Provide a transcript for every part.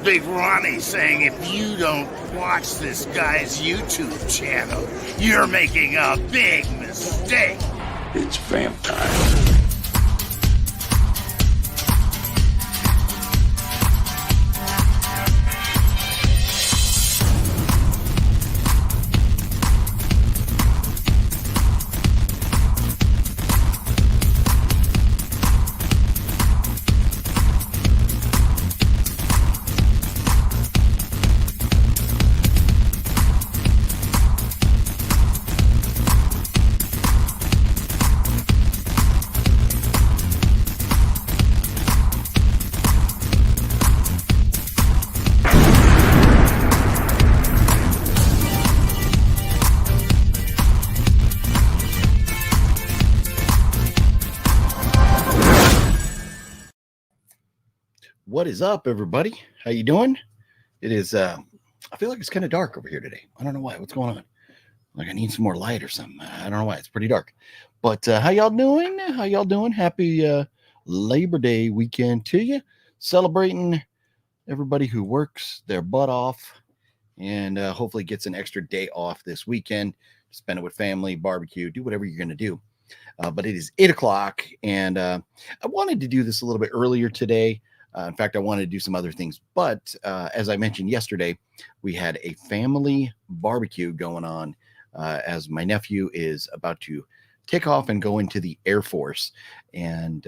Big Ronnie saying if you don't watch this guy's YouTube channel, you're making a big mistake. It's vampire. What is up, everybody? How you doing? It is, I feel like it's kind of dark over here today. I don't know why. What's going on? Like I need some more light or something. I don't know why. It's pretty dark. But how y'all doing? How y'all doing? Happy Labor Day weekend to you. Celebrating everybody who works their butt off and hopefully gets an extra day off this weekend. Spend it with family, barbecue, do whatever you're going to do. But it is 8 o'clock, and I wanted to do this a little bit earlier today. In fact, I wanted to do some other things, but as I mentioned yesterday, we had a family barbecue going on as my nephew is about to take off and go into the Air Force, and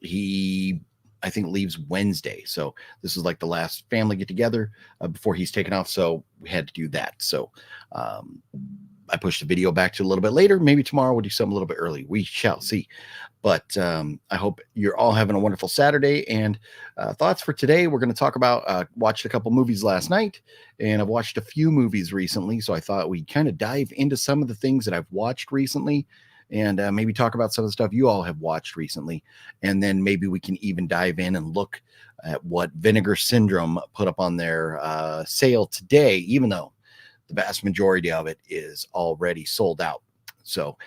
he, I think, leaves Wednesday. So this is like the last family get together before he's taken off. So we had to do that. So I pushed the video back to a little bit later. Maybe tomorrow we'll do something a little bit early. We shall see. But I hope you're all having a wonderful Saturday. And thoughts for today, we're going to talk about, watched a couple movies last night, and I've watched a few movies recently. So I thought we'd kind of dive into some of the things that I've watched recently, and maybe talk about some of the stuff you all have watched recently. And then maybe we can even dive in and look at what Vinegar Syndrome put up on their sale today, even though the vast majority of it is already sold out. So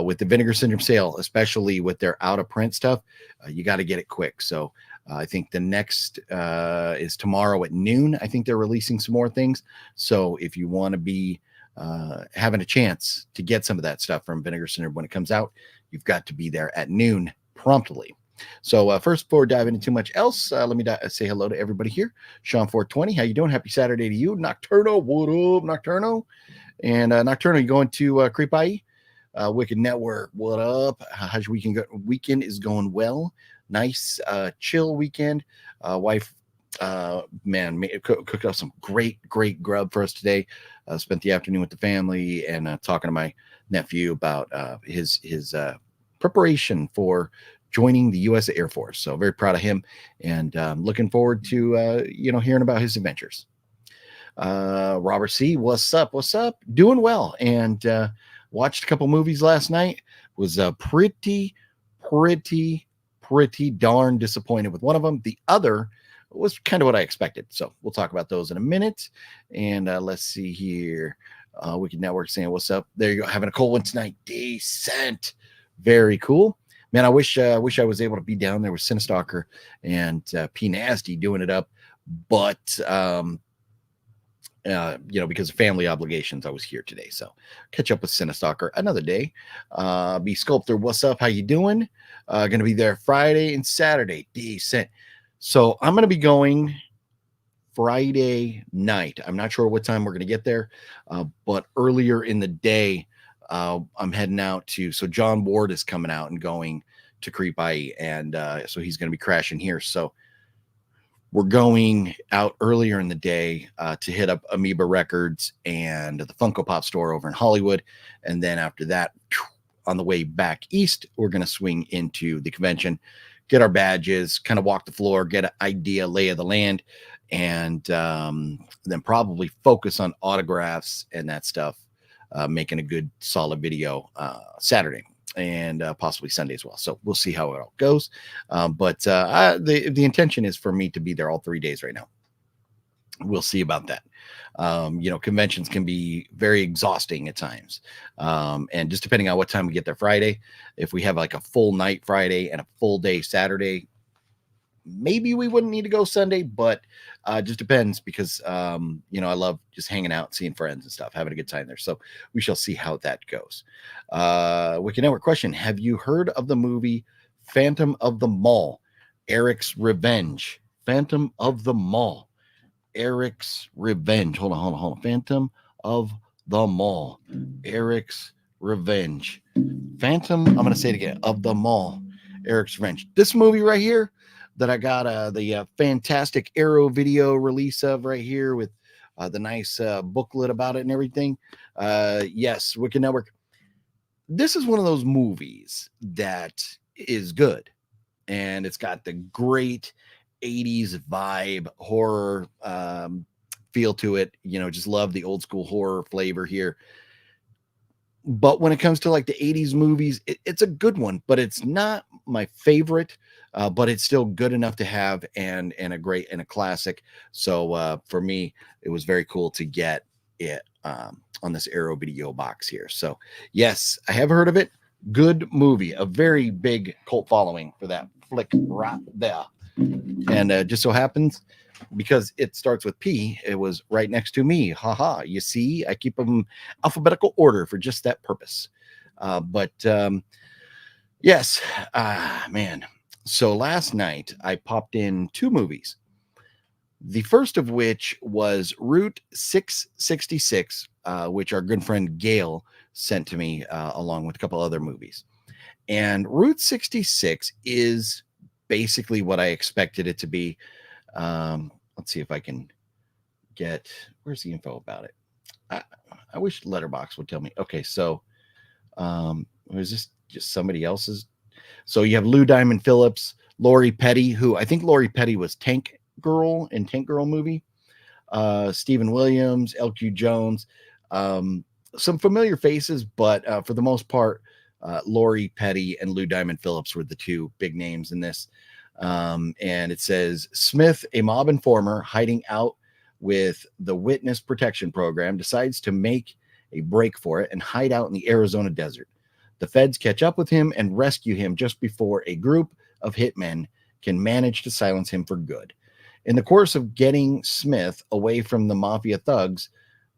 with the Vinegar Syndrome sale, especially with their out of print stuff, you got to get it quick. So I think the next is tomorrow at noon. I think they're releasing some more things. So if you want to be having a chance to get some of that stuff from Vinegar Syndrome when it comes out, you've got to be there at noon promptly. So first, before diving into too much else, let me say hello to everybody here. Sean 420, how you doing? Happy Saturday to you. Nocturno, what up, Nocturno? And Nocturno, you going to Creep I.E? Wicked Network, what up? How's your weekend? Weekend is going well. Nice, chill weekend. Wife, cooked up some great grub for us today. Spent the afternoon with the family and talking to my nephew about his preparation for joining the U.S. Air Force. So very proud of him, and looking forward to hearing about his adventures. Robert C, what's up? Doing well, and watched a couple movies last night. Was pretty darn disappointed with one of them. The other was kind of what I expected. So we'll talk about those in a minute. And let's see here. Wicked Network saying what's up. There you go. Having a cold one tonight. Decent. Very cool. Man, I wish I was able to be down there with Cinestalker and P Nasty doing it up, but because of family obligations, I was here today. So catch up with Cinestalker another day. B Sculptor, what's up? How you doing? Going to be there Friday and Saturday. Decent. So I'm going to be going Friday night. I'm not sure what time we're going to get there, but earlier in the day, I'm heading out to, so John Ward is coming out and going to Creep I.E, and so he's going to be crashing here. So we're going out earlier in the day to hit up Amoeba Records and the Funko Pop store over in Hollywood. And then after that, on the way back east, we're going to swing into the convention, get our badges, kind of walk the floor, get an idea, lay of the land, and then probably focus on autographs and that stuff. Making a good solid video Saturday and possibly Sunday as well. So we'll see how it all goes. But the intention is for me to be there all 3 days right now. We'll see about that. Conventions can be very exhausting at times. And just depending on what time we get there Friday, if we have like a full night Friday and a full day Saturday, maybe we wouldn't need to go Sunday, but just depends because, you know, I love just hanging out, seeing friends and stuff, having a good time there. So we shall see how that goes. Wiki Network question. Have you heard of the movie Phantom of the Mall, Eric's Revenge? Phantom of the Mall, Eric's Revenge. Hold on. Phantom of the Mall, Eric's Revenge. Phantom, I'm going to say it again, of the Mall, Eric's Revenge. This movie right here that I got the fantastic Arrow video release of right here with the nice booklet about it and everything. Yes, Wicked Network. This is one of those movies that is good. And it's got the great 80s vibe, horror feel to it. You know, just love the old school horror flavor here. But when it comes to like the 80s movies, it's a good one, but it's not my favorite, but it's still good enough to have and a classic. So for me, it was very cool to get it on this Arrow video box here. So yes, I have heard of it. Good movie, a very big cult following for that flick right there. And just so happens, because it starts with P, it was right next to me. Haha. You see, I keep them alphabetical order for just that purpose. Yes, man. So last night I popped in 2 movies. The first of which was Route 666, which our good friend Gale sent to me along with a couple other movies. And Route 66 is basically what I expected it to be. Let's see if I can get, where's the info about it? I wish Letterboxd would tell me. Okay, so was this just somebody else's? So you have Lou Diamond Phillips, Lori Petty, who I think Lori Petty was Tank Girl in Tank Girl movie. Stephen Williams, LQ Jones, some familiar faces, but for the most part, Lori Petty and Lou Diamond Phillips were the 2 big names in this. And it says Smith, a mob informer hiding out with the Witness Protection Program, decides to make a break for it and hide out in the Arizona desert. The feds catch up with him and rescue him just before a group of hitmen can manage to silence him for good. In the course of getting Smith away from the mafia thugs,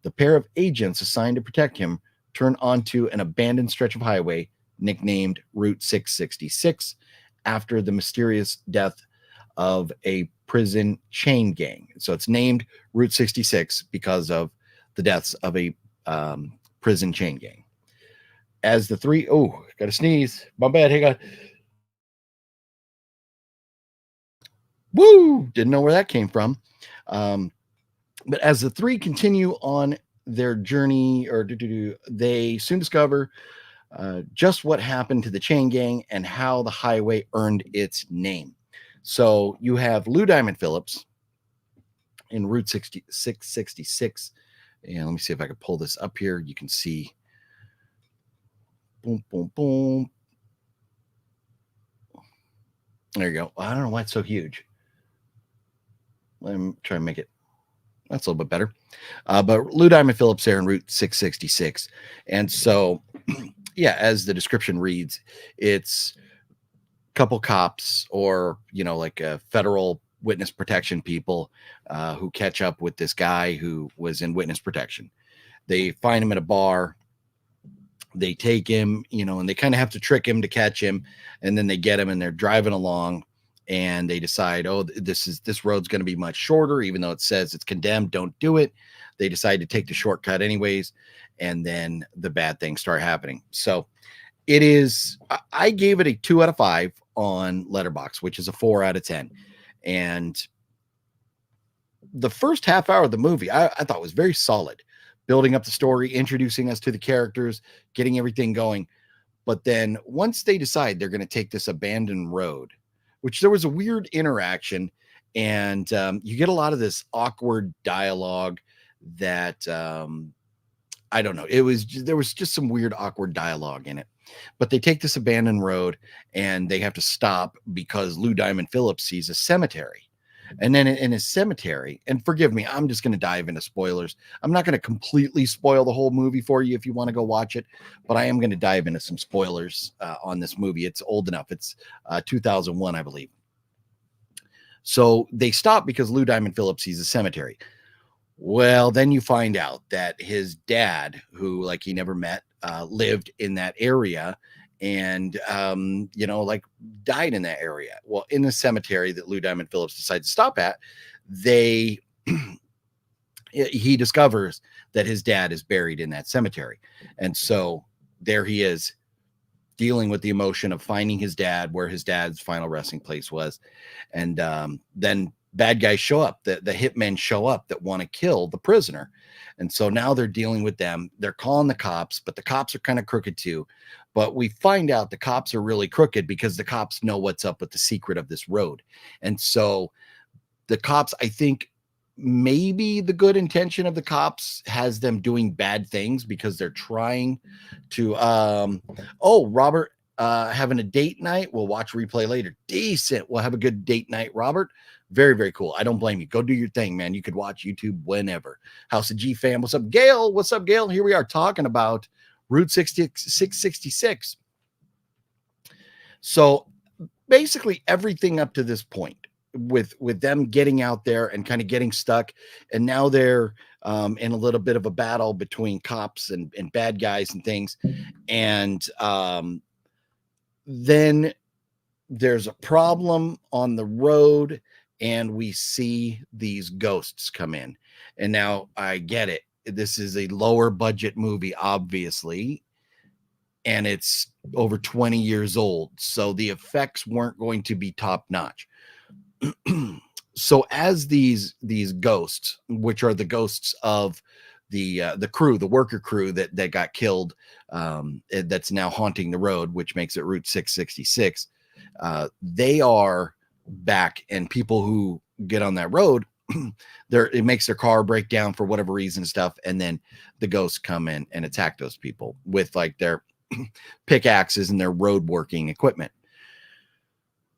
the pair of agents assigned to protect him turn onto an abandoned stretch of highway nicknamed Route 666 after the mysterious death of a prison chain gang. So it's named Route 66 because of the deaths of a prison chain gang. As the 3, got to sneeze. My bad. Hang on. Woo! Didn't know where that came from. But as the 3 continue on their journey, they soon discover just what happened to the chain gang and how the highway earned its name. So you have Lou Diamond Phillips in Route 666. And let me see if I can pull this up here. You can see. Boom, boom, boom. There you go. I don't know why it's so huge. Let me try and make it. That's a little bit better. But Lou Diamond Phillips there in Route 666. And so, yeah, as the description reads, it's a couple cops or, like a federal witness protection people who catch up with this guy who was in witness protection. They find him at a bar. They take him, and they kind of have to trick him to catch him. And then they get him and they're driving along. And they decide, this road's going to be much shorter, even though it says it's condemned. Don't do it. They decide to take the shortcut anyways. And then the bad things start happening. So it is, I gave it a 2 out of 5 on Letterboxd, which is a 4 out of 10. And the first half hour of the movie, I thought was very solid, building up the story, introducing us to the characters, getting everything going. But then once they decide they're going to take this abandoned road, which there was a weird interaction, and you get a lot of this awkward dialogue that I don't know. There was just some weird awkward dialogue in it. But they take this abandoned road and they have to stop because Lou Diamond Phillips sees a cemetery. And then in his cemetery, and forgive me, I'm just going to dive into spoilers. I'm not going to completely spoil the whole movie for you if you want to go watch it, but I am going to dive into some spoilers on this movie. It's old enough. It's 2001, I believe. So they stop because Lou Diamond Phillips sees a cemetery. Well, then you find out that his dad, who like he never met, lived in that area and, like died in that area. Well, in the cemetery that Lou Diamond Phillips decides to stop at, he discovers that his dad is buried in that cemetery. And so there he is dealing with the emotion of finding his dad where his dad's final resting place was. And then bad guys show up, the hitmen show up that want to kill the prisoner. And so now they're dealing with them. They're calling the cops, but the cops are kind of crooked too. But we find out the cops are really crooked because the cops know what's up with the secret of this road. And so the cops, I think maybe the good intention of the cops has them doing bad things because they're trying to, Robert, having a date night. We'll watch replay later. Decent. We'll have a good date night, Robert. Very, very cool. I don't blame you. Go do your thing, man. You could watch YouTube whenever. House of G fam. What's up, Gale? What's up, Gale? Here we are talking about Route 666. So basically everything up to this point with them getting out there and kind of getting stuck. And now they're in a little bit of a battle between cops and bad guys and things. And then there's a problem on the road and we see these ghosts come in. And now I get it. This is a lower budget movie, obviously, and it's over 20 years old. So the effects weren't going to be top notch. So as these ghosts, which are the ghosts of the crew, the worker crew that got killed, that's now haunting the road, which makes it Route 666. They are back, and people who get on that road, it makes their car break down for whatever reason and stuff, and then the ghosts come in and attack those people with like their pickaxes and their road working equipment.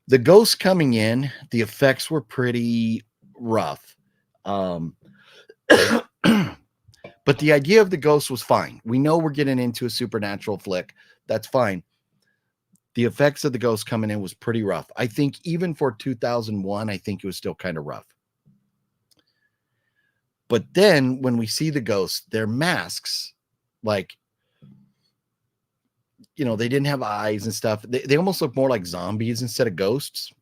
The ghosts coming in, the effects were pretty rough. But the idea of the ghost was fine. We know we're getting into a supernatural flick. That's fine. The effects of the ghost coming in was pretty rough. I think even for 2001, I think it was still kind of rough. But then when we see the ghosts, their masks, like, they didn't have eyes and stuff. They almost look more like zombies instead of ghosts.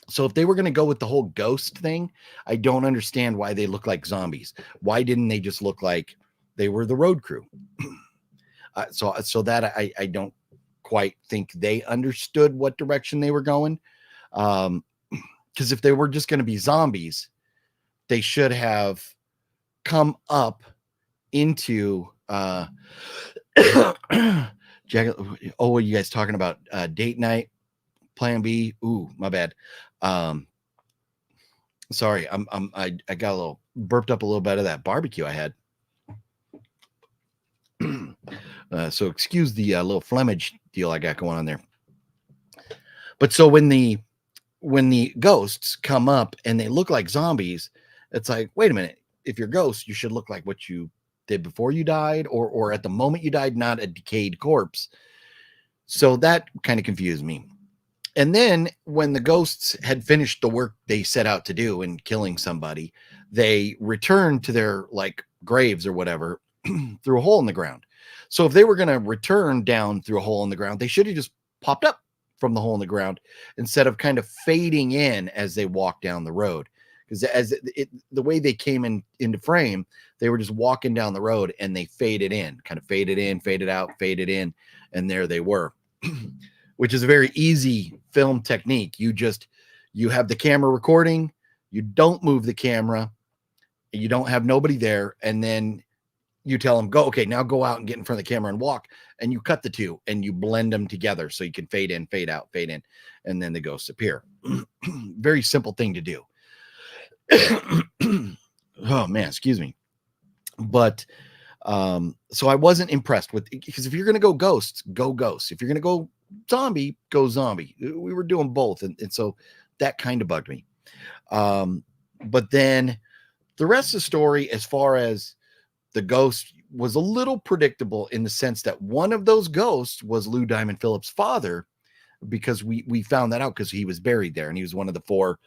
So if they were going to go with the whole ghost thing, I don't understand why they look like zombies. Why didn't they just look like they were the road crew? So that I don't quite think they understood what direction they were going. Because if they were just going to be zombies, they should have come up into what are you guys talking about? Date night, plan B. Ooh, my bad. Sorry, I got a little burped up a little bit of that barbecue I had. So excuse the little Flemish deal I got going on there. But so when the ghosts come up and they look like zombies, it's like, wait a minute. If you're ghosts, you should look like what you did before you died, or at the moment you died, not a decayed corpse. So that kind of confused me. And then when the ghosts had finished the work they set out to do in killing somebody, they returned to their like graves or whatever through a hole in the ground. So if they were going to return down through a hole in the ground, they should have just popped up from the hole in the ground instead of kind of fading in as they walk down the road. Because the way they came into frame, they were just walking down the road and they faded in, kind of faded in, faded out, faded in, and there they were, which is a very easy film technique. You have the camera recording, you don't move the camera, you don't have nobody there, and then you tell them, okay, now go out and get in front of the camera and walk, and you cut the two and you blend them together so you can fade in, fade out, fade in, and then the ghosts appear. Very simple thing to do. Oh man, excuse me. But so I wasn't impressed with, because if you're gonna go ghosts, go ghosts. If you're gonna go zombie, go zombie. We were doing both, and so that kind of bugged me. But then the rest of the story, as far as the ghost, was a little predictable in the sense that one of those ghosts was Lou Diamond Phillips' father, because we found that out because he was buried there and he was one of the 4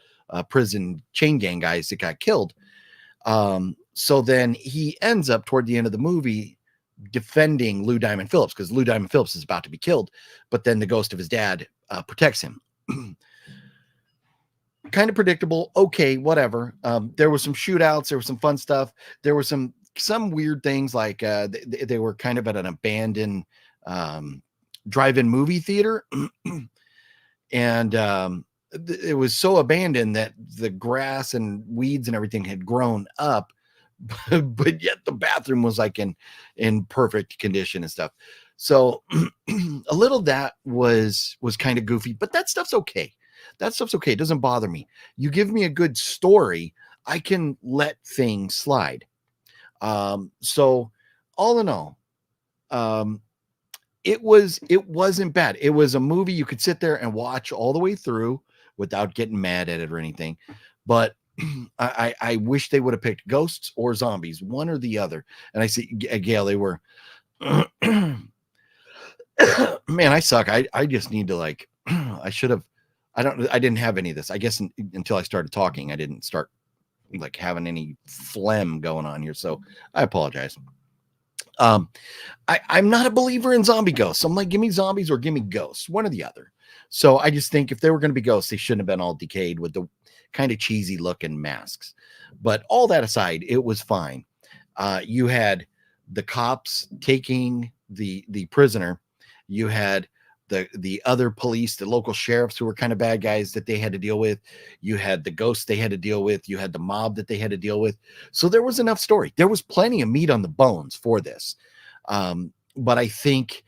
prison chain gang guys that got killed. So then he ends up toward the end of the movie defending Lou Diamond Phillips, because Lou Diamond Phillips is about to be killed, but then the ghost of his dad protects him. Kind of predictable. Okay, whatever. There was some shootouts. There was some fun stuff. There were some weird things, like they were kind of at an abandoned drive-in movie theater. And it was so abandoned that the grass and weeds and everything had grown up, but yet the bathroom was like in perfect condition and stuff. So a little that was kind of goofy, but that stuff's okay. That stuff's okay. It doesn't bother me. You give me a good story, I can let things slide. So all in all, it wasn't bad. It was a movie you could sit there and watch all the way through without getting mad at it or anything. But I wish they would have picked ghosts or zombies, one or the other. And I see, Gale, they were, man, I suck. I just need to, like, I should have, I didn't have any of this. I guess until I started talking, I didn't start like having any phlegm going on here. So I apologize. I'm not a believer in zombie ghosts. I'm like, give me zombies or give me ghosts, one or the other. So I just think if they were going to be ghosts, they shouldn't have been all decayed with the kind of cheesy looking masks. But all that aside, it was fine. You had the cops taking the prisoner. You had the other police, the local sheriffs who were kind of bad guys that they had to deal with. You had the ghosts they had to deal with. You had the mob that they had to deal with. So there was enough story. There was plenty of meat on the bones for this. But I think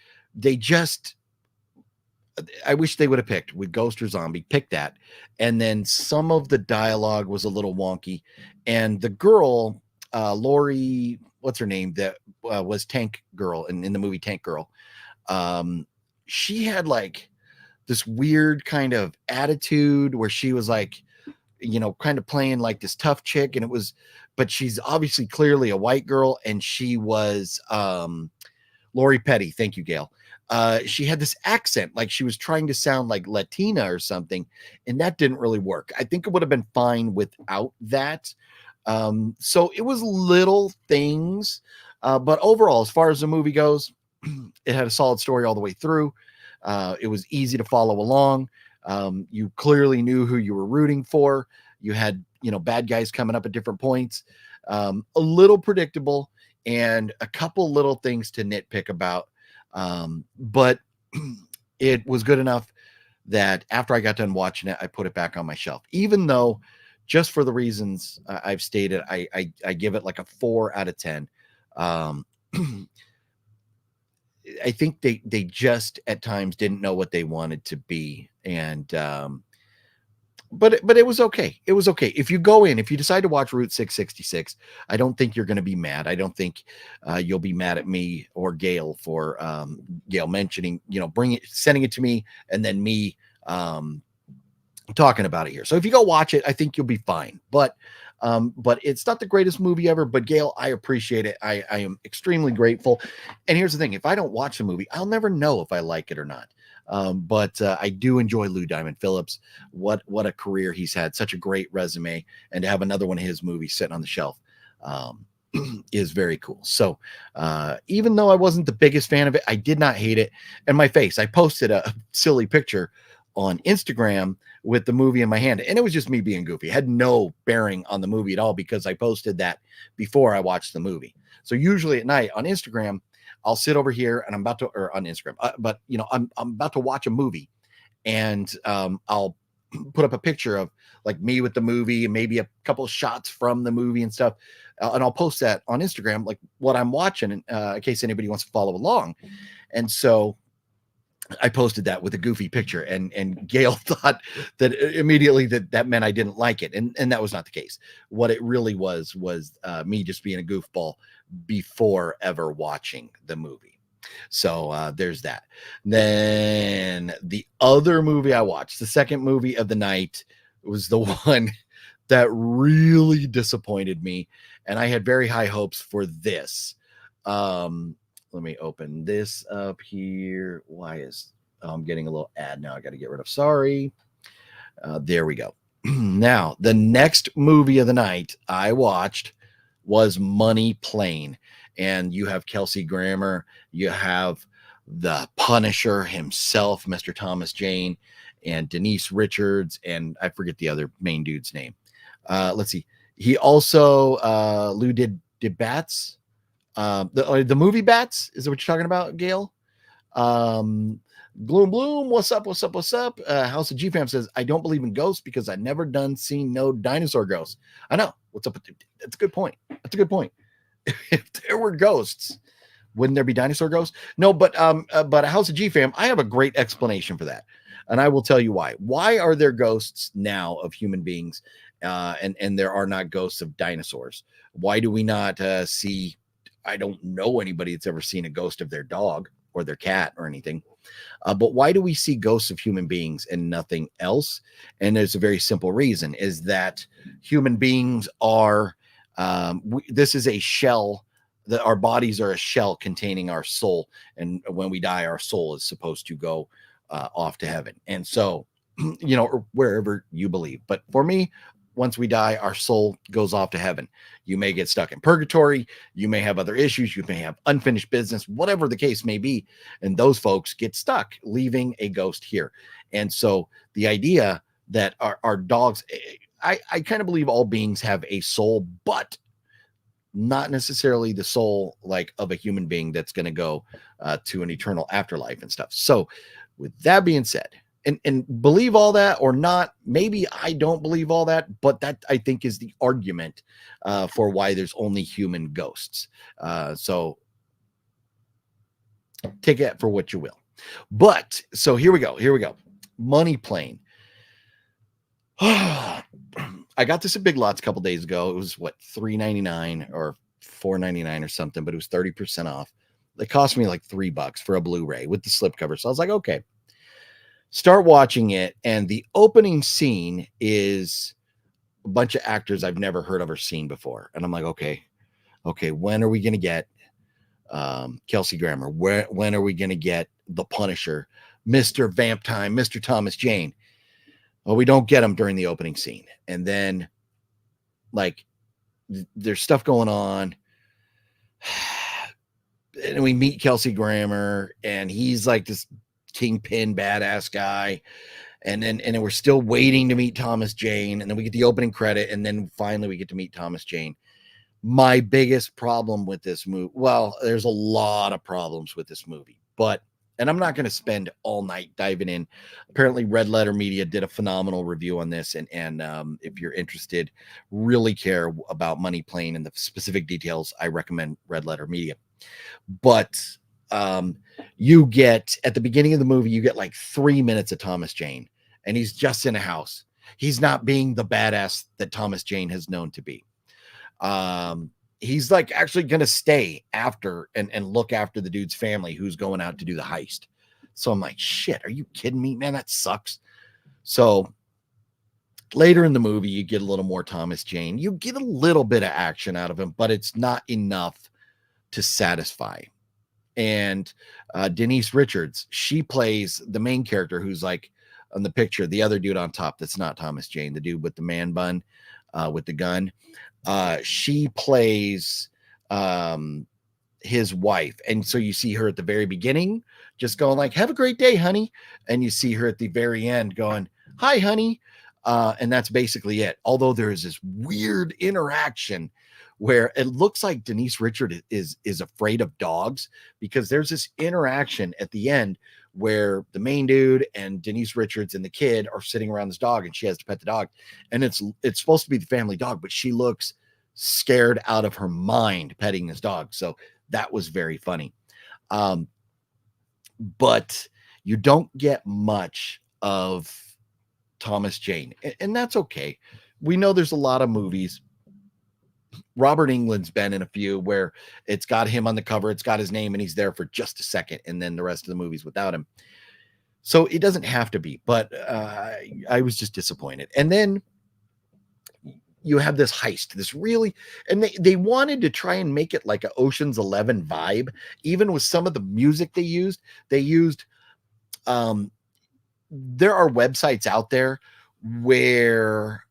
I wish they would have picked with ghost or zombie, pick that. And then some of the dialogue was a little wonky. And the girl, Lori, what's her name? That was Tank Girl in the movie Tank Girl. She had like this weird kind of attitude where she was like, kind of playing like this tough chick. And but she's obviously clearly a white girl. And she was Lori Petty. Thank you, Gale. She had this accent, like she was trying to sound like Latina or something. And that didn't really work. I think it would have been fine without that. So it was little things. But overall, as far as the movie goes, it had a solid story all the way through. It was easy to follow along. You clearly knew who you were rooting for. You had, bad guys coming up at different points. A little predictable and a couple little things to nitpick about. But it was good enough that after I got done watching it, I put it back on my shelf, even though just for the reasons I've stated, I give it like a 4 out of 10. I think they just at times didn't know what they wanted to be. And, but it was okay. It was okay. If you decide to watch Route 666, I don't think you're going to be mad. I don't think you'll be mad at me or Gale for Gale mentioning, sending it to me and then me talking about it here. So if you go watch it, I think you'll be fine. But it's not the greatest movie ever. But Gale, I appreciate it. I am extremely grateful. And here's the thing: if I don't watch the movie, I'll never know if I like it or not. But I do enjoy Lou Diamond Phillips. What a career he's had! Such a great resume, and to have another one of his movies sitting on the shelf is very cool. So even though I wasn't the biggest fan of it, I did not hate it. And my face, I posted a silly picture on Instagram with the movie in my hand, and it was just me being goofy. It had no bearing on the movie at all because I posted that before I watched the movie. So usually at night on Instagram, I'll sit over here and I'm about to, or on Instagram, but I'm about to watch a movie, and I'll put up a picture of like me with the movie and maybe a couple of shots from the movie and stuff, and I'll post that on Instagram, like what I'm watching, in case anybody wants to follow along. And so I posted that with a goofy picture, and Gale thought that immediately that meant I didn't like it. And that was not the case. What it really was me just being a goofball before ever watching the movie. So there's that. Then the other movie I watched, the second movie of the night, was the one that really disappointed me. And I had very high hopes for this. Let me open this up here. Why is I'm getting a little ad now? I got to get rid of. Sorry. There we go. Now, the next movie of the night I watched was Money Plane. And you have Kelsey Grammer, you have the Punisher himself, Mr. Thomas Jane, and Denise Richards, and I forget the other main dude's name. Let's see. He also Lou did Bats. The movie Bats, is that what you're talking about, Gale? Gloom Bloom, what's up? House of G-Fam says, I don't believe in ghosts because I never seen no dinosaur ghosts. I know. What's up? That's a good point. If there were ghosts, wouldn't there be dinosaur ghosts? No, but House of G-Fam, I have a great explanation for that. And I will tell you why. Why are there ghosts now of human beings and there are not ghosts of dinosaurs? Why do we not see, I don't know anybody that's ever seen a ghost of their dog or their cat or anything. But why do we see ghosts of human beings and nothing else? And there's a very simple reason, is that human beings are, this is a shell, that our bodies are a shell containing our soul. And when we die, our soul is supposed to go off to heaven. And so, or wherever you believe. But for me, once we die, our soul goes off to heaven. You may get stuck in purgatory. You may have other issues. You may have unfinished business, whatever the case may be. And those folks get stuck, leaving a ghost here. And so the idea that our dogs, I kind of believe all beings have a soul, but not necessarily the soul like of a human being that's going to go to an eternal afterlife and stuff. So with that being said, and believe all that or not, maybe I don't believe all that, but that I think is the argument for why there's only human ghosts. So take it for what you will. But so here we go. Money Plane. I got this at Big Lots a couple days ago. It was what, $3.99 or $4.99 or something, but it was 30% off. It cost me like $3 for a Blu-ray with the slipcover. So I was like, okay. Start watching it, and the opening scene is a bunch of actors I've never heard of or seen before. And I'm like, okay, when are we going to get Kelsey Grammer? When are we going to get the Punisher, Mr. Vamp Time, Mr. Thomas Jane? Well, we don't get him during the opening scene. And then, like, there's stuff going on. And we meet Kelsey Grammer, and he's like this kingpin badass guy, and then we're still waiting to meet Thomas Jane, and then we get the opening credit, and then finally we get to meet Thomas Jane. My biggest problem with this movie, well, there's a lot of problems with this movie, and I'm not going to spend all night diving in. Apparently Red Letter Media did a phenomenal review on this, and if you're interested, really care about Money Plane and the specific details, I recommend Red Letter Media. But you get, at the beginning of the movie, you get like 3 minutes of Thomas Jane, and he's just in a house. He's not being the badass that Thomas Jane has known to be. He's like actually going to stay after and look after the dude's family who's going out to do the heist. So I'm like, shit, are you kidding me, man? That sucks. So later in the movie, you get a little more Thomas Jane. You get a little bit of action out of him, but it's not enough to satisfy. And Denise Richards, she plays the main character who's like on the picture, the other dude on top that's not Thomas Jane, the dude with the man bun with the gun. She plays his wife. And so you see her at the very beginning just going like, have a great day, honey. And you see her at the very end going, hi, honey. And that's basically it. Although there is this weird interaction where it looks like Denise Richards is afraid of dogs, because there's this interaction at the end where the main dude and Denise Richards and the kid are sitting around this dog, and she has to pet the dog, and it's supposed to be the family dog, but she looks scared out of her mind petting this dog. So that was very funny. But you don't get much of Thomas Jane, and that's okay. We know there's a lot of movies. Robert Englund's been in a few where it's got him on the cover, it's got his name, and he's there for just a second, and then the rest of the movie's without him. So it doesn't have to be, but I was just disappointed. And then you have this heist, this really, and they wanted to try and make it like an Ocean's 11 vibe, even with some of the music they used. There are websites out there where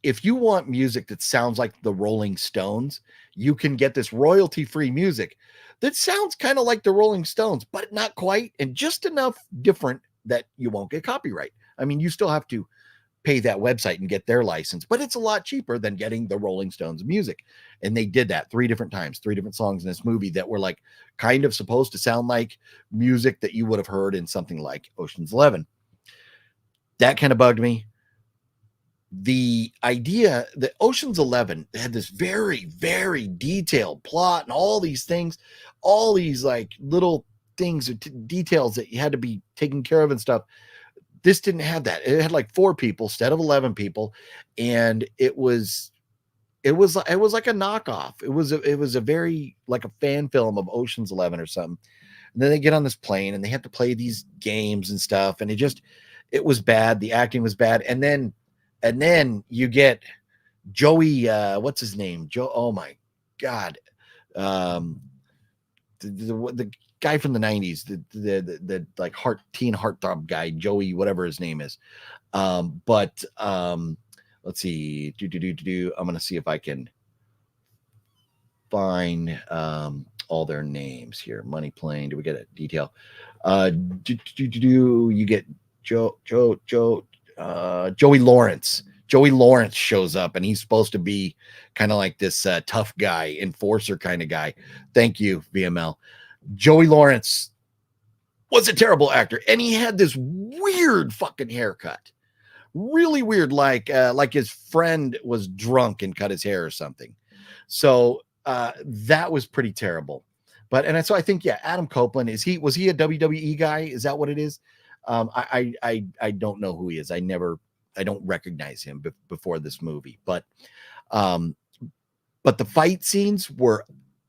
if you want music that sounds like the Rolling Stones, you can get this royalty-free music that sounds kind of like the Rolling Stones, but not quite, and just enough different that you won't get copyright. I mean, you still have to pay that website and get their license, but it's a lot cheaper than getting the Rolling Stones music. And they did that 3 different times, 3 different songs in this movie that were like kind of supposed to sound like music that you would have heard in something like Ocean's 11. That kind of bugged me. The idea that Ocean's 11 had this very, very detailed plot and all these things, all these like little things or details that you had to be taken care of and stuff. This didn't have that. It had like 4 people instead of 11 people. And it was like a knockoff. It was a very like a fan film of Ocean's 11 or something. And then they get on this plane and they have to play these games and stuff. And it was bad. The acting was bad. And then you get Joey, what's his name? Oh my God. The guy from the 90s, the like teen heartthrob guy, Joey, whatever his name is. Let's see. I'm going to see if I can find all their names here. Money Plane. Do we get a detail? You get Joey Lawrence. Joey Lawrence shows up and he's supposed to be kind of like this tough guy, enforcer kind of guy. Thank you, VML. Joey Lawrence was a terrible actor, and he had this weird fucking haircut. Really weird, like his friend was drunk and cut his hair or something. So that was pretty terrible. So I think, yeah, Adam Copeland, was he a WWE guy? Is that what it is? I don't know who he is. I don't recognize him before this movie, but the fight scenes were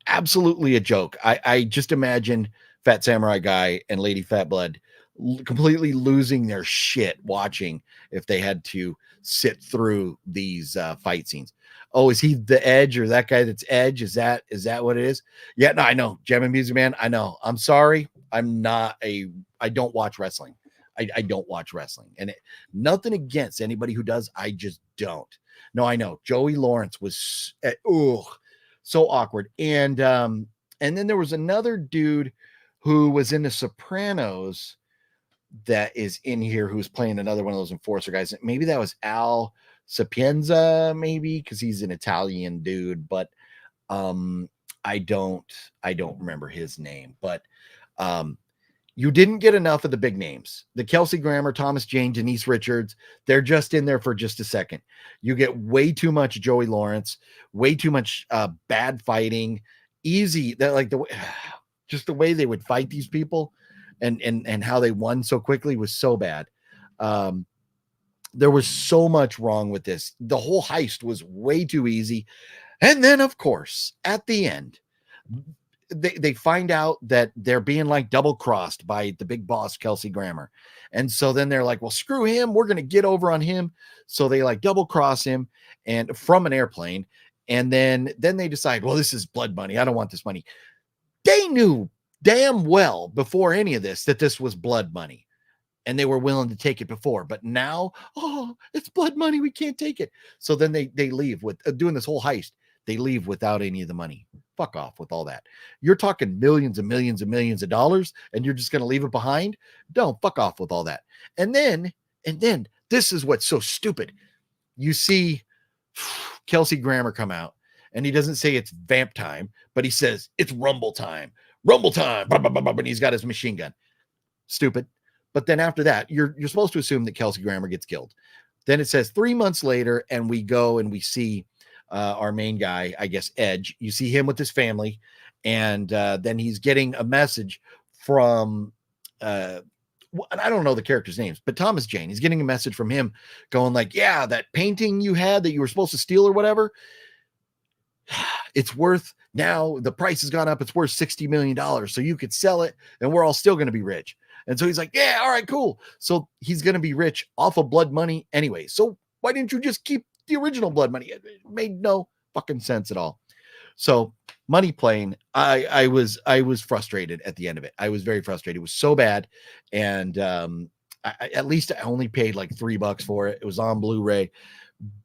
absolutely a joke. I just imagine Fat Samurai Guy and Lady Fat Blood completely losing their shit watching if they had to sit through these fight scenes. Oh, is he the Edge or that guy that's Edge? Is that what it is? Yeah, no, I know. Gem and Music Man, I know. I'm sorry. I don't watch wrestling. I don't watch wrestling. And nothing against anybody who does. I just don't. No, I know. Joey Lawrence was so awkward. And then there was another dude who was in The Sopranos that is in here who's playing another one of those enforcer guys. Maybe that was Al Sapienza, maybe, because he's an Italian dude, but I don't remember his name. But you didn't get enough of the big names. The Kelsey Grammer, Thomas Jane, Denise Richards, they're just in there for just a second. You get way too much Joey Lawrence, way too much bad fighting, easy. That like just the way they would fight these people and how they won so quickly was so bad. There was so much wrong with this. The whole heist was way too easy. And then, of course, at the end, they find out that they're being like double crossed by the big boss, Kelsey Grammer. And so then they're like, well, screw him. We're going to get over on him. So they like double cross him and from an airplane. And then they decide, well, this is blood money. I don't want this money. They knew damn well before any of this that this was blood money. And they were willing to take it before, but now, it's blood money. We can't take it. So then they leave with doing this whole heist. They leave without any of the money. Fuck off with all that. You're talking millions and millions and millions of dollars, and you're just going to leave it behind? No, fuck off with all that. And then this is what's so stupid. You see Kelsey Grammer come out, and he doesn't say it's vamp time, but he says it's rumble time. Rumble time. And he's got his machine gun. Stupid. But then after that, you're supposed to assume that Kelsey Grammer gets killed. Then it says 3 months later, and we go and we see our main guy, I guess, Edge. You see him with his family, and then he's getting a message from, I don't know the characters' names, but Thomas Jane. He's getting a message from him going like, yeah, that painting you had that you were supposed to steal or whatever, it's worth, now the price has gone up, it's worth $60 million. So you could sell it, and we're all still going to be rich. And so he's like, yeah, all right, cool. So he's going to be rich off of blood money anyway. So why didn't you just keep the original blood money? It made no fucking sense at all. So Money Plane, I was frustrated at the end of it. I was very frustrated. It was so bad. And at least I only paid like $3 for it. It was on Blu-ray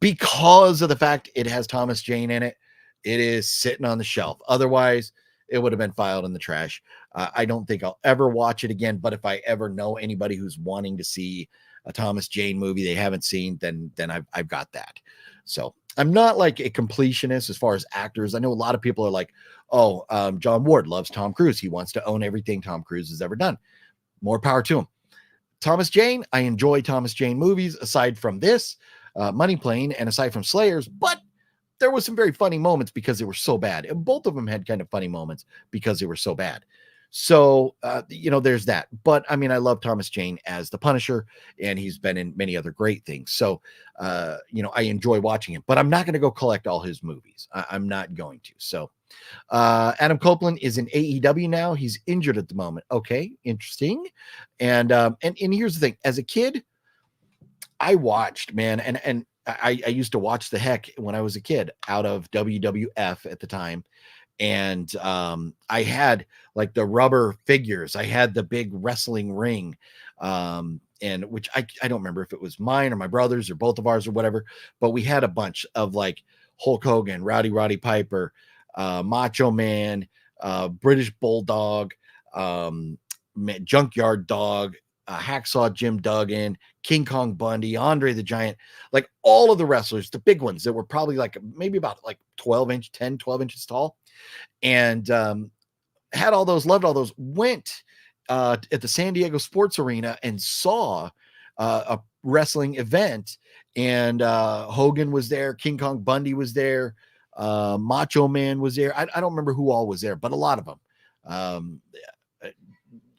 because of the fact it has Thomas Jane in it. It is sitting on the shelf. Otherwise, it would have been filed in the trash. I don't think I'll ever watch it again. But if I ever know anybody who's wanting to see a Thomas Jane movie they haven't seen, then I've got that. So I'm not like a completionist as far as actors. I know a lot of people are like, oh, John Ward loves Tom Cruise. He wants to own everything Tom Cruise has ever done. More power to him. Thomas Jane, I enjoy Thomas Jane movies aside from this, Money Plane, and aside from Slayers, but there was some very funny moments because they were so bad. And both of them had kind of funny moments because they were so bad. So, there's that. But I mean, I love Thomas Jane as the Punisher, and he's been in many other great things. So, I enjoy watching him, but I'm not going to go collect all his movies. I'm not going to. So, Adam Copeland is in AEW now. He's injured at the moment. Okay, interesting. And here's the thing. As a kid, I watched, man, and I used to watch the heck when I was a kid out of WWF at the time. And I had like the rubber figures. I had the big wrestling ring, and which I don't remember if it was mine or my brother's or both of ours or whatever, but we had a bunch of like Hulk Hogan, Roddy Piper, Macho Man, British Bulldog, Junkyard Dog, Hacksaw Jim Duggan, King Kong Bundy, Andre the Giant, like all of the wrestlers, the big ones that were probably like maybe about like 12 inches tall, and had all those, loved all those, went at the San Diego Sports Arena and saw a wrestling event, and Hogan was there, King Kong Bundy was there, Macho Man was there. I don't remember who all was there, but a lot of them.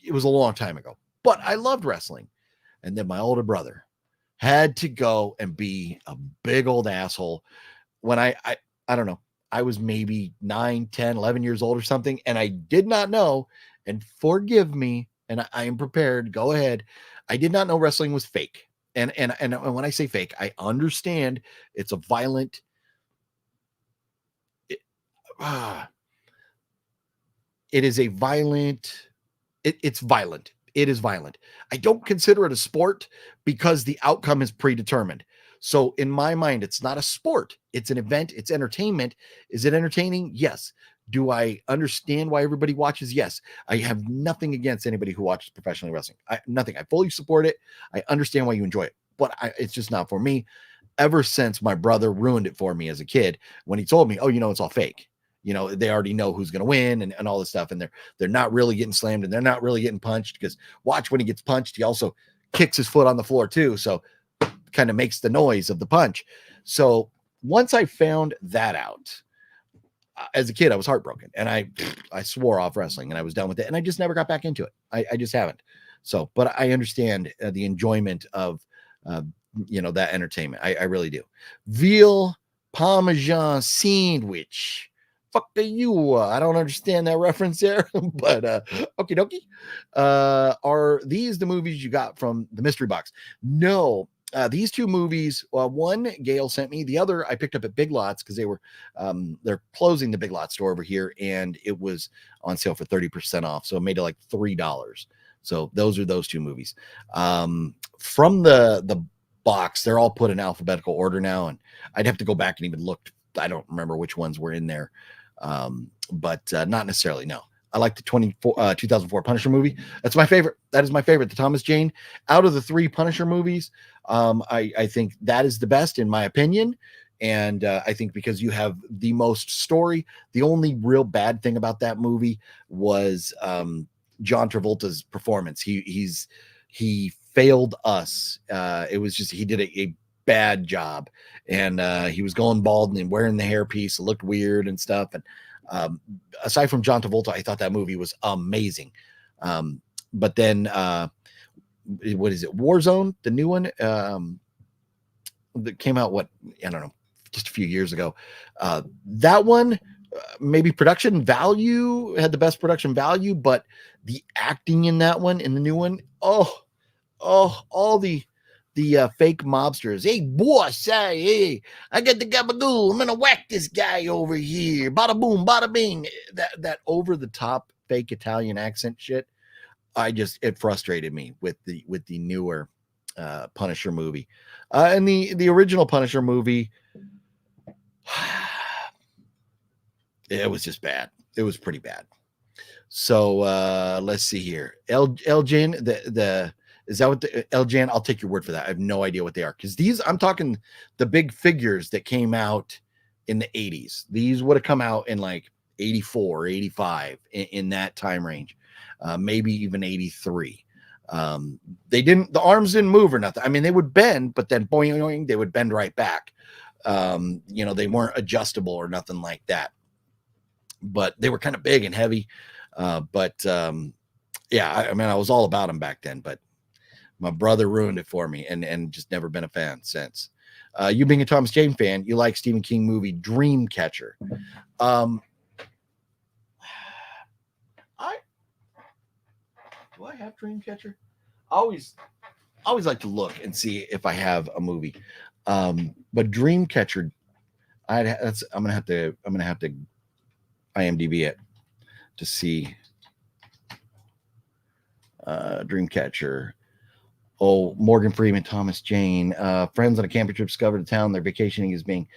It was a long time ago, but I loved wrestling. And then my older brother had to go and be a big old asshole when I don't know, I was maybe 9, 10, 11 years old or something. And I did not know, and forgive me, and I am prepared. Go ahead. I did not know wrestling was fake. And when I say fake, I understand it's a violent, it is a violent, it's violent. It is violent. I don't consider it a sport because the outcome is predetermined. So in my mind, it's not a sport. It's an event. It's entertainment. Is it entertaining? Yes. Do I understand why everybody watches? Yes. I have nothing against anybody who watches professional wrestling. Nothing. I fully support it. I understand why you enjoy it, but it's just not for me. Ever since my brother ruined it for me as a kid, when he told me, oh, it's all fake. They already know who's going to win and all this stuff. And they're not really getting slammed and they're not really getting punched, because watch, when he gets punched, he also kicks his foot on the floor too. So kind of makes the noise of the punch. So once I found that out, as a kid, I was heartbroken, and I swore off wrestling, and I was done with it. And I just never got back into it. I just haven't. So, but I understand the enjoyment of, that entertainment. I really do. Veal Parmesan sandwich. Fuck you. I don't understand that reference there, but okie dokie. Are these the movies you got from the mystery box? No. These two movies, one Gale sent me, the other I picked up at Big Lots because they're closing the Big Lots store over here, and it was on sale for 30% off. So it made it like $3. So those are those two movies. From the box, they're all put in alphabetical order now, and I'd have to go back and even look. I don't remember which ones were in there. But not necessarily. No, I like the 2004 Punisher movie. That's my favorite. That is my favorite. The Thomas Jane. Out of the 3 Punisher movies, I think that is the best in my opinion. And I think because you have the most story. The only real bad thing about that movie was John Travolta's performance. He failed us. It was just, he did a bad job, and he was going bald and wearing the hairpiece. It looked weird and stuff. And aside from John Travolta, I thought that movie was amazing. But then what is it, Warzone, the new one that came out, I don't know, just a few years ago. That one, maybe production value, had the best production value, but the acting in that one, in the new one, all the fake mobsters. Hey, boss, hey, I got the gabagool. I'm gonna whack this guy over here. Bada boom, bada bing. That over the top fake Italian accent shit. it frustrated me with the newer Punisher movie. And the original Punisher movie, it was just bad. It was pretty bad. So let's see here. Elgin, is that what the Elgin? I'll take your word for that. I have no idea what they are, because these, I'm talking the big figures that came out in the 80s. These would have come out in like 84, 85, in that time range, maybe even 83. The arms didn't move or nothing. I mean, they would bend, but then boing, they would bend right back. They weren't adjustable or nothing like that, but they were kind of big and heavy. I was all about them back then, but my brother ruined it for me, and just never been a fan since. You being a Thomas Jane fan, you like Stephen King movie Dreamcatcher. Do I have Dreamcatcher? I always like to look and see if I have a movie. But Dreamcatcher, I'm gonna have to IMDb it to see. Dreamcatcher. Oh, Morgan Freeman, Thomas Jane. Friends on a camping trip discovered a town their vacationing is being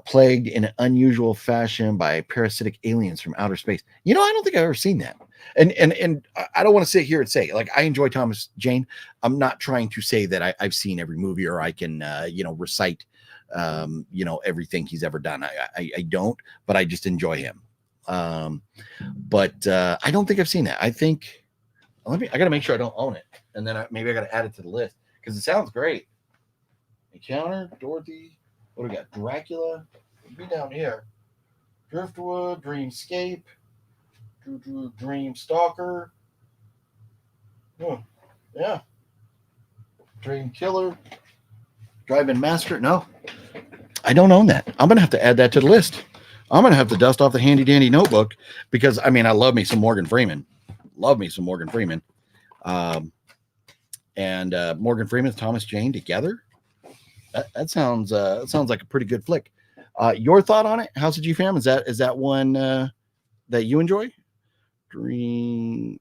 plagued in an unusual fashion by parasitic aliens from outer space. I don't think I've ever seen that. And I don't want to sit here and say, like, I enjoy Thomas Jane. I'm not trying to say that I've seen every movie, or I can, recite, everything he's ever done. I don't, but I just enjoy him. But I don't think I've seen that. I think, I got to make sure I don't own it. And then maybe I got to add it to the list, because it sounds great. Encounter, Dorothy. What do we got? Dracula. It'll be down here. Driftwood, Dreamscape, Dreamstalker. Oh, yeah. Dream Killer. Drive-In Master. No, I don't own that. I'm going to have to add that to the list. I'm going to have to dust off the handy dandy notebook, because I love me some Morgan Freeman. And Morgan Freeman and Thomas Jane together. That sounds like a pretty good flick. Your thought on it, House of G Fam? Is that one that you enjoy? Dreamcatcher.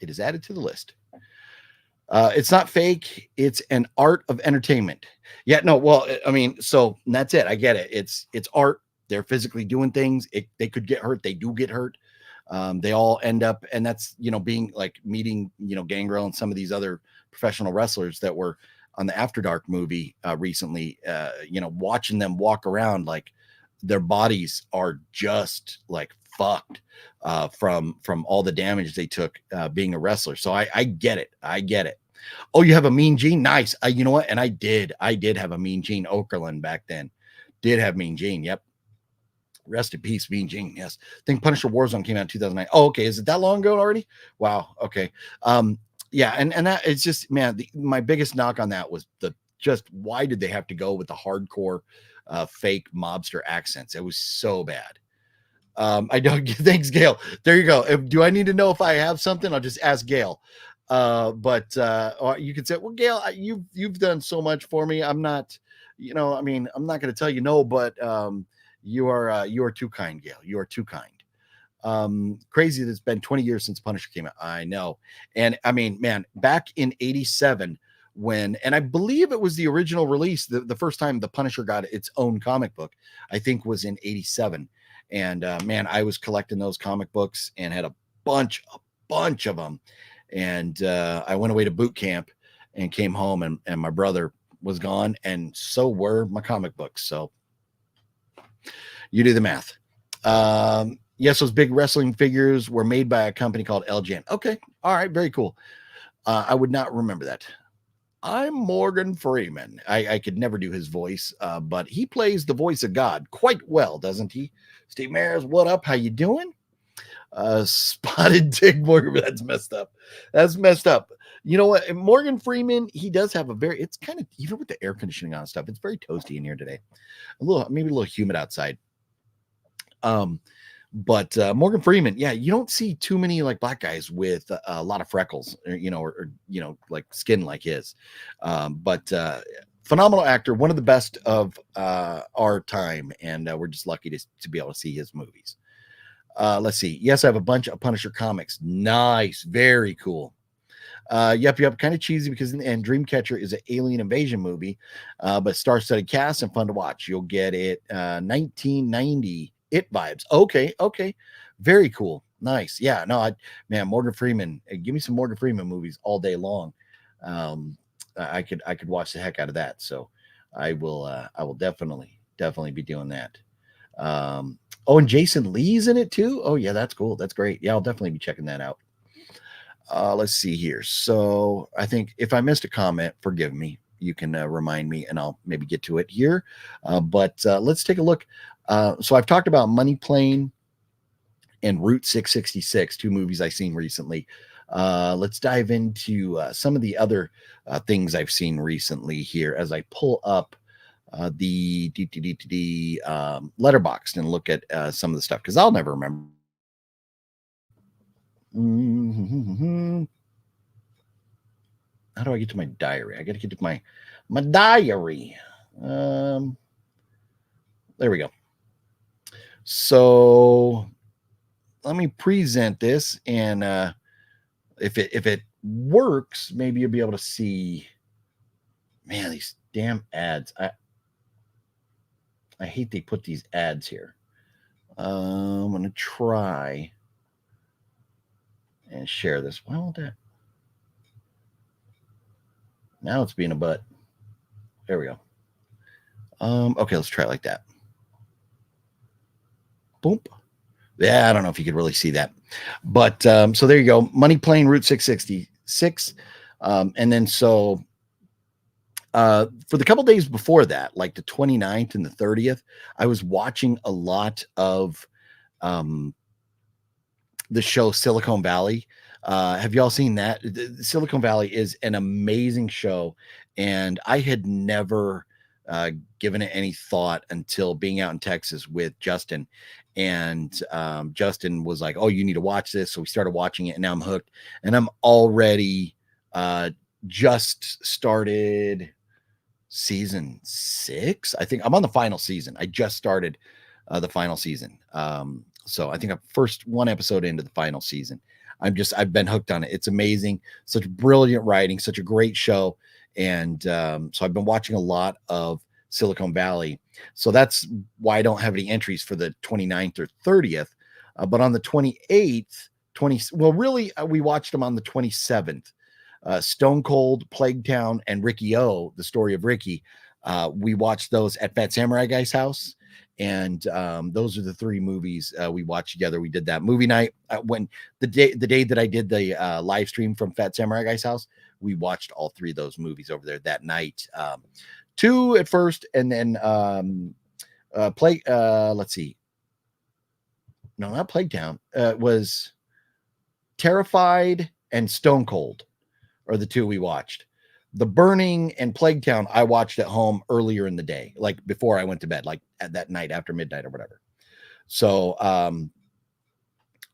It is added to the list. It's not fake. It's an art of entertainment. Yeah, no, well, so that's it. I get it. It's art. They're physically doing things. They could get hurt. They do get hurt. They all end up, and that's, being like meeting, Gangrel and some of these other professional wrestlers that were on the After Dark movie recently, watching them walk around, like their bodies are just like fucked from all the damage they took being a wrestler. So I get it. Oh, you have a Mean Gene? Nice. You know what? And I did have a Mean Gene Okerlund back then. Did have Mean Gene. Yep. Rest in peace, Mean Gene. Yes. I think Punisher Warzone came out in 2009. Oh, okay. Is it that long ago already? Wow. Okay. Yeah. And that, it's just, man, my biggest knock on that was why did they have to go with the hardcore fake mobster accents? It was so bad. I don't. Thanks, Gale. There you go. Do I need to know if I have something? I'll just ask Gale. But you could say, well, Gale, you've done so much for me. I'm not, I'm not going to tell you no, but you are too kind, Gale. You are too kind. Crazy that it's been 20 years since Punisher came out. I know. And man, back in 87, and I believe it was the original release, the first time the Punisher got its own comic book, I think was in 87. And man, I was collecting those comic books and had a bunch of them. And I went away to boot camp and came home, and my brother was gone, and so were my comic books. So you do the math. Yes, those big wrestling figures were made by a company called LGN. Okay. All right. Very cool. I would not remember that. I'm Morgan Freeman. I could never do his voice, but he plays the voice of God quite well, doesn't he? Steve Mares, what up? How you doing? Spotted Dick Morgan. That's messed up. You know what? Morgan Freeman, he does have it's kind of, even with the air conditioning on and stuff, it's very toasty in here today. Maybe a little humid outside. But Morgan Freeman, yeah, you don't see too many like black guys with a lot of freckles, or like skin like his. But phenomenal actor, one of the best of our time, and we're just lucky to be able to see his movies. Let's see. Yes, I have a bunch of Punisher comics. Nice. Very cool. Yep. Kind of cheesy because in the end, Dreamcatcher is an alien invasion movie, but star-studded cast and fun to watch. You'll get it 1990 It vibes. Okay. Very cool. Nice. Yeah, no, man, Morgan Freeman. Give me some Morgan Freeman movies all day long. I could watch the heck out of that. So I will definitely be doing that. Oh, and Jason Lee's in it too. Oh yeah, that's cool. That's great. Yeah, I'll definitely be checking that out. Let's see here. So I think if I missed a comment, forgive me. You can remind me and I'll maybe get to it here. But let's take a look. So I've talked about Money Plane and Route 666, two movies I've seen recently. Let's dive into some of the other things I've seen recently here as I pull up the Letterboxd and look at some of the stuff because I'll never remember. How do I get to my diary? I got to get to my diary. There we go. So let me present this, and if it works, maybe you'll be able to see. Man, these damn ads! I hate they put these ads here. I'm gonna try and share this. Why won't that? Now it's being a butt. There we go. Okay, let's try it like that. Boom. Yeah, I don't know if you could really see that. But so there you go. Money Plane, Route 666. And then so for the couple days before that, like the 29th and the 30th, I was watching a lot of the show Silicon Valley. Have y'all seen that? Silicon Valley is an amazing show, and I had never given it any thought until being out in Texas with Justin. And Justin was like, "Oh, you need to watch this." So we started watching it, and now I'm hooked. And I'm already just started season 6. I think I'm on the final season. I just started the final season. So I think I'm first one episode into the final season. I've been hooked on it. It's amazing. Such brilliant writing, such a great show. And so I've been watching a lot of Silicon Valley. So that's why I don't have any entries for the 29th or 30th. But on the 28th, we watched them on the 27th. Stone Cold, Plague Town, and Ricky O, the story of Ricky. We watched those at Fat Samurai Guy's house. And those are the 3 movies we watched together. We did that movie night when the day that I did the live stream from Fat Samurai Guy's house. We watched all 3 of those movies over there that night. 2 at first, and then let's see. No, not Plague Town. It was Terrified and Stone Cold are the 2 we watched. The Burning and Plague Town I watched at home earlier in the day, like before I went to bed, like at that night after midnight or whatever. So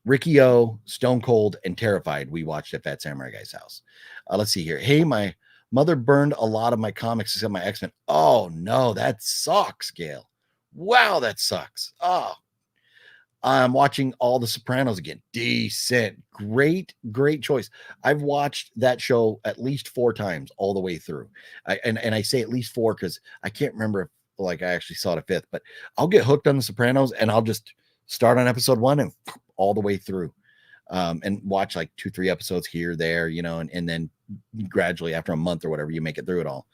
Ricky O, Stone Cold, and Terrified we watched at Fat Samurai Guy's house. Let's see here. Hey, my mother burned a lot of my comics except my X-Men. Oh no, that sucks, Gale. Wow, that sucks. Oh, I'm watching all the Sopranos again. Decent. Great choice. I've watched that show at least 4 times all the way through. And I say at least 4 because I can't remember if like I actually saw it a 5th, but I'll get hooked on the Sopranos and I'll just start on episode 1 and all the way through. And watch like 2-3 episodes here, there, and then gradually after a month or whatever, you make it through it all.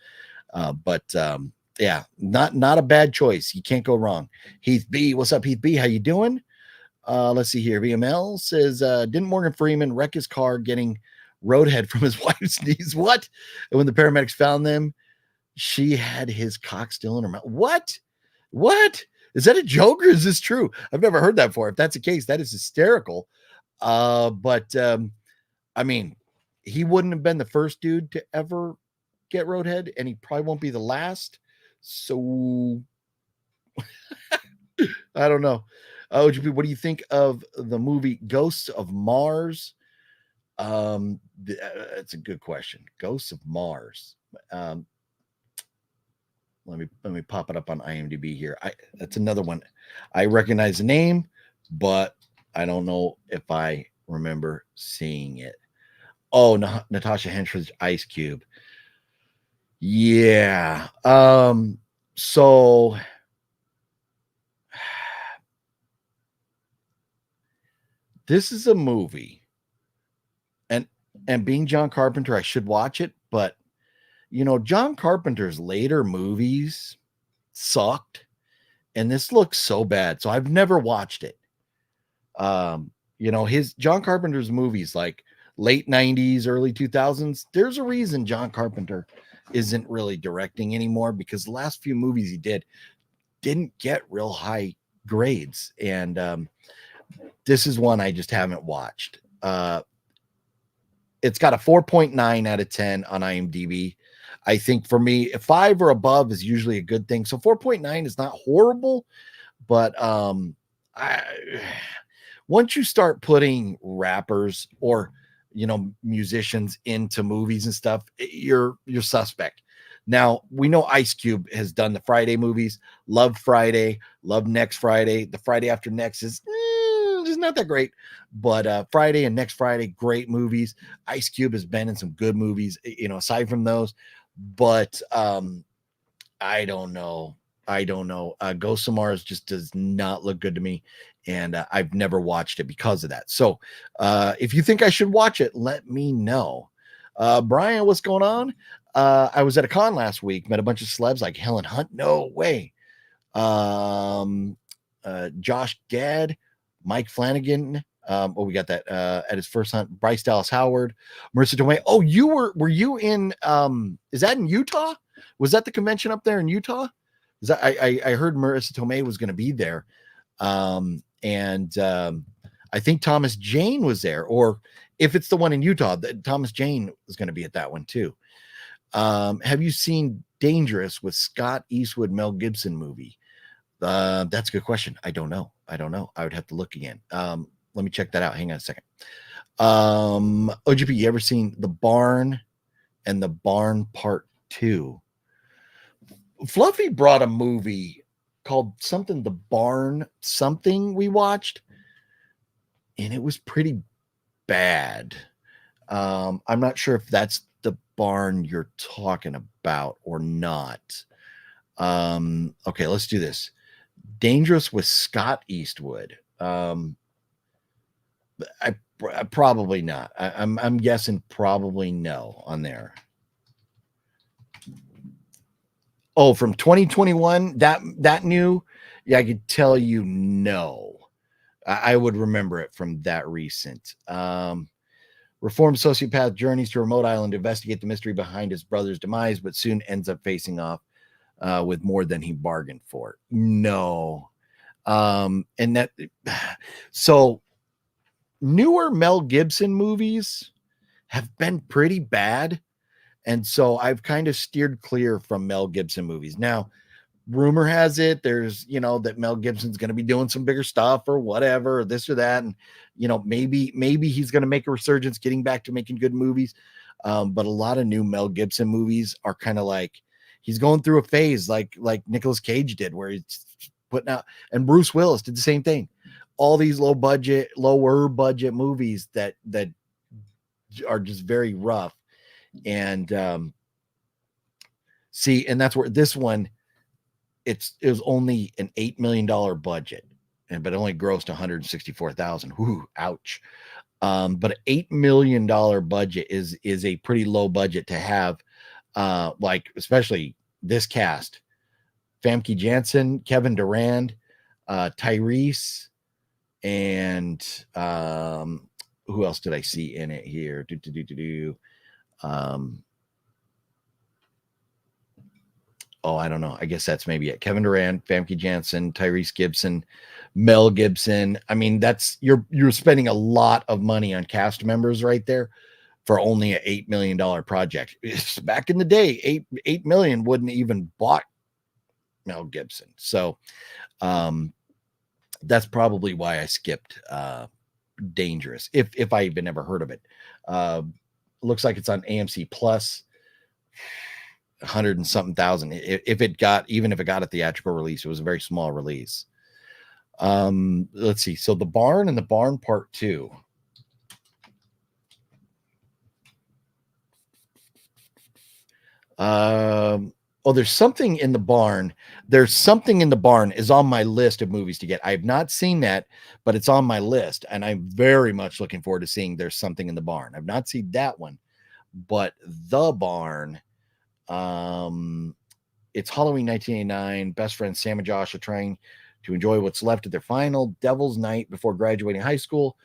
Yeah, not a bad choice. You can't go wrong. Heath B, what's up, Heath B? How you doing? Let's see here. VML says, didn't Morgan Freeman wreck his car getting roadhead from his wife's knees? What? And when the paramedics found them, she had his cock still in her mouth. What? Is that a joke or is this true? I've never heard that before. If that's the case, that is hysterical. But I mean, he wouldn't have been the first dude to ever get roadhead, and he probably won't be the last. So I don't know. What do you think of the movie Ghosts of Mars? It's a good question. Ghosts of Mars. Let me pop it up on IMDb here. That's another one. I recognize the name, but I don't know if I remember seeing it. Oh, Natasha Henstridge, Ice Cube. Yeah. So this is a movie, and being John Carpenter, I should watch it, but you know, John Carpenter's later movies sucked, and this looks so bad. So I've never watched it. You know, his John Carpenter's movies like late 90s, early 2000s, there's a reason John Carpenter isn't really directing anymore, because the last few movies he didn't get real high grades. And this is one I just haven't watched. It's got a 4.9 out of 10 on IMDb. I think for me, 5 or above is usually a good thing. So 4.9 is not horrible, but once you start putting rappers or, you know, musicians into movies and stuff, you're suspect. Now, we know Ice Cube has done the Friday movies, Love Friday, Love Next Friday. The Friday After Next is not that great, but Friday and Next Friday, great movies. Ice Cube has been in some good movies, you know, aside from those. But I don't know. Ghost of Mars just does not look good to me, and I've never watched it because of that. So if you think I should watch it, let me know. Brian, what's going on? I was at a con last week, met a bunch of celebs like Helen Hunt. No way. Josh Gad, Mike Flanagan. We got that at his first hunt. Bryce Dallas Howard, Marissa Tomei. Oh, were you in? Is that in Utah? Was that the convention up there in Utah? Is that I heard Marissa Tomei was going to be there, and I think Thomas Jane was there, or if it's the one in Utah, Thomas Jane was going to be at that one too. Have you seen Dangerous with Scott Eastwood, Mel Gibson movie? That's a good question. I don't know. I would have to look again. Let me check that out. Hang on a second. OGP, you ever seen The Barn and The Barn Part 2? Fluffy brought a movie called something, The Barn something we watched, and it was pretty bad. I'm not sure if that's the barn you're talking about or not. Okay, let's do this. Dangerous with Scott Eastwood. I probably not. I'm guessing probably no on there. Oh, from 2021, that new? Yeah, I could tell you no. I would remember it from that recent. Reformed sociopath journeys to a remote island to investigate the mystery behind his brother's demise, but soon ends up facing off with more than he bargained for. No. And that, so newer Mel Gibson movies have been pretty bad. And so I've kind of steered clear from Mel Gibson movies. Now, rumor has it there's, you know, that Mel Gibson's going to be doing some bigger stuff or whatever, or this or that. And, you know, maybe he's going to make a resurgence, getting back to making good movies. But a lot of new Mel Gibson movies are kind of like, he's going through a phase like Nicolas Cage did, where he's putting out, and Bruce Willis did the same thing. All these lower budget movies that are just very rough. And see, and that's where this one, it was only an $8 million budget, but it only grossed 164,000. Whoo, ouch. But an $8 million budget is a pretty low budget to have, like, especially this cast: Famke Janssen, Kevin Durand, Tyrese, and who else did I see in it here? I don't know. I guess that's maybe it. Kevin Durant, Famke Janssen, Tyrese Gibson, Mel Gibson. I mean, that's you're spending a lot of money on cast members right there for only an $8 million project. Back in the day, $8 million wouldn't even bought Mel Gibson. So that's probably why I skipped Dangerous, if I even ever heard of it. Looks like it's on AMC Plus. 100 and something thousand. If it got a theatrical release, it was a very small release. Let's see. So the barn and the barn part 2. Oh, there's something in the barn. There's something in the barn is on my list of movies to get. I have not seen that, but it's on my list, and I'm very much looking forward to seeing There's Something in the Barn. I've not seen that one, but the barn. It's Halloween 1989. Best friends Sam and Josh are trying to enjoy what's left of their final Devil's Night before graduating high school.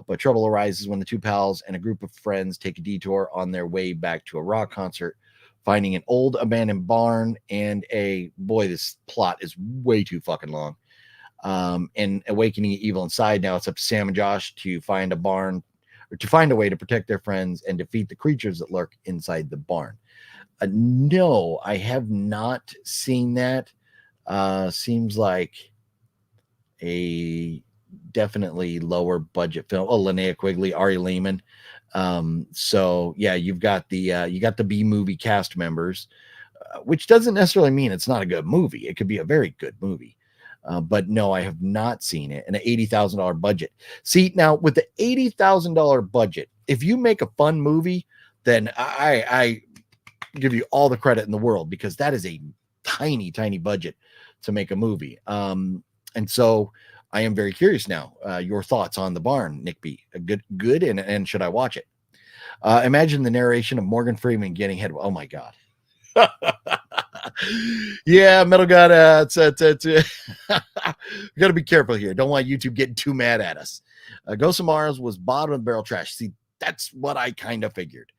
But trouble arises when the two pals and a group of friends take a detour on their way back to a rock concert, finding an old abandoned barn and this plot is way too fucking long. And awakening evil inside. Now it's up to Sam and Josh to find a barn, or to find a way to protect their friends and defeat the creatures that lurk inside the barn. No, I have not seen that. Seems like a definitely lower budget film. Oh, Linnea Quigley, Ari Lehman. So yeah, you've got the B movie cast members, which doesn't necessarily mean it's not a good movie. It could be a very good movie. But no, I have not seen it. And an $80,000 budget. See, now with the $80,000 budget, if you make a fun movie, then I give you all the credit in the world, because that is a tiny budget to make a movie. And so I am very curious now. Your thoughts on the barn, Nick B. Good, and should I watch it? Imagine the narration of Morgan Freeman getting hit. Oh my God. Yeah, Metal God. We got to be careful here. Don't want YouTube getting too mad at us. Ghost of Mars was bottom of the barrel trash. See, that's what I kind of figured.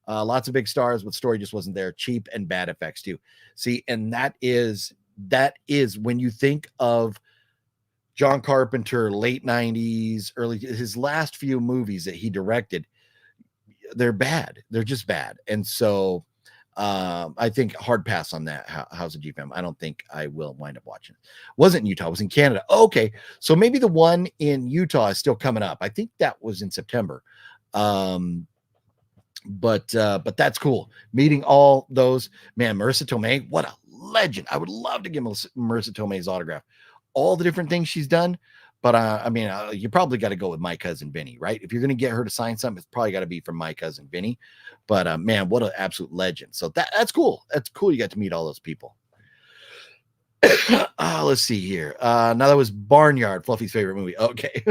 Lots of big stars, but story just wasn't there. Cheap and bad effects too. See, and that is when you think of John Carpenter, late 90s, his last few movies that he directed, they're bad. They're just bad. And so I think hard pass on that House of GFM. I don't think I will wind up watching it. Wasn't in Utah, it was in Canada. Okay. So maybe the one in Utah is still coming up. I think that was in September. But that's cool. Meeting all those, man, Marissa Tomei, what a legend. I would love to give Marissa Tomei's autograph. All the different things she's done. But you probably got to go with My Cousin Vinny, right? If you're going to get her to sign something, it's probably got to be from My Cousin Vinny. But man, what an absolute legend. So that's cool. That's cool. You got to meet all those people. Let's see here. Now that was Barnyard, Fluffy's favorite movie. Okay.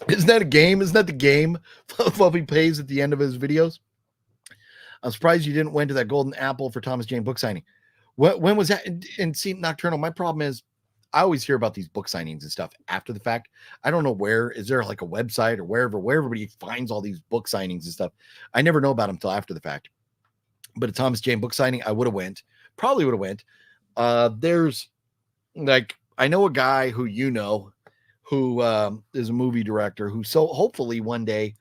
Isn't that a game? Isn't that the game Fluffy plays at the end of his videos? I'm surprised you didn't went to that Golden Apple for Thomas Jane book signing. When was that? And see, Nocturnal, my problem is I always hear about these book signings and stuff after the fact. I don't know where. Is there like a website or where everybody finds all these book signings and stuff? I never know about them until after the fact. But a Thomas Jane book signing, I would have went. Probably would have went. There's like, I know a guy who who is a movie director who so hopefully one day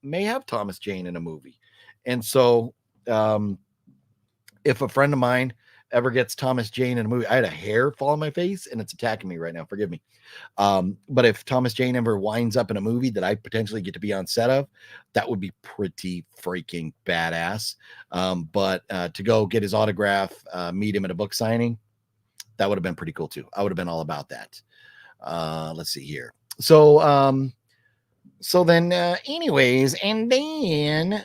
may have Thomas Jane in a movie. And so if a friend of mine ever gets Thomas Jane in a movie, I had a hair fall on my face and it's attacking me right now. Forgive me. But if Thomas Jane ever winds up in a movie that I potentially get to be on set of, that would be pretty freaking badass. But to go get his autograph, meet him at a book signing, that would have been pretty cool too. I would have been all about that. Let's see here. So then anyways, and then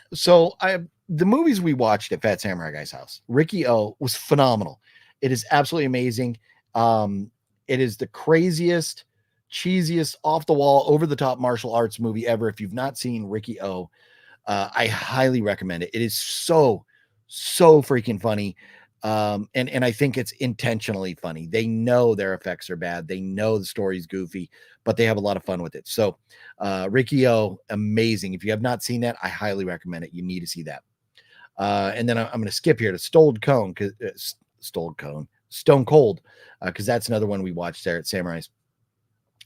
the movies we watched at Fat Samurai Guy's house, Ricky O was phenomenal. It is absolutely amazing. It is the craziest, cheesiest, off the wall, over the top martial arts movie ever. If you've not seen Ricky O, I highly recommend it. It is so freaking funny. And I think it's intentionally funny. They know their effects are bad. They know the story's goofy, but they have a lot of fun with it. So, Ricky O, amazing. If you have not seen that, I highly recommend it. You need to see that. And then I'm going to skip here to Stone Cold, because that's another one we watched there at Samurai's.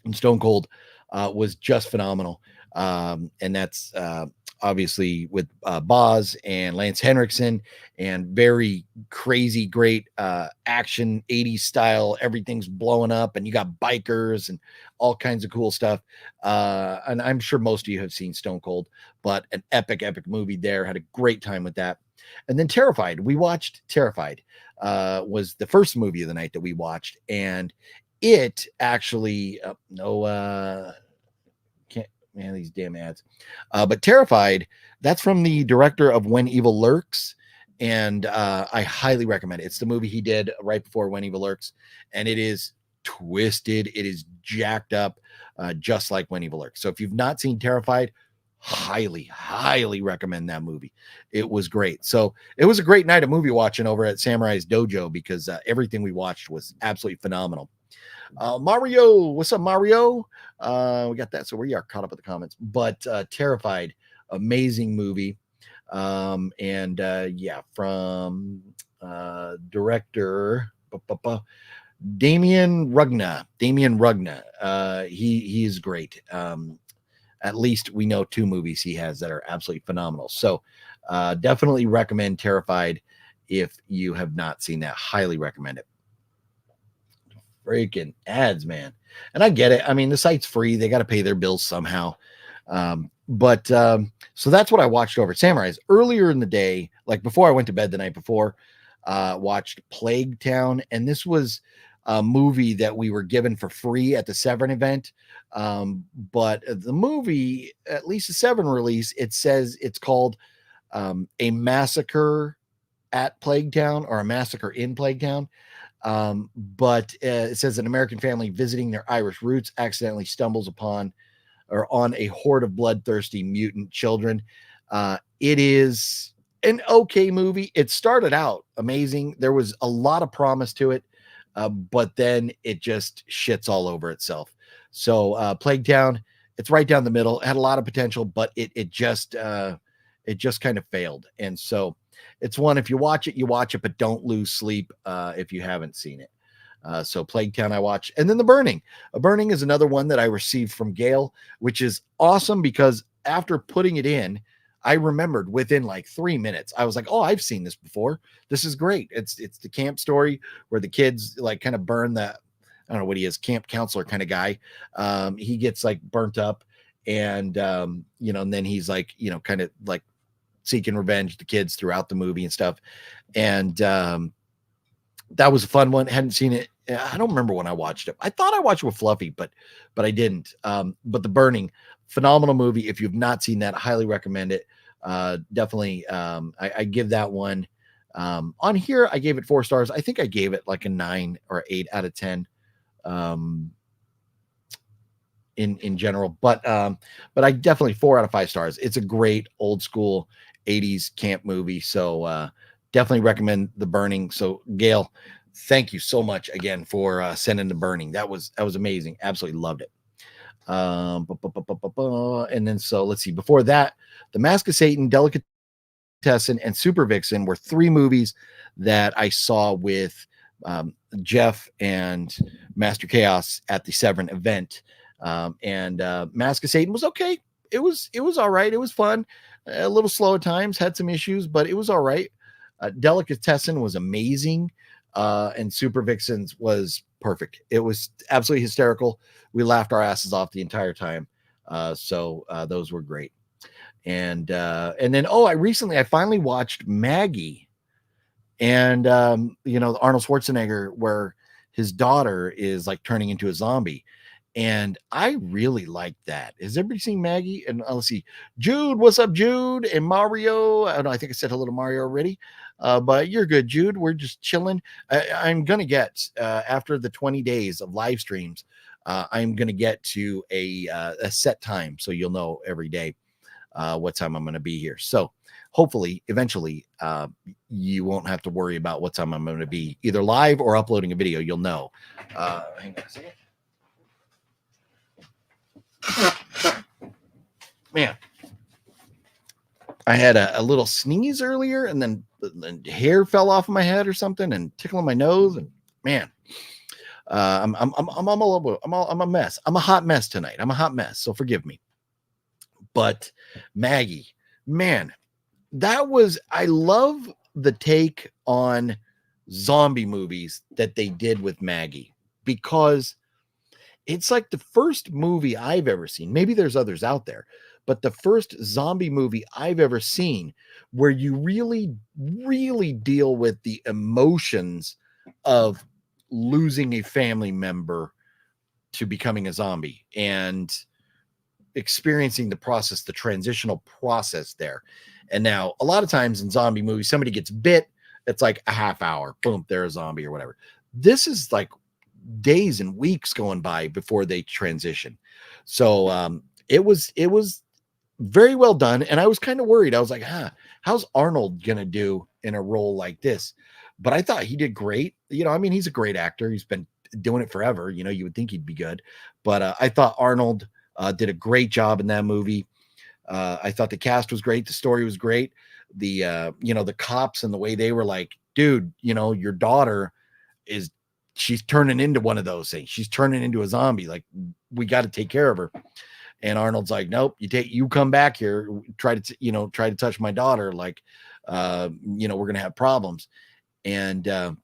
And Stone Cold was just phenomenal. And that's obviously with Boz and Lance Henriksen, and very crazy, great action 80s style. Everything's blowing up, and you got bikers and all kinds of cool stuff. And I'm sure most of you have seen Stone Cold, but an epic, epic movie there. Had a great time with that. And then Terrified. We watched Terrified. Was the first movie of the night that we watched, and it actually can't, man, these damn ads. But Terrified, that's from the director of When Evil Lurks, and I highly recommend it. It's the movie he did right before When Evil Lurks, and it is twisted, it is jacked up, just like When Evil Lurks. So if you've not seen Terrified, highly recommend that movie. It was great. So it was a great night of movie watching over at Samurai's Dojo, because everything we watched was absolutely phenomenal. Mario, what's up, Mario? We got that, so we are caught up with the comments. But Terrified, amazing movie. Yeah, from director Damien Rugna. He is great. At least we know 2 movies he has that are absolutely phenomenal. So definitely recommend Terrified if you have not seen that. Highly recommend it. Freaking ads, man. And I get it. I mean, the site's free. They got to pay their bills somehow. So that's what I watched over at Samurai's earlier in the day, like before I went to bed the night before. Watched Plague Town, and this was a movie that we were given for free at the Severn event. But the movie, at least the Severn release, it says it's called A Massacre at Plague Town, or A Massacre in Plague Town. But it says an American family visiting their Irish roots accidentally stumbles upon or on a horde of bloodthirsty mutant children. It is an okay movie. It started out amazing. There was a lot of promise to it, but then it just shits all over itself. So Plague Town, it's right down the middle. It had a lot of potential, but it just kind of failed. And so it's one, if you watch it, but don't lose sleep if you haven't seen it. So Plague Town I watched. And then The Burning. A Burning is another one that I received from Gale, which is awesome, because after putting it in, I remembered within like 3 minutes. I was like, oh, I've seen this before. This is great. It's the camp story where the kids like kind of burn the, I don't know what he is, camp counselor kind of guy. He gets like burnt up, and and then he's like, kind of like seeking revenge the kids throughout the movie and stuff. And that was a fun one. Hadn't seen it. I don't remember when I watched it. I thought I watched it with Fluffy, but I didn't. But The Burning, phenomenal movie. If you've not seen that, I highly recommend it. Definitely. I give that one on here. I gave it 4 stars. I think I gave it like a 9 or 8 out of 10 in general, but I definitely 4 out of 5 stars. It's a great old school 80s camp movie. So definitely recommend The Burning. So Gale, thank you so much again for sending The Burning. That was amazing. Absolutely loved it. And then so let's see. Before that, The Mask of Satan, Delicatessen, and Super Vixen were 3 movies that I saw with Jeff and Master Chaos at the Severn event. And Mask of Satan was okay. It was all right. It was fun. A little slow at times, had some issues, but it was all right. Delicatessen was amazing. And Super Vixens was perfect. It was absolutely hysterical. We laughed our asses off the entire time. So those were great. And then, I finally watched Maggie, and Arnold Schwarzenegger, where his daughter is like turning into a zombie. And I really like that. Has everybody seen Maggie? And let's see, Jude, what's up, Jude? And Mario. I don't know, I think I said hello to Mario already. But you're good, Jude. We're just chilling. I'm gonna get after the 20 days of live streams, I'm gonna get to a set time, so you'll know every day what time I'm gonna be here. So hopefully, eventually, you won't have to worry about what time I'm gonna be either live or uploading a video. You'll know. Hang on a second. Man, I had a little sneeze earlier, and then the hair fell off of my head or something, and tickling my nose. And man, I'm a mess. I'm a hot mess tonight. I'm a hot mess. So forgive me. But Maggie, man, I love the take on zombie movies that they did with Maggie, because it's like the first movie I've ever seen. Maybe there's others out there, but the first zombie movie I've ever seen where you really, really deal with the emotions of losing a family member to becoming a zombie and experiencing the process, the transitional process there. And now, a lot of times in zombie movies, somebody gets bit, it's like a half hour, boom, they're a zombie or whatever. This is like days and weeks going by before they transition. So it was very well done, and I was kind of worried. I was like, how's Arnold gonna do in a role like this? But I thought he did great. I mean, he's a great actor. He's been doing it forever. You would think he'd be good, but I thought Arnold did a great job in that movie. I thought the cast was great. The story was great. The cops and the way they were like, dude, your daughter she's turning into one of those things. She's turning into a zombie. Like, we got to take care of her. And Arnold's like, nope, you come back here, try to touch my daughter. Like, we're going to have problems. And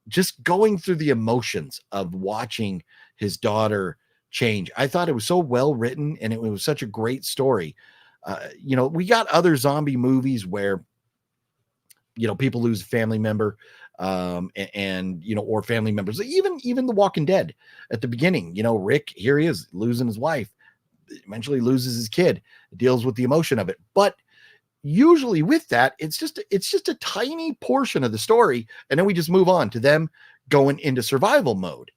just going through the emotions of watching his daughter change. I thought it was so well written, and it was such a great story. We got other zombie movies where, people lose a family member, or family members, even The Walking Dead at the beginning, Rick, here he is losing his wife, eventually loses his kid, deals with the emotion of it. But usually with that, it's just a tiny portion of the story, and then we just move on to them going into survival mode.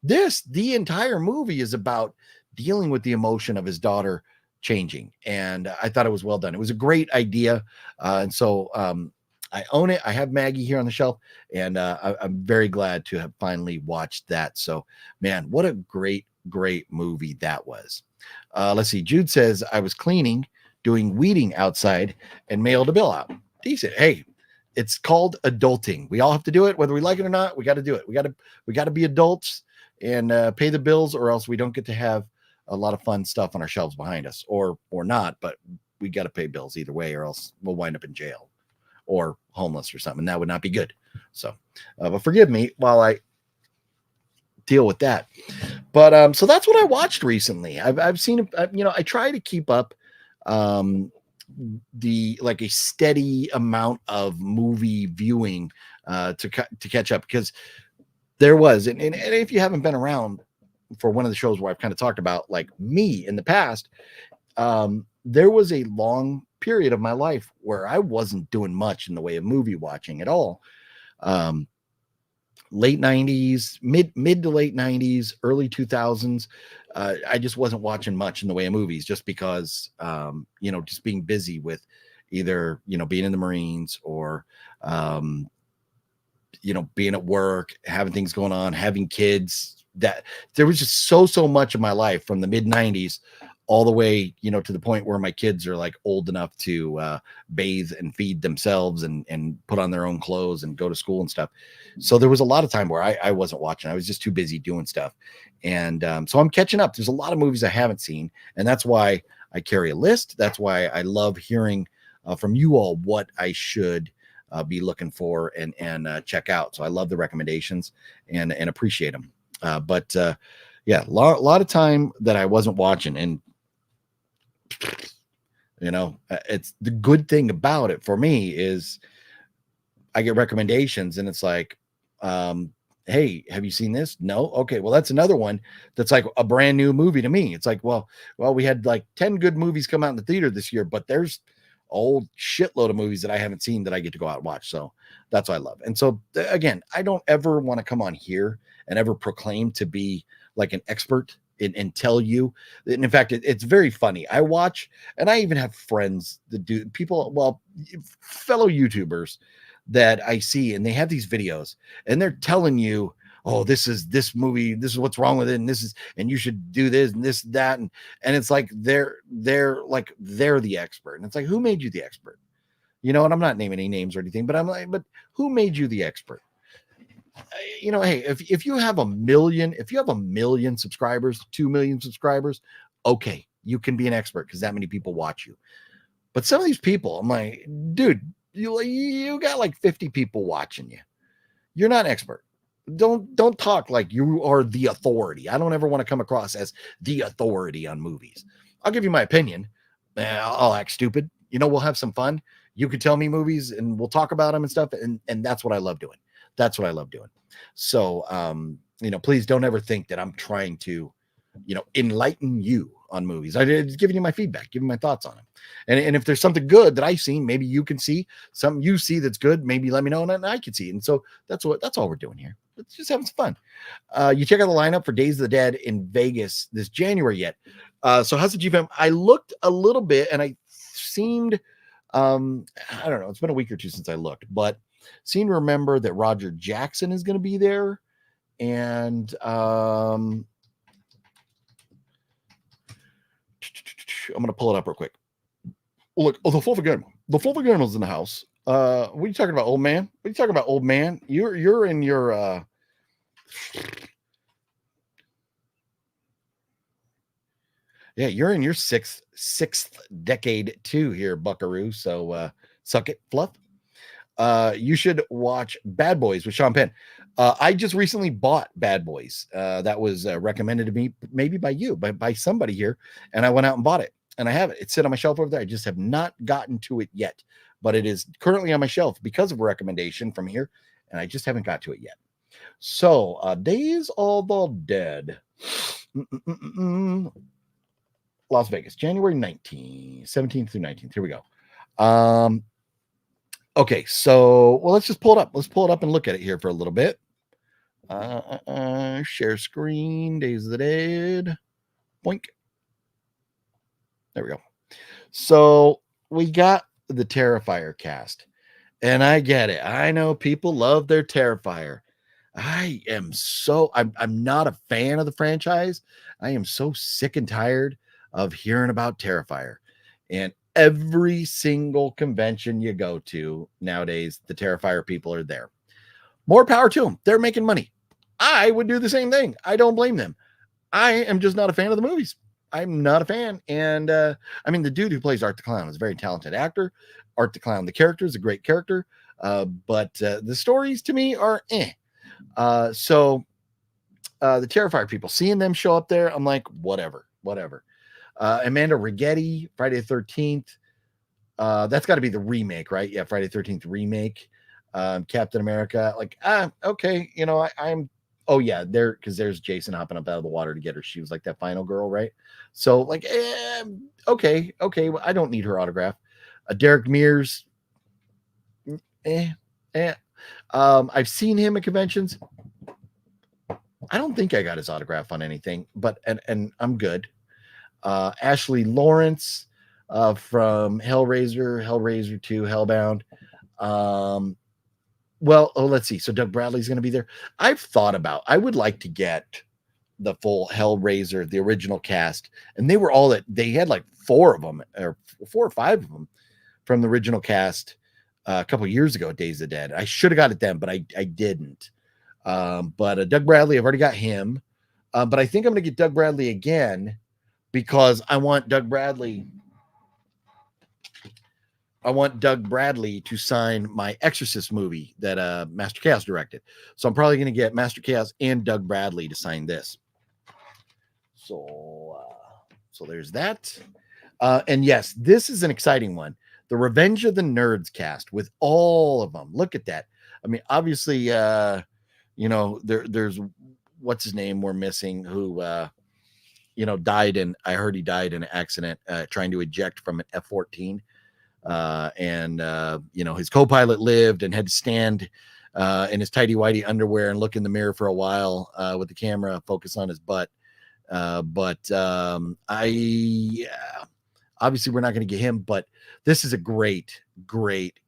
The entire movie is about dealing with the emotion of his daughter changing, and I thought it was well done. It was a great idea, and so I own it. I have Maggie here on the shelf, and I'm very glad to have finally watched that. So, man, what a great movie that was. Let's see. Jude says, I was cleaning, doing weeding outside, and mailed a bill out. Decent. Hey, it's called adulting. We all have to do it, whether we like it or not. We got to do it. We got to be adults and pay the bills, or else we don't get to have a lot of fun stuff on our shelves behind us, or not. But we got to pay bills either way, or else we'll wind up in jail or homeless or something. That would not be good. So, but forgive me while I deal with that. But so that's what I watched recently. I've seen, I try to keep up like a steady amount of movie viewing to catch up, because there was, and if you haven't been around for one of the shows where I've kind of talked about like me in the past, there was a long period of my life where I wasn't doing much in the way of movie watching at all. Late 90s, mid to late 90s, early 2000s, I just wasn't watching much in the way of movies, just because just being busy with either being in the Marines, or being at work, having things going on, having kids. That there was just so much of my life from the mid 90s all the way, to the point where my kids are like old enough to bathe and feed themselves and put on their own clothes and go to school and stuff. So there was a lot of time where I wasn't watching. I was just too busy doing stuff. And so I'm catching up. There's a lot of movies I haven't seen, and that's why I carry a list. That's why I love hearing from you all what I should be looking for and check out. So I love the recommendations and appreciate them. But yeah, a lot of time that I wasn't watching, and it's the good thing about it for me is I get recommendations, and it's like, hey, have you seen this? No. Okay, well, that's another one that's like a brand new movie to me. It's like, well, we had like 10 good movies come out in the theater this year, but there's old shitload of movies that I haven't seen that I get to go out and watch. So that's what I love. And so again, I don't ever want to come on here and ever proclaim to be like an expert and tell you. And in fact, it's very funny. I watch, and I even have friends that do, fellow YouTubers that I see, and they have these videos, and they're telling you, oh, this movie, this is what's wrong with it, and you should do this and this, that, and it's like they're the expert. And it's like, who made you the expert? And I'm not naming any names or anything, but I'm like, but who made you the expert? Hey, if you have a million subscribers, 2 million subscribers, okay, you can be an expert because that many people watch you. But some of these people, I'm like, dude, you got like 50 people watching you. You're not an expert. Don't talk like you are the authority. I don't ever want to come across as the authority on movies. I'll give you my opinion. I'll act stupid. We'll have some fun. You can tell me movies and we'll talk about them and stuff. And that's what I love doing. That's what I love doing. So, please don't ever think that I'm trying to, enlighten you on movies. I'm just giving you my feedback, giving my thoughts on them. And if there's something good that I've seen, maybe you can see something you see that's good. Maybe let me know and I can see it. And so that's all we're doing here. Let's just having some fun. You check out the lineup for Days of the Dead in Vegas this January yet. So how's the GFM? I looked a little bit and I seemed, I don't know, it's been a week or two since I looked, but seem to remember that Roger Jackson is going to be there. And I'm going to pull it up real quick. Look, the full Guillermo's in the house. What are you talking about, old man? What are you talking about, old man? You're in your you're in your sixth decade too here, Buckaroo. So suck it, Fluff. You should watch Bad Boys with Sean Penn. I just recently bought Bad Boys. That was recommended to me, maybe by you, by somebody here, and I went out and bought it. And I have it. It's sitting on my shelf over there. I just have not gotten to it yet, but it is currently on my shelf because of a recommendation from here, and I just haven't got to it yet. So, Days of the Dead. Las Vegas, January 17th through 19th. Here we go. Okay, so, let's just pull it up. Let's pull it up and look at it here for a little bit. Share screen, Days of the Dead. Boink. There we go. So we got the Terrifier cast, and I get it. I know people love their Terrifier. I'm not a fan of the franchise. I am so sick and tired of hearing about Terrifier. And every single convention you go to nowadays, the Terrifier people are there. More power to them. They're making money. I would do the same thing. I don't blame them. I am just not a fan of the movies. I'm not a fan. And the dude who plays Art the Clown is a very talented actor. Art the Clown, the character is a great character. But the stories to me are eh. So the Terrifier people, seeing them show up there, I'm like, whatever. Amanda Rigetti, Friday the 13th. That's got to be the remake, right? Yeah, Friday the 13th remake. Captain America. Like, okay. I'm. Oh yeah, there's Jason hopping up out of the water to get her shoes, like that final girl, right? So like, okay. Well, I don't need her autograph. Derek Mears, I've seen him at conventions. I don't think I got his autograph on anything, but and I'm good. Ashley Lawrence, from Hellraiser 2, Hellbound. Let's see. So Doug Bradley's going to be there. I would like to get the full Hellraiser, the original cast. And they had like 4 of them, or 4 or 5 of them from the original cast a couple years ago at Days of the Dead. I should have got it then, but I didn't. But Doug Bradley, I've already got him. But I think I'm going to get Doug Bradley again because I want Doug Bradley to sign my Exorcist movie that Master Chaos directed. So I'm probably going to get Master Chaos and Doug Bradley to sign this. So there's that. And yes, this is an exciting one. The Revenge of the Nerds cast with all of them. Look at that. I mean, obviously, there's what's his name we're missing who, died in an accident trying to eject from an F-14. His co-pilot lived and had to stand in his tighty-whitey underwear and look in the mirror for a while with the camera focused on his butt. Obviously we're not going to get him, but this is a great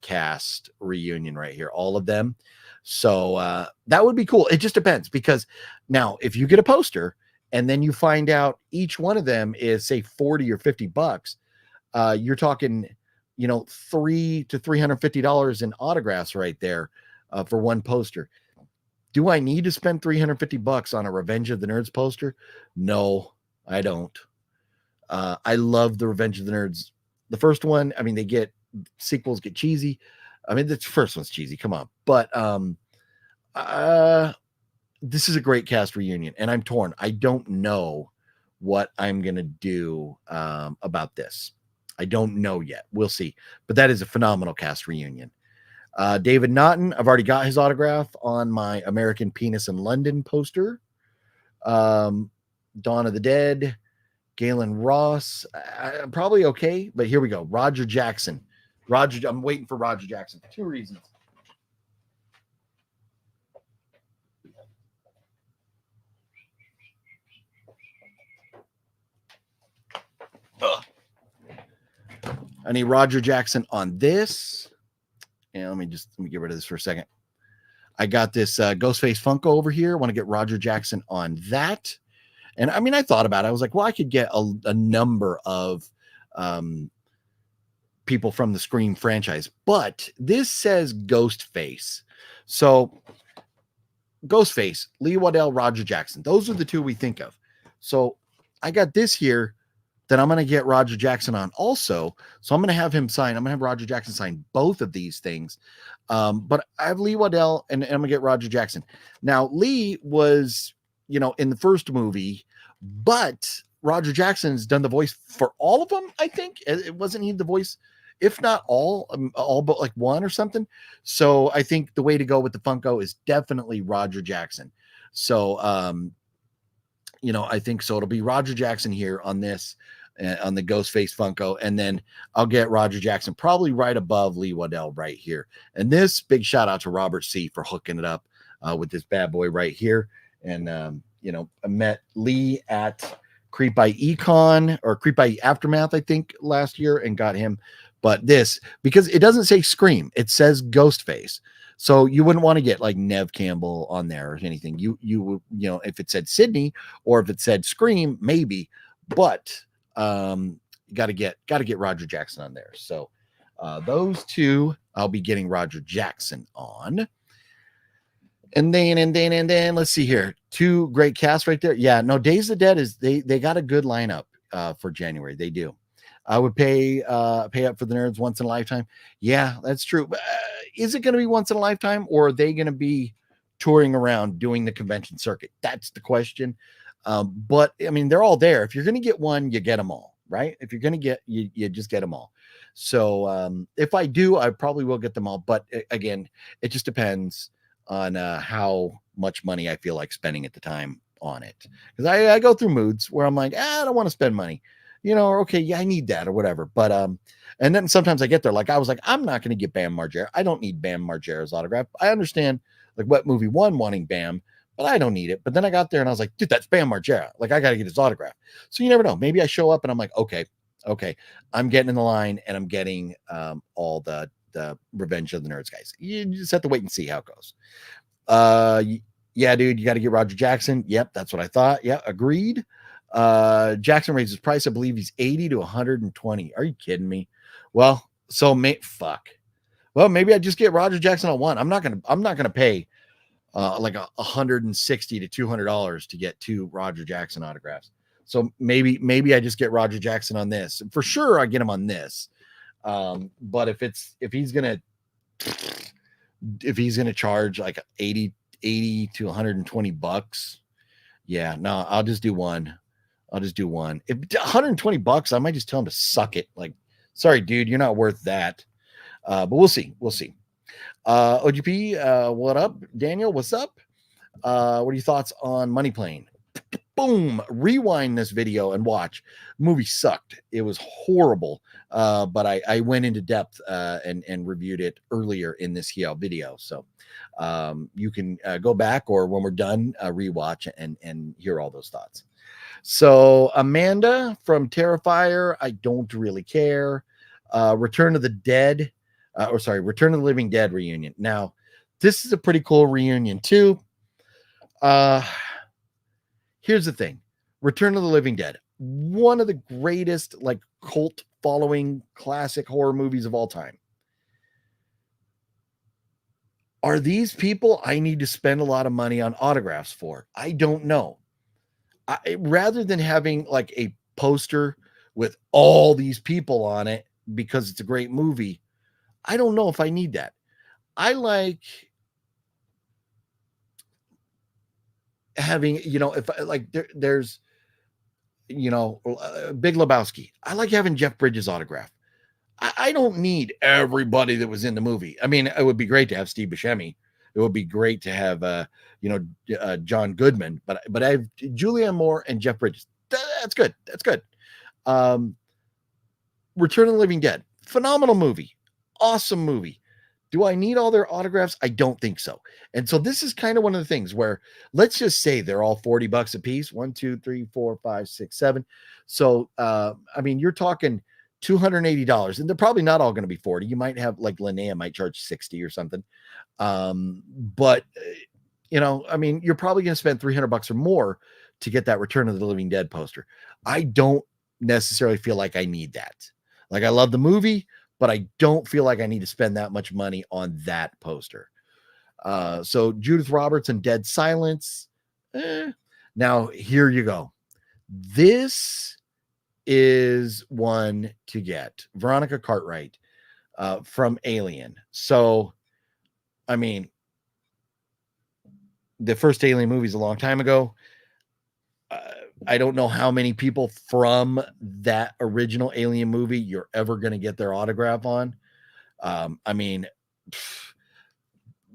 cast reunion right here. All of them. So that would be cool. It just depends, because now if you get a poster and then you find out each one of them is say $40 or $50, you're talking, $300 to $350 in autographs right there for one poster. Do I need to spend $350 on a Revenge of the Nerds poster? No, I don't. I love the Revenge of the Nerds The first one, I mean, they get sequels get cheesy. I mean, the first one's cheesy. Come on, but this is a great cast reunion, and I'm torn. I don't know what I'm gonna do about this. I don't know yet. We'll see. But that is a phenomenal cast reunion. David Naughton, I've already got his autograph on my American Penis in London poster. Dawn of the Dead, Galen Ross, probably okay, but here we go. Roger Jackson. I'm waiting for Roger Jackson for two reasons. I need Roger Jackson on this. And let me get rid of this for a second. I got this Ghostface Funko over here. I want to get Roger Jackson on that. And I mean, I thought about it. I was like, well, I could get a number of people from the Scream franchise, but this says Ghostface. So Ghostface, Lee Waddell, Roger Jackson. Those are the two we think of. So I got this here that I'm going to get Roger Jackson on also. So I'm going to have him sign. I'm going to have Roger Jackson sign both of these things. But I have Lee Waddell and I'm going to get Roger Jackson. Now, Lee was, in the first movie, but Roger Jackson's done the voice for all of them, I think. It wasn't he the voice, if not all but like one or something. So I think the way to go with the Funko is definitely Roger Jackson. So, I think so. It'll be Roger Jackson here on this, on the Ghostface Funko. And then I'll get Roger Jackson probably right above Lee Waddell right here. And this big shout out to Robert C for hooking it up with this bad boy right here. And, I met Lee at Creep I.E or Creep I.E Aftermath, I think last year, and got him. But this, because it doesn't say Scream, it says Ghostface. So you wouldn't want to get like Nev Campbell on there or anything. You would, if it said Sydney or if it said Scream, maybe, but got to get Roger Jackson on there. So those two, I'll be getting Roger Jackson on. And then let's see here. Two great casts right there. Yeah, no, Days of the Dead they got a good lineup for January. They do. I would pay up for the Nerds once in a lifetime. Yeah, that's true. But, is it going to be once in a lifetime, or are they going to be touring around doing the convention circuit? That's the question. But I mean, they're all there. If you're going to get one, you get them all, right? If you're going to get, you just get them all. So if I do, I probably will get them all. But again, it just depends on how much money I feel like spending at the time on it. Because I go through moods where I'm like, I don't want to spend money. Or okay, yeah, I need that or whatever. But and then sometimes I get there, like I was like, I'm not going to get Bam Margera. I don't need Bam Margera's autograph. I understand like what movie one wanting Bam, but I don't need it. But then I got there and I was like, dude, that's Bam Margera. Like I got to get his autograph. So you never know. Maybe I show up and I'm like, okay, I'm getting in the line and I'm getting all the Revenge of the Nerds guys. You just have to wait and see how it goes. Yeah, dude, you got to get Roger Jackson. Yep, that's what I thought. Yeah, agreed. Jackson raised his price. I believe he's 80 to 120. Are you kidding me? Well, so fuck. Well, maybe I just get Roger Jackson on one. I'm not gonna pay like $160 to $200 to get two Roger Jackson autographs. So maybe I just get Roger Jackson on this. For sure, I get him on this. But if he's gonna charge like 80 to 120 bucks, yeah, no, I'll just do one. If 120 bucks, I might just tell him to suck it. Like, sorry, dude, you're not worth that. But we'll see. OGP, what up? Daniel, what's up? What are your thoughts on Money Plane? Boom, rewind this video and watch. Movie sucked. It was horrible. But I went into depth and reviewed it earlier in this video. So you can go back, or when we're done, rewatch and hear all those thoughts. So Amanda from Terrifier, I don't really care. Return of the Living Dead reunion. Now, this is a pretty cool reunion too. Here's the thing. Return of the Living Dead, one of the greatest like cult following classic horror movies of all time. Are these people I need to spend a lot of money on autographs for? I don't know. Rather than having like a poster with all these people on it because it's a great movie. I don't know if I need that. I like having, if there's, Big Lebowski. I like having Jeff Bridges autograph. I don't need everybody that was in the movie. I mean, it would be great to have Steve Buscemi. It would be great to have, John Goodman, but I have Julianne Moore and Jeff Bridges. That's good. That's good. Return of the Living Dead. Phenomenal movie. Awesome movie. Do I need all their autographs? I don't think so. And so this is kind of one of the things where, let's just say they're all $40 a piece. 1, 2, 3, 4, 5, 6, 7. So, I mean, you're talking $280, and they're probably not all going to be 40. You might have, like, Linnea might charge 60 or something. But I mean, you're probably going to spend $300 or more to get that Return of the Living Dead poster. I don't necessarily feel like I need that. Like, I love the movie, but I don't feel like I need to spend that much money on that poster. So Judith Roberts and Dead Silence. Now, here you go. This is one to get. Veronica Cartwright from Alien. So, I mean, the first Alien movie is a long time ago. I don't know how many people from that original Alien movie you're ever going to get their autograph on. I mean,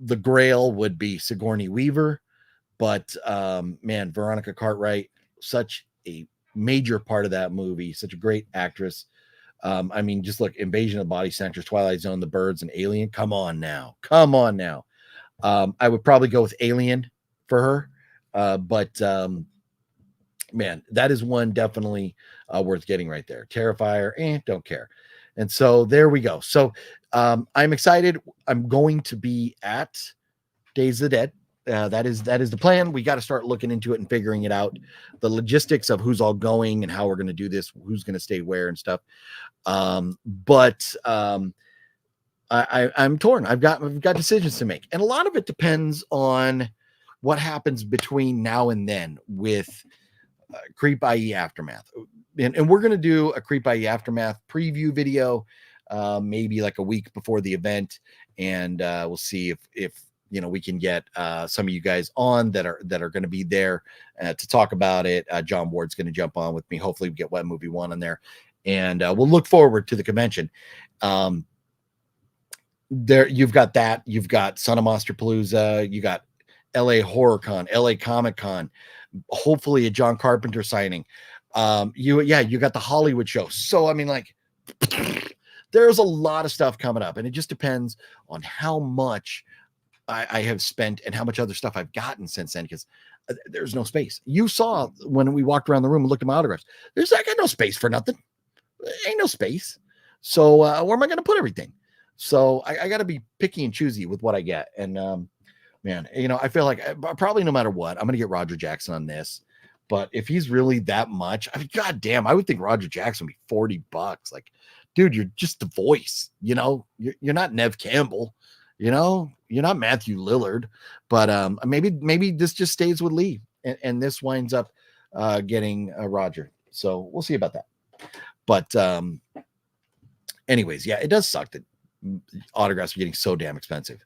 the Grail would be Sigourney Weaver, but man, Veronica Cartwright, such a major part of that movie, such a great actress. I mean, just look, Invasion of the Body Snatchers, Twilight Zone, The Birds, and Alien. Come on now. I would probably go with Alien for her, but man, that is one definitely worth getting right there. Terrifier, don't care. And so there we go. So I'm excited. I'm going to be at Days of the Dead. That is the plan. We got to start looking into it and figuring it out. The logistics of who's all going and how we're going to do this, who's going to stay where and stuff. But I'm torn. I've got decisions to make. And a lot of it depends on what happens between now and then with Creep I.E. Aftermath. And we're going to do a Creep I.E. Aftermath preview video, maybe like a week before the event. And we'll see if we can get some of you guys on that are going to be there to talk about it. John Ward's going to jump on with me. Hopefully we get Wet Movie 1 on there. And we'll look forward to the convention. There you've got that. You've got Son of Monsterpalooza. You got LA Horror Con, LA Comic Con, hopefully a John Carpenter signing. You got the Hollywood show. So, I mean, like, there's a lot of stuff coming up, and it just depends on how much I have spent and how much other stuff I've gotten since then, because there's no space. You saw when we walked around the room and looked at my autographs, I got no space for nothing. Ain't no space. So where am I going to put everything? So I got to be picky and choosy with what I get. And man, I feel like probably no matter what, I'm going to get Roger Jackson on this. But if he's really that much, I mean, goddamn, I would think Roger Jackson would be $40. Like, dude, you're just the voice. You're not Nev Campbell. You're not Matthew Lillard. But maybe this just stays with Lee, and this winds up getting Roger. So we'll see about that. But anyways, yeah, it does suck that autographs are getting so damn expensive.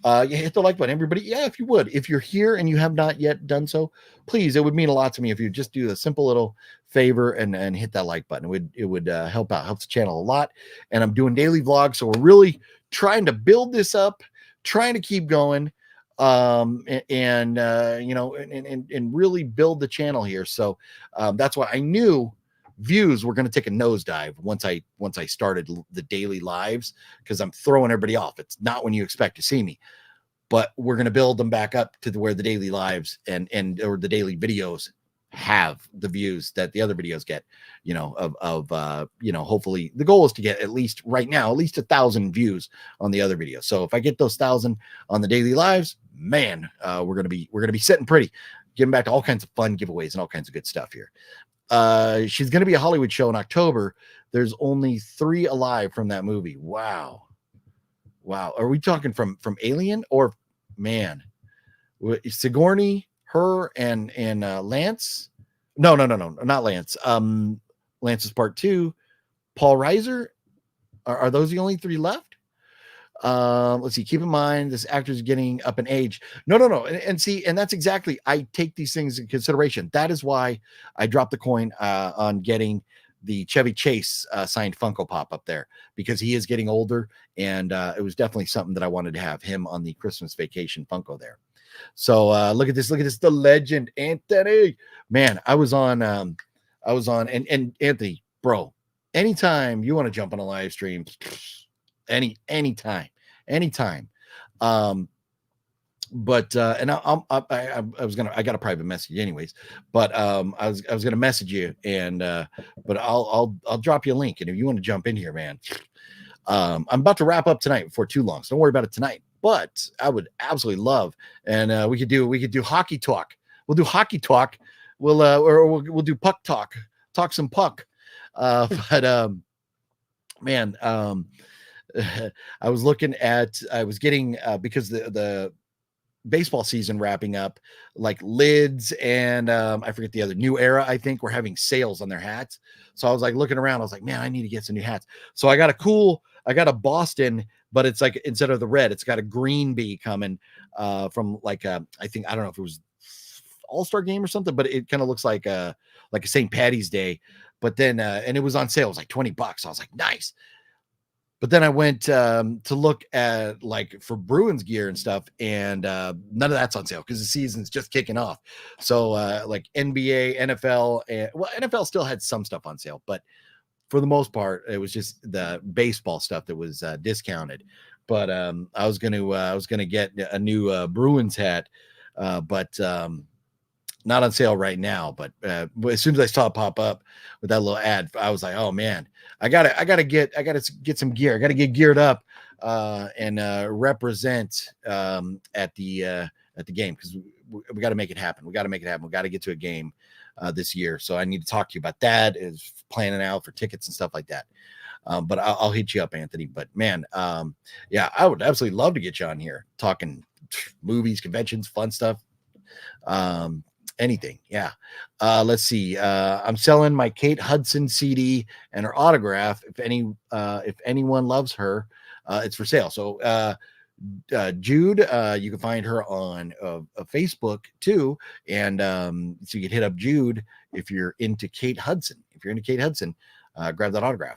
Hit the like button, everybody. Yeah, if you would. If you're here and you have not yet done so, please, it would mean a lot to me if you just do a simple little favor and hit that like button. It would help out, helps the channel a lot. And I'm doing daily vlogs, so we're really trying to build this up, trying to keep going, and really build the channel here. So that's why I knew views were going to take a nosedive once I started the daily lives, because I'm throwing everybody off. It's not when you expect to see me, but we're going to build them back up to where the daily lives or the daily videos have the views that the other videos get, hopefully the goal is to get at least 1,000 views on the other videos. So if I get those 1,000 on the daily lives, man, we're going to be sitting pretty, getting back to all kinds of fun giveaways and all kinds of good stuff here. She's going to be a Hollywood show in October. There's only 3 alive from that movie. Wow. Are we talking from Alien, or man, Sigourney, her and Lance? No, not Lance. Lance is part 2. Paul Reiser Are those the only 3 left? Let's see. Keep in mind, this actor is getting up in age. No. And see, and that's exactly, I take these things in consideration. That is why I dropped the coin on getting the Chevy Chase signed Funko Pop up there, because he is getting older, and it was definitely something that I wanted to have him on the Christmas Vacation Funko there. So look at this, the legend, Anthony. Man, I was on, and Anthony, bro, anytime you want to jump on a live stream, anytime. But and I got a private message anyways, but I was gonna message you, and but I'll drop you a link, and if you want to jump in here, man, I'm about to wrap up tonight before too long, so don't worry about it tonight. But I would absolutely love, and we could do hockey talk. We'll do hockey talk. We'll do puck talk some puck. But man, I was getting because the baseball season wrapping up, like lids and I forget the other, New Era, I think, were having sales on their hats. So I was like looking around, I was like, man, I need to get some new hats. So I got a Boston, but it's like, instead of the red, it's got a green bee coming from like I don't know if it was All-Star game or something, but it kind of looks like a St. Patty's Day. But then and it was on sale, it was like $20. I was like, nice. But then I went to look at like for Bruins gear and stuff, and none of that's on sale because the season's just kicking off. So like NBA, NFL, and NFL still had some stuff on sale, but for the most part, it was just the baseball stuff that was discounted. But I was gonna get a new Bruins hat, but not on sale right now. But as soon as I saw it pop up with that little ad, I was like, oh man, I gotta get some gear. I gotta get geared up and represent at the game, because we got to make it happen. We got to get to a game this year. So I need to talk to you about that, is planning out for tickets and stuff like that. But I'll hit you up, Anthony. But man, yeah, I would absolutely love to get you on here talking movies, conventions, fun stuff. Anything. Yeah. Let's see. I'm selling my Kate Hudson CD and her autograph. If anyone loves her, it's for sale. So Jude, you can find her on Facebook too. And so you can hit up Jude if you're into Kate Hudson. Grab that autograph.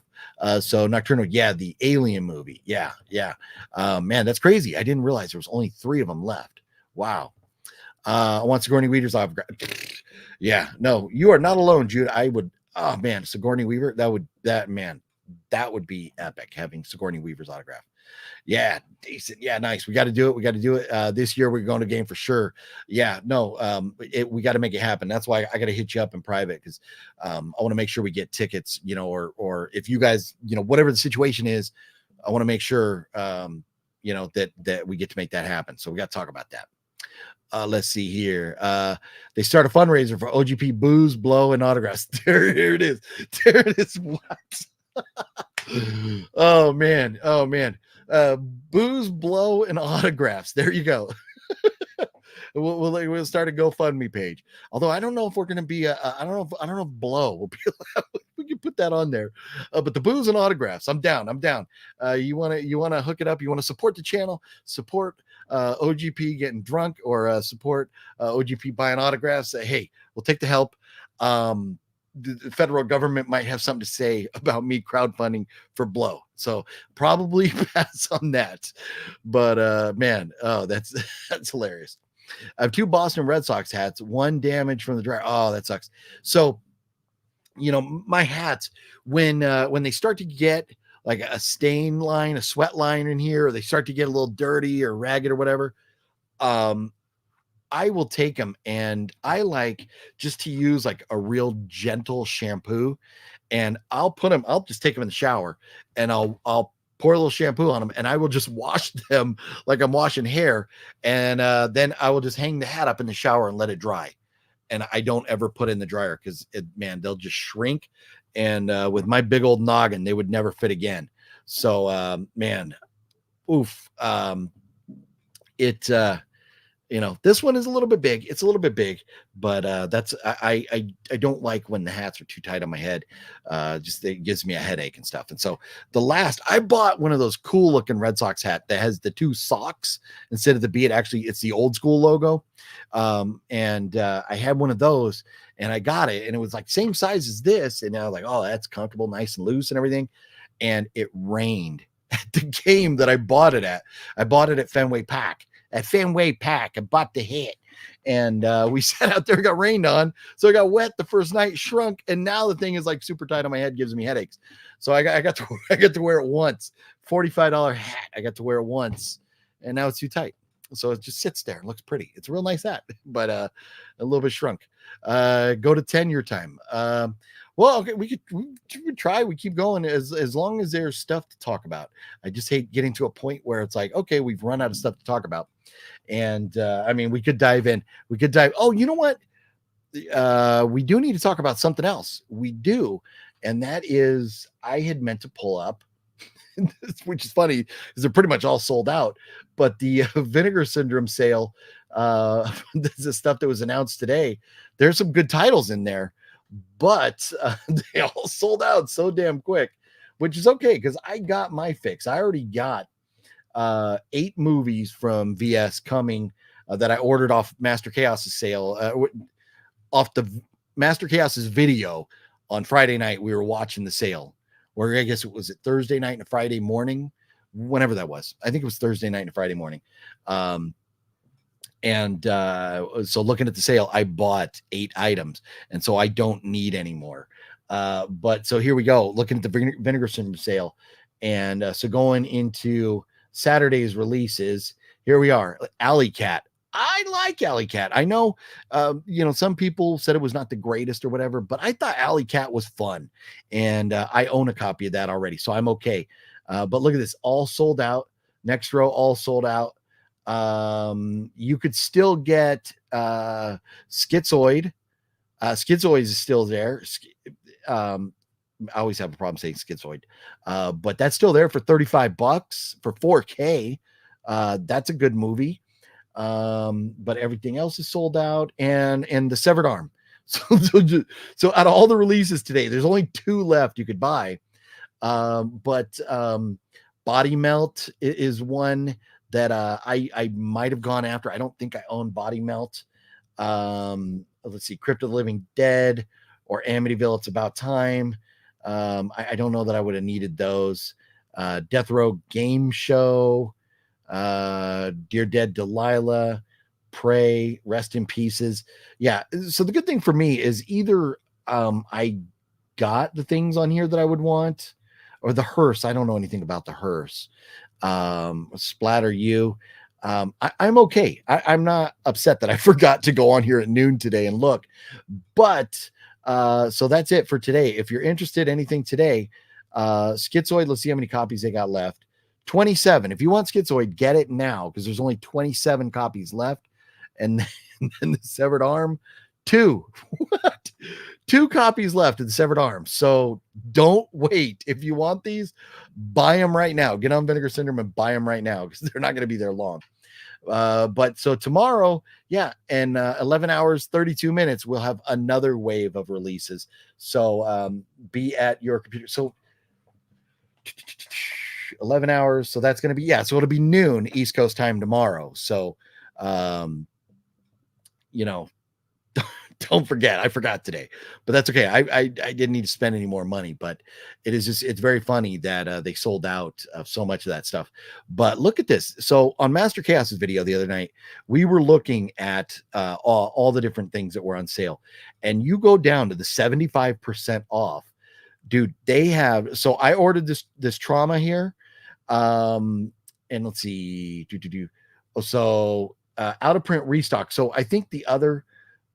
So Nocturnal, yeah, the Alien movie. Yeah. Man, that's crazy. I didn't realize there was only 3 of them left. Wow. I want Sigourney Weaver's autograph. Yeah, no, you are not alone, Jude. I would, oh man, Sigourney Weaver, that would be epic, having Sigourney Weaver's autograph. Yeah, decent. Yeah, nice. We got to do it. This year we're going to game for sure. Yeah, no, we got to make it happen. That's why I got to hit you up in private, because I want to make sure we get tickets, or if you guys, whatever the situation is, I want to make sure, that we get to make that happen. So we got to talk about that. Let's see here. They start a fundraiser for OGP booze, blow, and autographs. There it is. What? Oh man. Booze, blow, and autographs. There you go. We'll start a GoFundMe page. Although I don't know if we're going to be I don't know if blow will be allowed. We can put that on there. But the booze and autographs, I'm down. You want to hook it up? You want to support the channel? Support OGP getting drunk, or support OGP buying autographs? Hey, we'll take the help. The federal government might have something to say about me crowdfunding for blow, so probably pass on that. But man, oh, that's hilarious. I have 2 Boston Red Sox hats, 1 damaged from the dryer. Oh, that sucks. So, my hats, when they start to get like a stain line, a sweat line in here, or they start to get a little dirty or ragged or whatever, I will take them, and I like just to use like a real gentle shampoo, and I'll just take them in the shower, and I'll pour a little shampoo on them, and I will just wash them like I'm washing hair. And then I will just hang the hat up in the shower and let it dry. And I don't ever put it in the dryer, because they'll just shrink. And with my big old noggin, they would never fit again. So man, oof. This one is a little bit big. It's a little bit big, but that's I don't like when the hats are too tight on my head. Just it gives me a headache and stuff. And so I bought one of those cool looking Red Sox hat that has the 2 socks instead of the B. It's the old school logo. And I had one of those, and I got it, and it was like same size as this. And I was like, oh, that's comfortable, nice and loose and everything. And it rained at the game that I bought it at. I bought it at Fenway Park. At Fenway Park, I bought the hat, and we sat out there, got rained on, so I got wet the first night, shrunk, and now the thing is like super tight on my head, gives me headaches. So I got to wear it once, $45 hat. I got to wear it once, and now it's too tight, so it just sits there and looks pretty. It's a real nice hat, but a little bit shrunk. Go to 10 your time. Well, okay, we could try. We keep going as long as there's stuff to talk about. I just hate getting to a point where it's like, okay, we've run out of stuff to talk about. And I mean, we could dive in. Oh, you know what? We do need to talk about something else. We do. And that is, I had meant to pull up, which is funny because they're pretty much all sold out. But the Vinegar Syndrome sale, this is stuff that was announced today. There's some good titles in there, but they all sold out so damn quick, which is okay because I got my fix. I already got 8 movies from VS coming that I ordered off Master Chaos's sale, off the Master Chaos's video on Friday night. We were watching the sale, or I guess it was Thursday night and Friday morning, whenever that was. I think it was Thursday night and Friday morning. So looking at the sale, I bought 8 items, and so I don't need any more. But so here we go, looking at the Vinegar Syndrome sale, and so going into Saturday's releases, here we are. Alley Cat. I like Alley Cat. I know, some people said it was not the greatest or whatever, but I thought Alley Cat was fun, and I own a copy of that already, so I'm okay. But look at this, all sold out. Next row, all sold out. You could still get Schizoid. Schizoid is still there. I always have a problem saying Schizoid, but that's still there for $35 for 4K. That's a good movie. But everything else is sold out, and the Severed Arm. So out of all the releases today, there's only 2 left you could buy. But Body Melt is one that I might have gone after. I don't think I own Body Melt. Let's see, Crypt of the Living Dead or Amityville, It's About Time. I don't know that I would have needed those. Death Row Game Show, Dear Dead Delilah, Prey, Rest in Pieces. Yeah, so the good thing for me is either I got the things on here that I would want, or the hearse. I don't know anything about the hearse. Splatter You. I'm okay. I'm not upset that I forgot to go on here at noon today and look, but so that's it for today. If you're interested in anything today, Schizoid, let's see how many copies they got left. 27. If you want Schizoid, get it now because there's only 27 copies left. And then the Severed Arm, 2. What? 2 copies left of the Severed Arm. So don't wait. If you want these, buy them right now. Get on Vinegar Syndrome and buy them right now because they're not going to be there long. But so tomorrow, yeah, and 11 hours, 32 minutes, we'll have another wave of releases. So be at your computer. So 11 hours. So that's going to be, so it'll be noon East Coast time tomorrow. So, don't forget, I forgot today, but that's okay. I didn't need to spend any more money, but it's very funny that they sold out of so much of that stuff. But look at this. So on Master Chaos's video the other night, we were looking at all the different things that were on sale, and you go down to the 75% off, dude. They have, so I ordered this trauma here. And let's see, so out of print restock. So I think the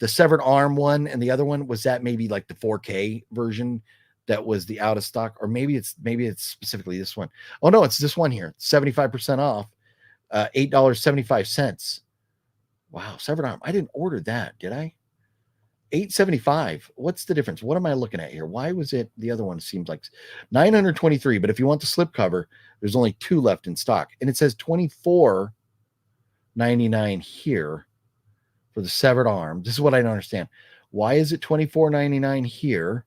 Severed Arm one and the other one was that maybe like the 4K version that was the out of stock, or maybe it's specifically this one. Oh no, it's this one here, 75% off, $8.75. Wow, Severed Arm. I didn't order that, did I? $8.75. What's the difference? What am I looking at here? Why was it the other one seems like $923? But if you want the slipcover, there's only 2 left in stock, and it says 24 $24.99 here for the severed arm. This is what I don't understand. Why is it $24.99 here?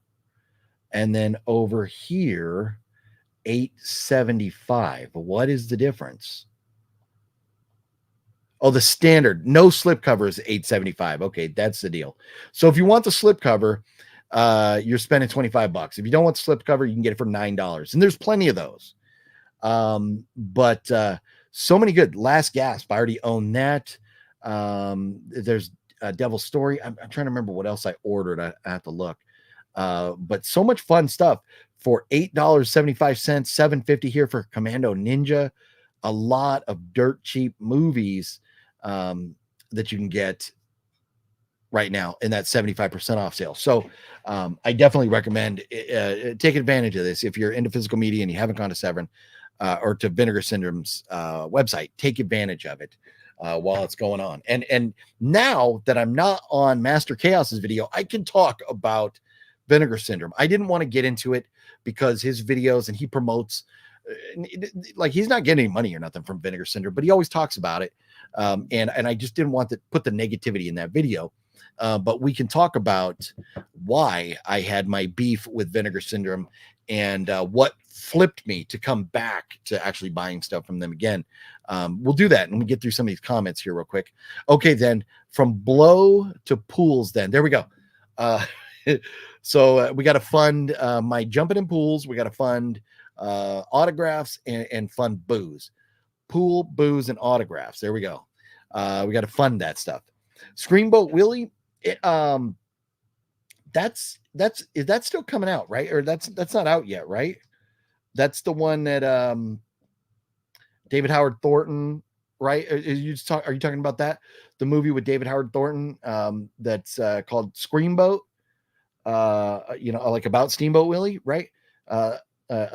And then over here, $8.75. What is the difference? Oh, the standard no slipcover is $8.75. Okay, that's the deal. So if you want the slipcover, you're spending $25. If you don't want the slipcover, you can get it for $9, and there's plenty of those. But so many good. Last Gasp, I already own that. There's Devil's Story. I'm trying to remember what else I ordered. I have to look. But so much fun stuff for $8.75, $7.50 here for Commando Ninja. A lot of dirt cheap movies that you can get right now in that 75% off sale. So I definitely recommend take advantage of this. If you're into physical media and you haven't gone to Severin or to Vinegar Syndrome's website, take advantage of it while it's going on. And now that I'm not on Master Chaos's video, I can talk about Vinegar Syndrome. I didn't want to get into it because his videos, and he promotes, like, he's not getting any money or nothing from Vinegar Syndrome, but he always talks about it. And I just didn't want to put the negativity in that video. But we can talk about why I had my beef with Vinegar Syndrome and what flipped me to come back to actually buying stuff from them again. We'll do that, and we get through some of these comments here real quick. Okay, then from blow to pools, then there we go. So we got to fund my jumping in pools. We got to fund autographs and fund booze. Pool, booze, and autographs. There we go. We got to fund that stuff. Screenboat Willie, is that still coming out, right? Or that's not out yet, right? That's the one that David Howard Thornton, right? Are you talking about that? The movie with David Howard Thornton that's called Screenboat. Like about Steamboat Willie, right? A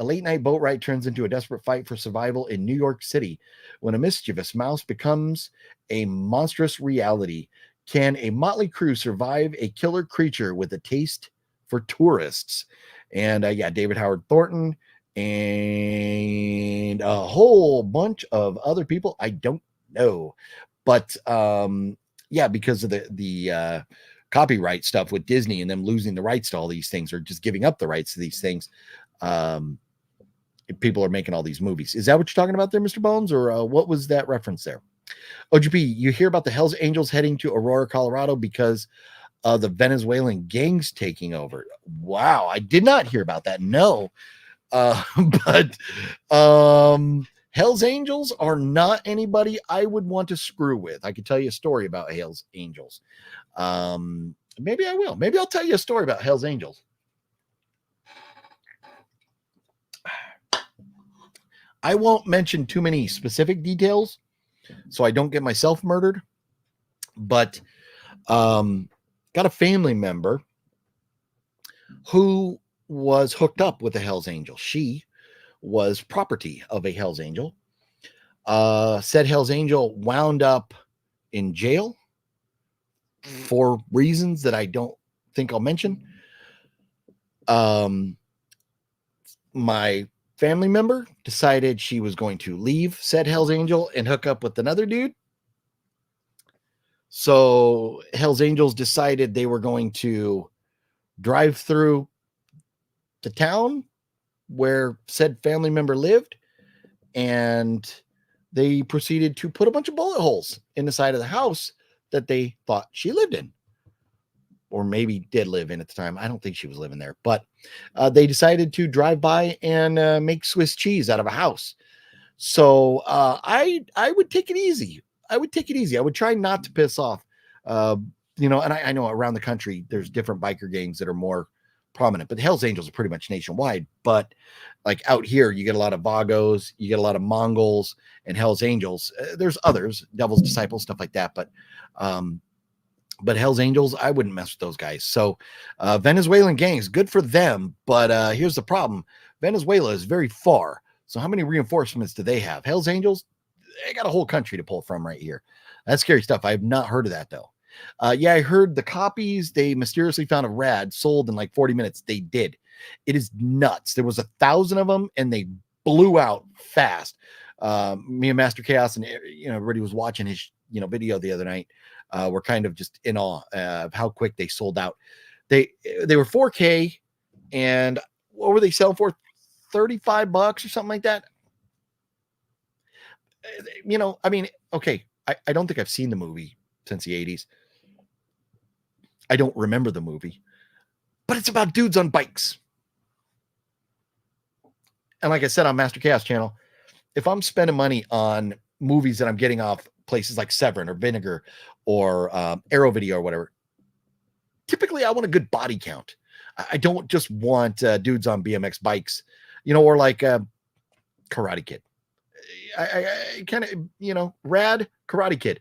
late night boat ride turns into a desperate fight for survival in New York City when a mischievous mouse becomes a monstrous reality. Can a motley crew survive a killer creature with a taste for tourists? And David Howard Thornton and a whole bunch of other people. I don't know, but because of the copyright stuff with Disney and them losing the rights to all these things, or just giving up the rights to these things. People are making all these movies. Is that what you're talking about there, Mr. Bones? Or what was that reference there? OGP, you hear about the Hells Angels heading to Aurora, Colorado because of the Venezuelan gangs taking over. Wow, I did not hear about that. No. But Hells Angels are not anybody I would want to screw with. I could tell you a story about Hells Angels. Maybe I will. Maybe I'll tell you a story about Hells Angels. I won't mention too many specific details so I don't get myself murdered, but got a family member who was hooked up with a Hells Angel. She was property of a Hells Angel. Said Hells Angel wound up in jail for reasons that I don't think I'll mention. My family member decided she was going to leave said Hells Angel and hook up with another dude. So Hells Angels decided they were going to drive through the town where said family member lived, and they proceeded to put a bunch of bullet holes in the side of the house that they thought she lived in, or maybe did live in at the time. I don't think she was living there, but they decided to drive by and make Swiss cheese out of a house. So I would take it easy. I would try not to piss off, and I know around the country, there's different biker gangs that are more prominent, but the Hells Angels are pretty much nationwide. But like out here, you get a lot of Vagos, you get a lot of Mongols and Hells Angels. There's others, Devil's Disciples, stuff like that. But Hells Angels, I wouldn't mess with those guys. So Venezuelan gangs, good for them. But here's the problem. Venezuela is very far. So how many reinforcements do they have? Hells Angels, they got a whole country to pull from right here. That's scary stuff. I have not heard of that, though. I heard the copies they mysteriously found of Rad sold in like 40 minutes. They did. It is nuts. There was 1,000 of them, and they blew out fast. Me and Master Chaos and everybody was watching his video the other night. We're kind of just in awe of how quick they sold out. They were 4K, and what were they selling for? $35 or something like that. I mean, okay, I don't think I've seen the movie since the 80s. I don't remember the movie, but it's about dudes on bikes. And like I said on Master Chaos channel, if I'm spending money on movies that I'm getting off places like Severin or Vinegar or Arrow Video or whatever, typically I want a good body count. I don't just want dudes on BMX bikes, or like Karate Kid. I kind of, rad Karate Kid,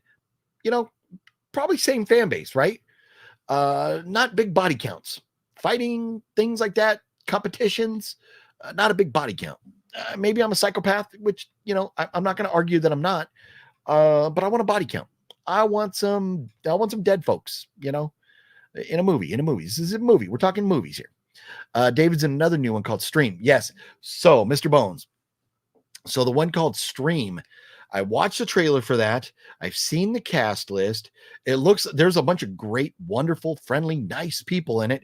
probably same fan base, right? Not big body counts, fighting, things like that, competitions, not a big body count. Maybe I'm a psychopath, which, I'm not going to argue that I'm not, but I want a body count. I want some dead folks, in a movie. This is a movie. We're talking movies here. David's in another new one called Stream. Yes. So Mr. Bones. So the one called Stream, I watched the trailer for that. I've seen the cast list. There's a bunch of great, wonderful, friendly, nice people in it.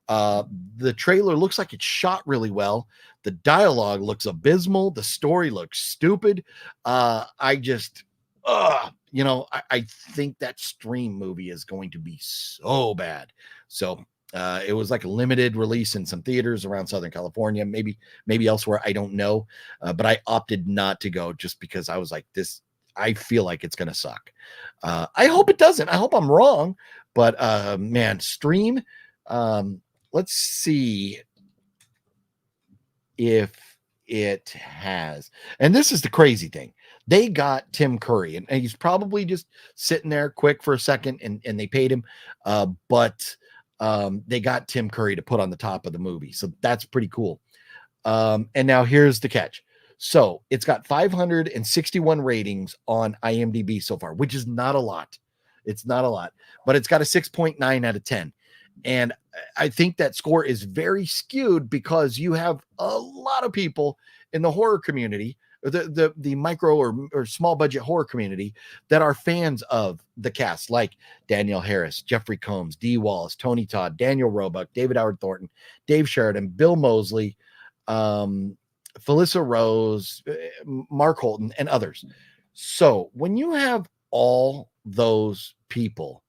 The trailer looks like it's shot really well. The dialogue looks abysmal. The story looks stupid. I think that Stream movie is going to be so bad. So it was like a limited release in some theaters around Southern California, maybe elsewhere. I don't know. But I opted not to go just because I was like, I feel like it's going to suck. I hope it doesn't. I hope I'm wrong. But man, Stream. Let's see if it has. And this is the crazy thing. They got Tim Curry, and he's probably just sitting there quick for a second, and they paid him. But they got Tim Curry to put on the top of the movie. So that's pretty cool. And now here's the catch. So it's got 561 ratings on IMDb so far, which is not a lot. It's not a lot, but it's got a 6.9 out of 10. And I think that score is very skewed because you have a lot of people in the horror community, or the micro or small budget horror community, that are fans of the cast, like Danielle Harris, Jeffrey Combs, Dee Wallace, Tony Todd, Daniel Roebuck, David Howard Thornton, Dave Sheridan, Bill Moseley, Felissa Rose, Mark Holton, and others. So when you have all those people,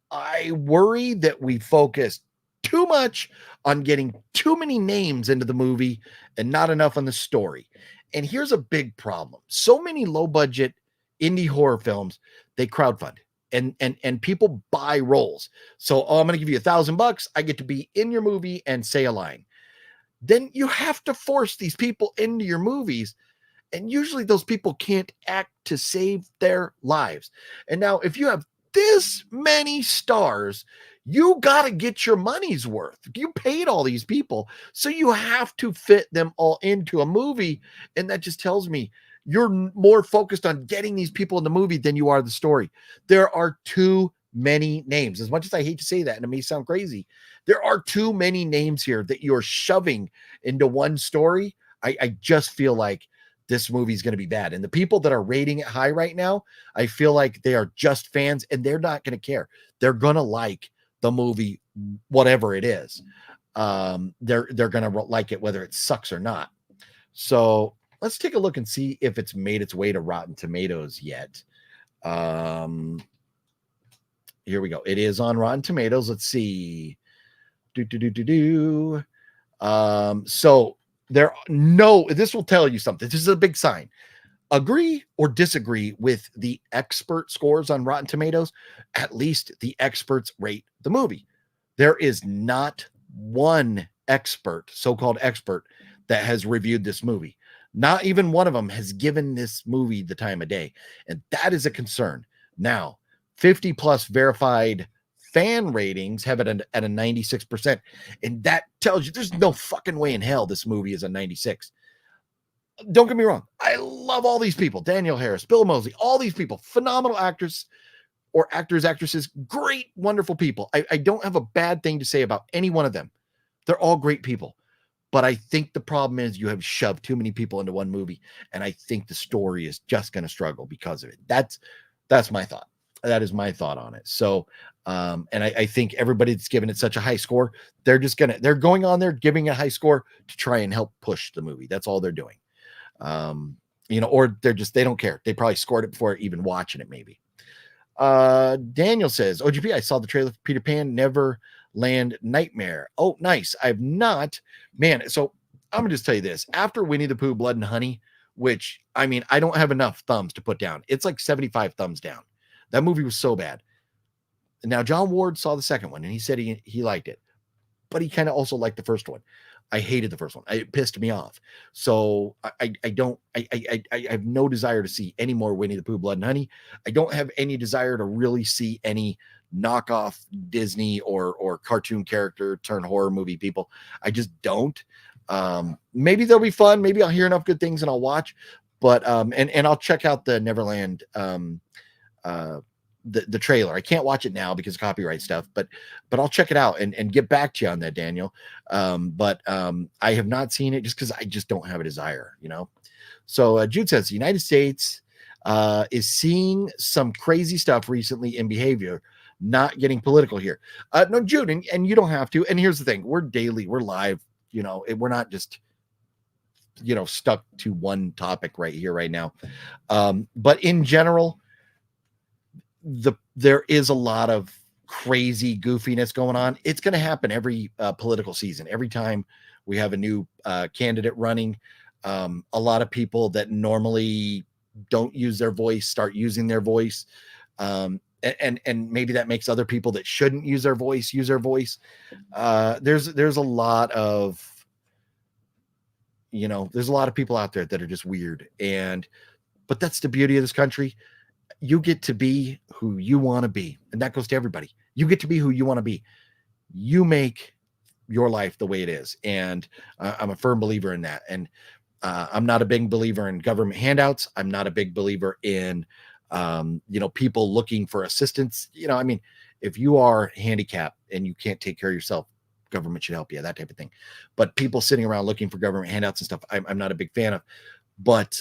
I worry that we focus too much on getting too many names into the movie and not enough on the story. And here's a big problem. So many low budget indie horror films, they crowdfund and people buy roles. So, I'm going to give you $1,000. I get to be in your movie and say a line. Then you have to force these people into your movies. And usually those people can't act to save their lives. And now if you have this many stars, you got to get your money's worth. You paid all these people, so you have to fit them all into a movie. And that just tells me you're more focused on getting these people in the movie than you are the story. There are too many names. As much as I hate to say that, and it may sound crazy, there are too many names here that you're shoving into one story. I just feel like this movie is going to be bad. And the people that are rating it high right now, I feel like they are just fans, and they're not going to care. They're going to like the movie, whatever it is. They're going to like it, whether it sucks or not. So let's take a look and see if it's made its way to Rotten Tomatoes yet. Here we go. It is on Rotten Tomatoes. Let's see. So this will tell you something. This is a big sign. Agree or disagree with the expert scores on Rotten Tomatoes, at least the experts rate the movie. There is not one expert, so-called expert, that has reviewed this movie. Not even one of them has given this movie the time of day. And that is a concern. Now, 50 plus verified fan ratings have it at a 96%. And that tells you there's no fucking way in hell this movie is a 96. Don't get me wrong. I love all these people. Danielle Harris, Bill Moseley, all these people, phenomenal actors or actors, actresses, great, wonderful people. I don't have a bad thing to say about any one of them. They're all great people. But I think the problem is you have shoved too many people into one movie, and I think the story is just going to struggle because of it. That's my thought. That is my thought on it. So, and I think everybody that's given it such a high score, they're going on there giving a high score to try and help push the movie. That's all they're doing. Or they don't care. They probably scored it before even watching it, maybe. Daniel says, OGP, I saw the trailer for Peter Pan Neverland Nightmare. Oh, nice. I've not, man. So I'm gonna just tell you this. After Winnie the Pooh, Blood and Honey, which I mean, I don't have enough thumbs to put down. It's like 75 thumbs down. That movie was so bad. Now, John Ward saw the second one and he said he liked it, but he kind of also liked the first one. I hated the first one. It pissed me off. So I have no desire to see any more Winnie the Pooh, Blood and Honey. I don't have any desire to really see any knockoff Disney or cartoon character turn horror movie people. I just don't. Maybe they'll be fun. Maybe I'll hear enough good things and I'll watch. But and I'll check out the Neverland the trailer. I can't watch it now because of copyright stuff, but I'll check it out and get back to you on that, Daniel. But I have not seen it just because I just don't have a desire, So Jude says the United States is seeing some crazy stuff recently in behavior, not getting political here. No, Jude, and you don't have to. And here's the thing: we're live, we're not just stuck to one topic right here, right now. But in general, there is a lot of crazy goofiness going on. It's going to happen every political season. Every time we have a new candidate running, a lot of people that normally don't use their voice start using their voice. And maybe that makes other people that shouldn't use their voice. There's a lot of, there's a lot of people out there that are just weird. But that's the beauty of this country. You get to be who you want to be. And that goes to everybody. You get to be who you want to be. You make your life the way it is. And I'm a firm believer in that. And I'm not a big believer in government handouts. I'm not a big believer in, people looking for assistance. If you are handicapped and you can't take care of yourself, government should help you, that type of thing. But people sitting around looking for government handouts and stuff, I'm not a big fan of. But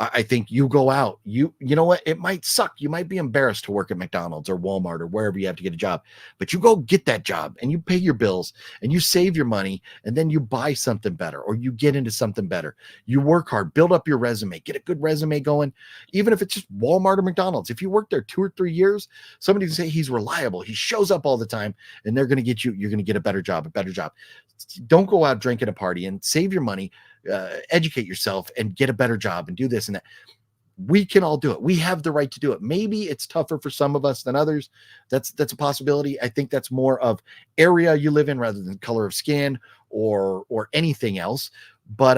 I think you go out, you know what? It might suck. You might be embarrassed to work at McDonald's or Walmart or wherever you have to get a job, but you go get that job and you pay your bills and you save your money and then you buy something better or you get into something better. You work hard, build up your resume, get a good resume going, even if it's just Walmart or McDonald's. If you work there 2 or 3 years, somebody can say he's reliable. He shows up all the time and they're going to get you're going to get a better job. Don't go out drinking a party and save your money. Educate yourself and get a better job and do this and that. We can all do it. We have the right to do it. Maybe it's tougher for some of us than others. That's a possibility. I think that's more of area you live in rather than color of skin or anything else. But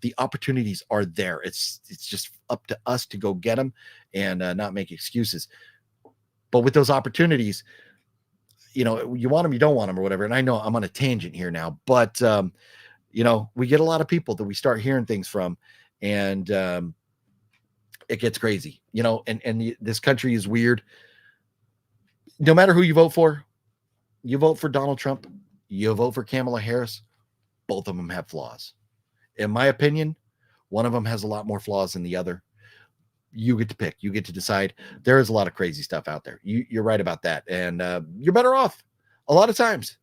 the opportunities are there. It's just up to us to go get them and not make excuses. But with those opportunities, you want them, you don't want them or whatever. And I know I'm on a tangent here now, but we get a lot of people that we start hearing things from and it gets crazy, and this country is weird. No matter who you vote for Donald Trump, you vote for Kamala Harris, both of them have flaws. In my opinion, one of them has a lot more flaws than the other. You get to pick, you get to decide. There is a lot of crazy stuff out there. You're right about that. And you're better off a lot of times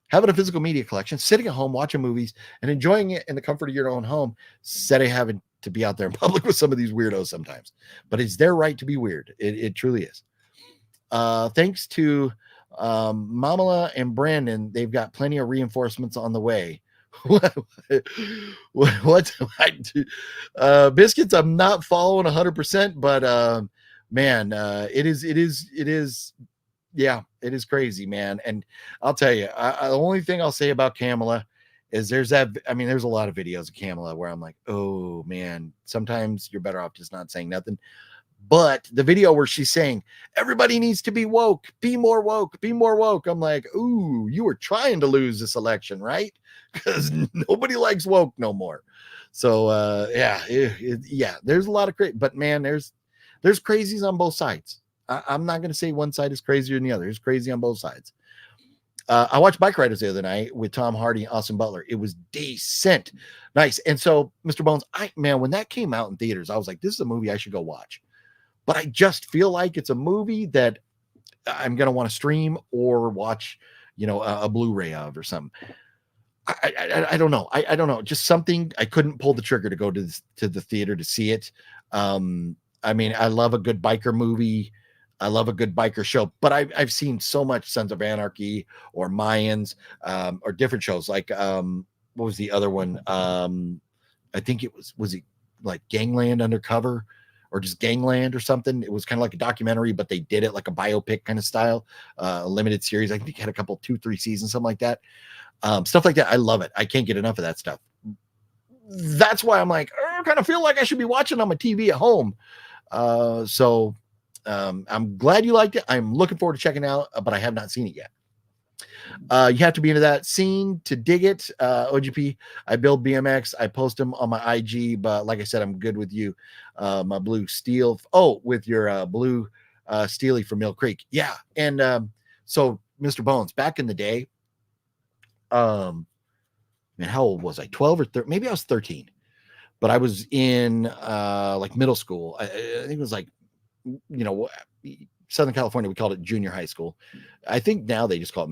having a physical media collection, sitting at home, watching movies, and enjoying it in the comfort of your own home, instead of having to be out there in public with some of these weirdos sometimes. But it's their right to be weird. It truly is. Thanks to Mamala and Brandon, they've got plenty of reinforcements on the way. What I do? Biscuits, I'm not following 100%, but man, it is. Yeah, it is crazy, man. And I'll tell you, the only thing I'll say about Kamala is there's a lot of videos of Kamala where I'm like, oh man, sometimes you're better off just not saying nothing. But the video where she's saying everybody needs to be woke, be more woke, be more woke. I'm like, ooh, you were trying to lose this election, right? Because nobody likes woke no more. So yeah, there's a lot of crazy, but man, there's crazies on both sides. I'm not going to say one side is crazier than the other. It's crazy on both sides. I watched Bike Riders the other night with Tom Hardy and Austin Butler. It was decent, nice. And so, Mr. Bones, when that came out in theaters, I was like, this is a movie I should go watch. But I just feel like it's a movie that I'm gonna want to stream or watch, a Blu-ray of or something. I don't know. I don't know. Just something I couldn't pull the trigger to go to the theater to see it. I love a good biker movie. I love a good biker show, but I've seen so much Sons of Anarchy or Mayans, or different shows. Like, what was the other one? I think was it like Gangland Undercover or just Gangland or something? It was kind of like a documentary, but they did it like a biopic kind of style, a limited series. I think it had a couple, 2-3 seasons, something like that. Stuff like that. I love it. I can't get enough of that stuff. That's why I'm like, I kind of feel like I should be watching on my TV at home. I'm glad you liked it. I'm looking forward to checking it out, but I have not seen it yet. You have to be into that scene to dig it. OGP, I build BMX. I post them on my IG, but like I said, I'm good with you. My blue steel. Oh, with your blue Steely from Mill Creek. Yeah. And so Mr. Bones, back in the day, how old was I? 12 or 13? Maybe I was 13, but I was in like middle school. I think it was like, Southern California, we called it junior high school. I think now they just call it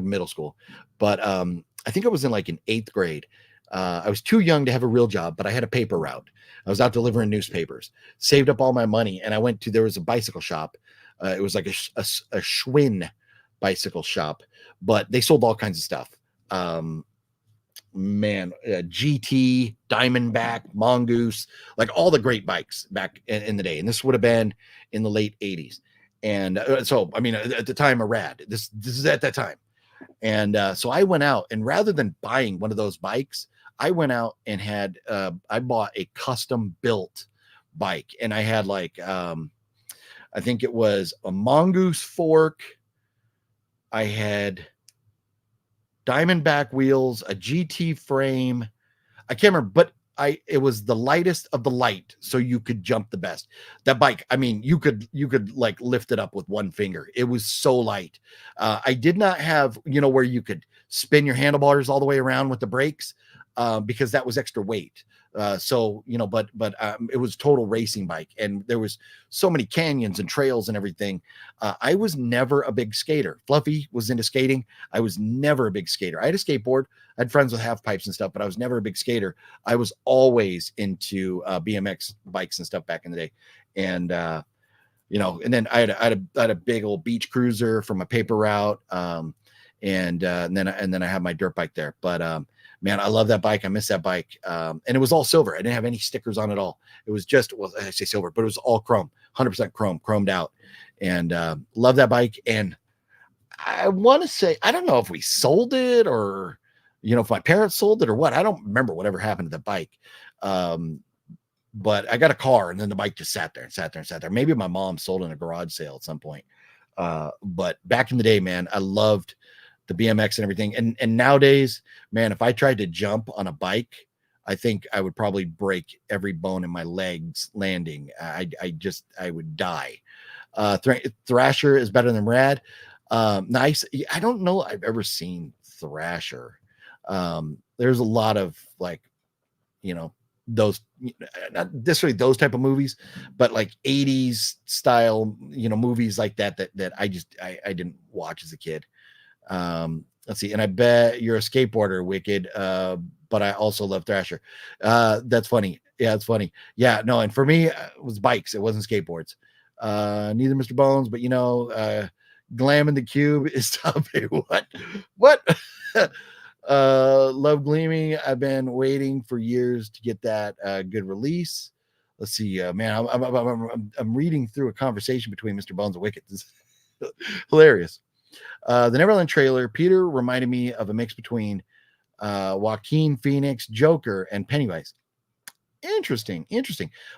middle school. But I think I was in like in 8th grade. I was too young to have a real job, but I had a paper route. I was out delivering newspapers, saved up all my money, and I went to, there was a bicycle shop. It was like a Schwinn bicycle shop, but they sold all kinds of stuff. GT, Diamondback, Mongoose, like all the great bikes back in the day. And this would have been in the late 80s. And at the time, a rad. This is at that time. And so I went out, and rather than buying one of those bikes, I went out and I bought a custom built bike. And I had like, I think it was a Mongoose fork. I had Diamondback wheels, a GT frame. I can't remember, but it was the lightest of the light, so you could jump the best. That bike, you could like lift it up with one finger. It was so light. I did not have, where you could spin your handlebars all the way around with the brakes, because that was extra weight. But it was total racing bike, and there was so many canyons and trails and everything. I was never a big skater. Fluffy was into skating. I was never a big skater. I had a skateboard. I had friends with half pipes and stuff, but I was never a big skater. I was always into BMX bikes and stuff back in the day. And, and then I had a big old beach cruiser from a paper route. And then I had my dirt bike there, but, man, I love that bike. I miss that bike. And it was all silver. I didn't have any stickers on it all. It was just, I say silver, but it was all chrome, 100% chromed out. And love that bike. And I want to say, I don't know if we sold it or, if my parents sold it or what. I don't remember whatever happened to the bike. But I got a car, and then the bike just sat there. Maybe my mom sold in a garage sale at some point. But back in the day, man, I loved the BMX and everything. And nowadays, man, if I tried to jump on a bike, I think I would probably break every bone in my legs landing. I would die. Thrasher is better than Rad. Nice. I don't know I've ever seen Thrasher. There's a lot of like, those, not necessarily those type of movies, but like 80s style, movies like that I didn't watch as a kid. Let's see. And I bet you're a skateboarder, Wicked. But I also love Thrasher. That's funny. Yeah, it's funny. Yeah, no. And for me, it was bikes. It wasn't skateboards. Neither Mr. Bones, but Glam in the Cube is top. What? Love Gleaming. I've been waiting for years to get that good release. Let's see, man. I'm reading through a conversation between Mr. Bones and Wicked. This is hilarious. The Neverland trailer, Peter reminded me of a mix between Joaquin Phoenix, Joker, and Pennywise. Interesting.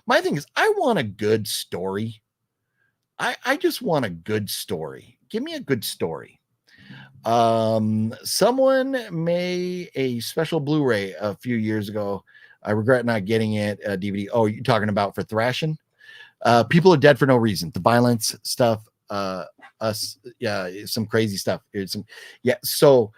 My thing is, I want a good story. I just want a good story. Give me a good story. Someone made a special Blu-ray a few years ago. I regret not getting it. DVD. Oh, you're talking about for Thrashing? People are dead for no reason. The violence stuff. us, some crazy stuff. So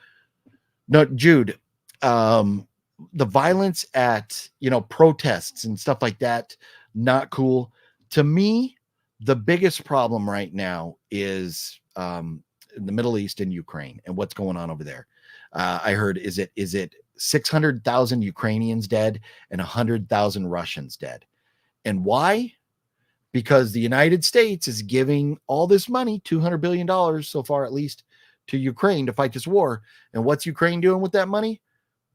no, Jude, the violence at, protests and stuff like that, not cool. To me, the biggest problem right now is in the Middle East and Ukraine and what's going on over there. I heard, is it 600,000 Ukrainians dead and 100,000 Russians dead? And why? Because the United States is giving all this money, $200 billion so far, at least, to Ukraine to fight this war. And what's Ukraine doing with that money?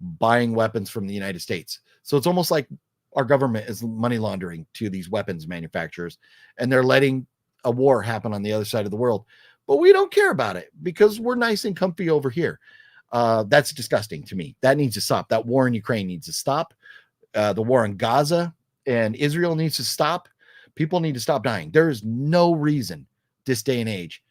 Buying weapons from the United States. So it's almost like our government is money laundering to these weapons manufacturers, and they're letting a war happen on the other side of the world. But we don't care about it because we're nice and comfy over here. That's disgusting to me. That needs to stop. That war in Ukraine needs to stop. The war in Gaza and Israel needs to stop. People need to stop dying. There is no reason this day and age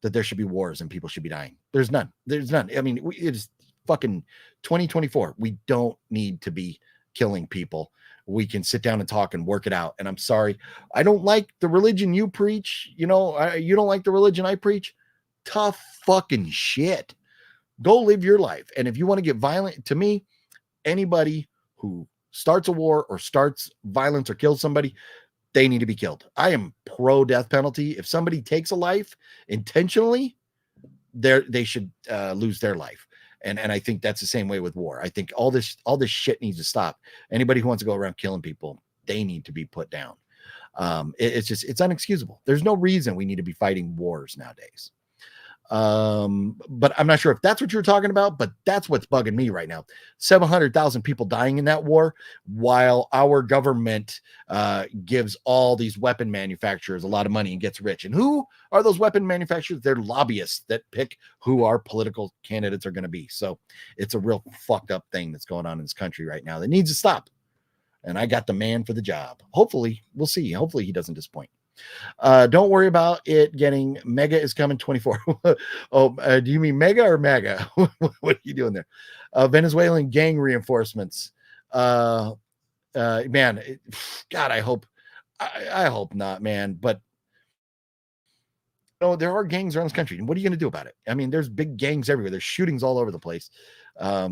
that there should be wars and people should be dying. There's none. I mean, it's fucking 2024. We don't need to be killing people. We can sit down and talk and work it out. And I'm sorry, I don't like the religion you preach. You don't like the religion I preach. Tough fucking shit. Go live your life. And if you want to get violent, to me, anybody who starts a war or starts violence or kills somebody, they need to be killed. I am pro death penalty. If somebody takes a life intentionally, they should lose their life. And I think that's the same way with war. I think all this shit needs to stop. Anybody who wants to go around killing people, they need to be put down. It's unexcusable. There's no reason we need to be fighting wars nowadays. But I'm not sure if that's what you're talking about, but that's what's bugging me right now. 700,000 people dying in that war, while our government gives all these weapon manufacturers a lot of money and gets rich. And who are those weapon manufacturers? They're lobbyists that pick who our political candidates are going to be. So it's a real fucked up thing that's going on in this country right now that needs to stop. And I got the man for the job. Hopefully, we'll see. Hopefully he doesn't disappoint. Don't worry about it getting mega is coming 24. Do you mean mega or mega? What are you doing there? Venezuelan gang reinforcements. Man, God, I hope not, man. But there are gangs around this country. And what are you going to do about it? I mean, there's big gangs everywhere. There's shootings all over the place.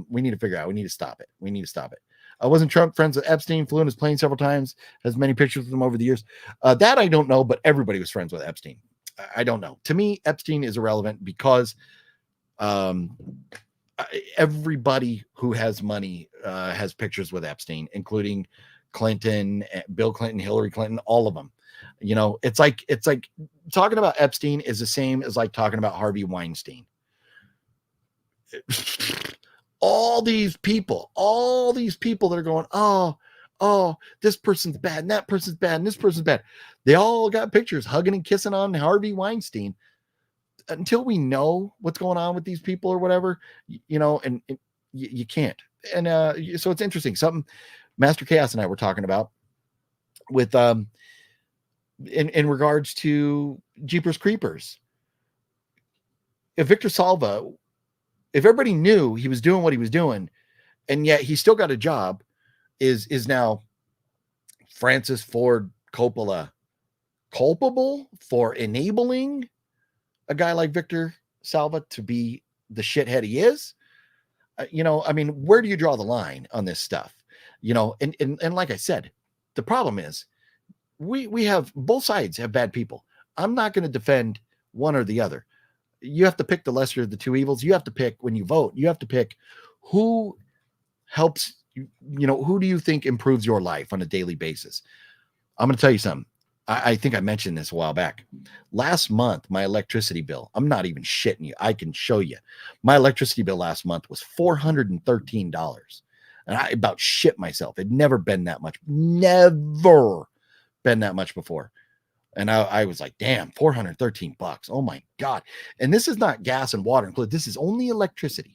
We need to figure out. We need to stop it. Wasn't Trump friends with Epstein? Flew in his plane several times. Has many pictures with him over the years. That I don't know, but everybody was friends with Epstein. I don't know. To me, Epstein is irrelevant because everybody who has money has pictures with Epstein, including Clinton, Bill Clinton, Hillary Clinton, all of them. It's like talking about Epstein is the same as like talking about Harvey Weinstein. All these people that are going, oh, this person's bad, and that person's bad, and this person's bad. They all got pictures hugging and kissing on Harvey Weinstein. Until we know what's going on with these people or whatever, and you can't. And so it's interesting. Something Master Chaos and I were talking about with in regards to Jeepers Creepers. If Victor Salva, if everybody knew he was doing what he was doing, and yet he still got a job, is now Francis Ford Coppola culpable for enabling a guy like Victor Salva to be the shithead he is? I mean, where do you draw the line on this stuff? And like I said, the problem is we have both sides have bad people. I'm not going to defend one or the other. You have to pick the lesser of the two evils. You have to pick when you vote. You have to pick who helps you. Who do you think improves your life on a daily basis? I'm going to tell you something. I think I mentioned this a while back. Last month, my electricity bill, I'm not even shitting you. I can show you. My electricity bill last month was $413. And I about shit myself. It'd never been that much. Never been that much before. And I was like, damn, $413. Oh my God. And this is not gas and water included. This is only electricity.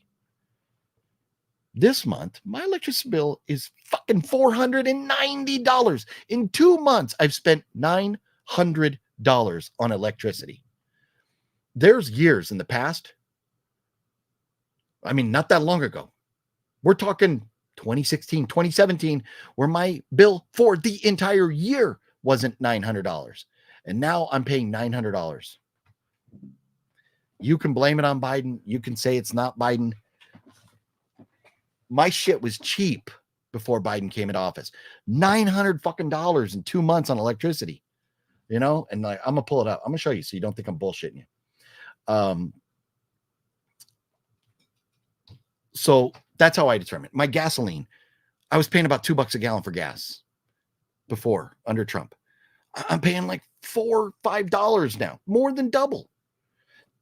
This month, my electricity bill is fucking $490. In 2 months, I've spent $900 on electricity. There's years in the past. I mean, not that long ago. We're talking 2016, 2017, where my bill for the entire year wasn't $900. And now I'm paying $900. You can blame it on Biden. You can say it's not Biden. My shit was cheap before Biden came into office. $900 fucking in 2 months on electricity, you know? And like, I'm gonna pull it up. I'm gonna show you so you don't think I'm bullshitting you. So that's how I determine my gasoline. I was paying about $2 a gallon for gas before under Trump. I'm paying like $4, $5 now, more than double.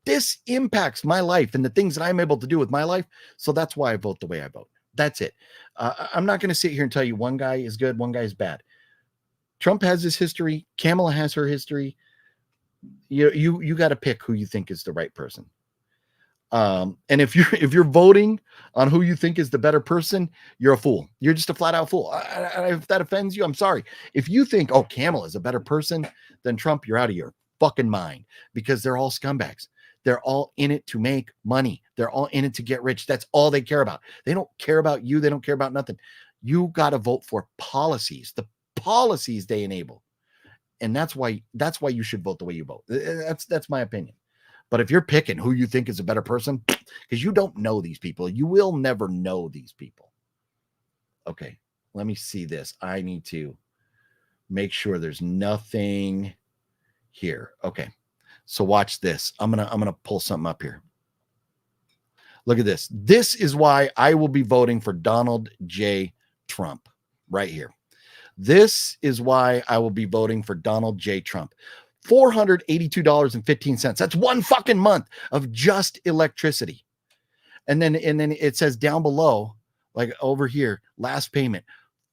This impacts my life and the things that I'm able to do with my life. So that's why I vote the way I vote. That's it. I'm not going to sit here and tell you one guy is good, one guy is bad. Trump has his history. Kamala has her history. You got to pick who you think is the right person. And if you're voting on who you think is the better person, you're a fool. You're just a flat out fool. If that offends you, I'm sorry. If you think, oh, Kamala is a better person than Trump, you're out of your fucking mind, because they're all scumbags. They're all in it to make money. They're all in it to get rich. That's all they care about. They don't care about you. They don't care about nothing. You got to vote for policies, the policies they enable. And that's why you should vote the way you vote. That's my opinion. But if you're picking who you think is a better person, because you don't know these people, you will never know these people. Okay, let me see this. I need to make sure there's nothing here. Okay, so watch this. I'm gonna pull something up here. Look at this. This is why I will be voting for Donald J. Trump right here. This is why I will be voting for Donald J. Trump. $482.15. That's one fucking month of just electricity. And then it says down below, like over here, last payment,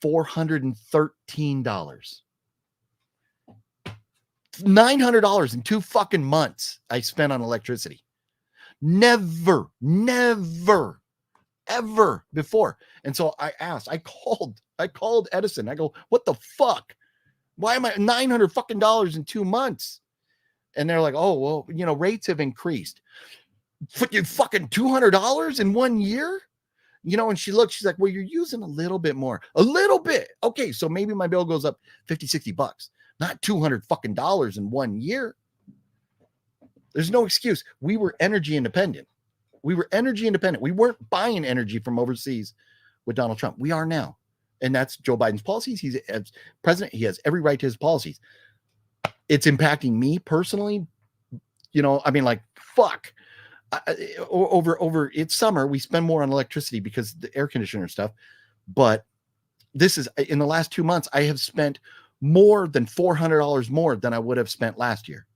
$413. $900 in 2 fucking months I spent on electricity. Never, ever before. And so I asked, I called Edison. I go, what the fuck? Why am I $900 fucking in 2 months? And they're like, oh, well, you know, rates have increased. You fucking $200 in 1 year? You know, and she's like, well, you're using a little bit more. A little bit. Okay, so maybe my bill goes up $50, $60, not $200 fucking in 1 year. There's no excuse. We were energy independent. We weren't buying energy from overseas with Donald Trump. We are now. And that's Joe Biden's policies. He's as president. He has every right to his policies. It's impacting me personally. You know, I mean, like, fuck. Over it's summer, we spend more on electricity because the air conditioner stuff. But this is in the last 2 months, I have spent more than $400 more than I would have spent last year.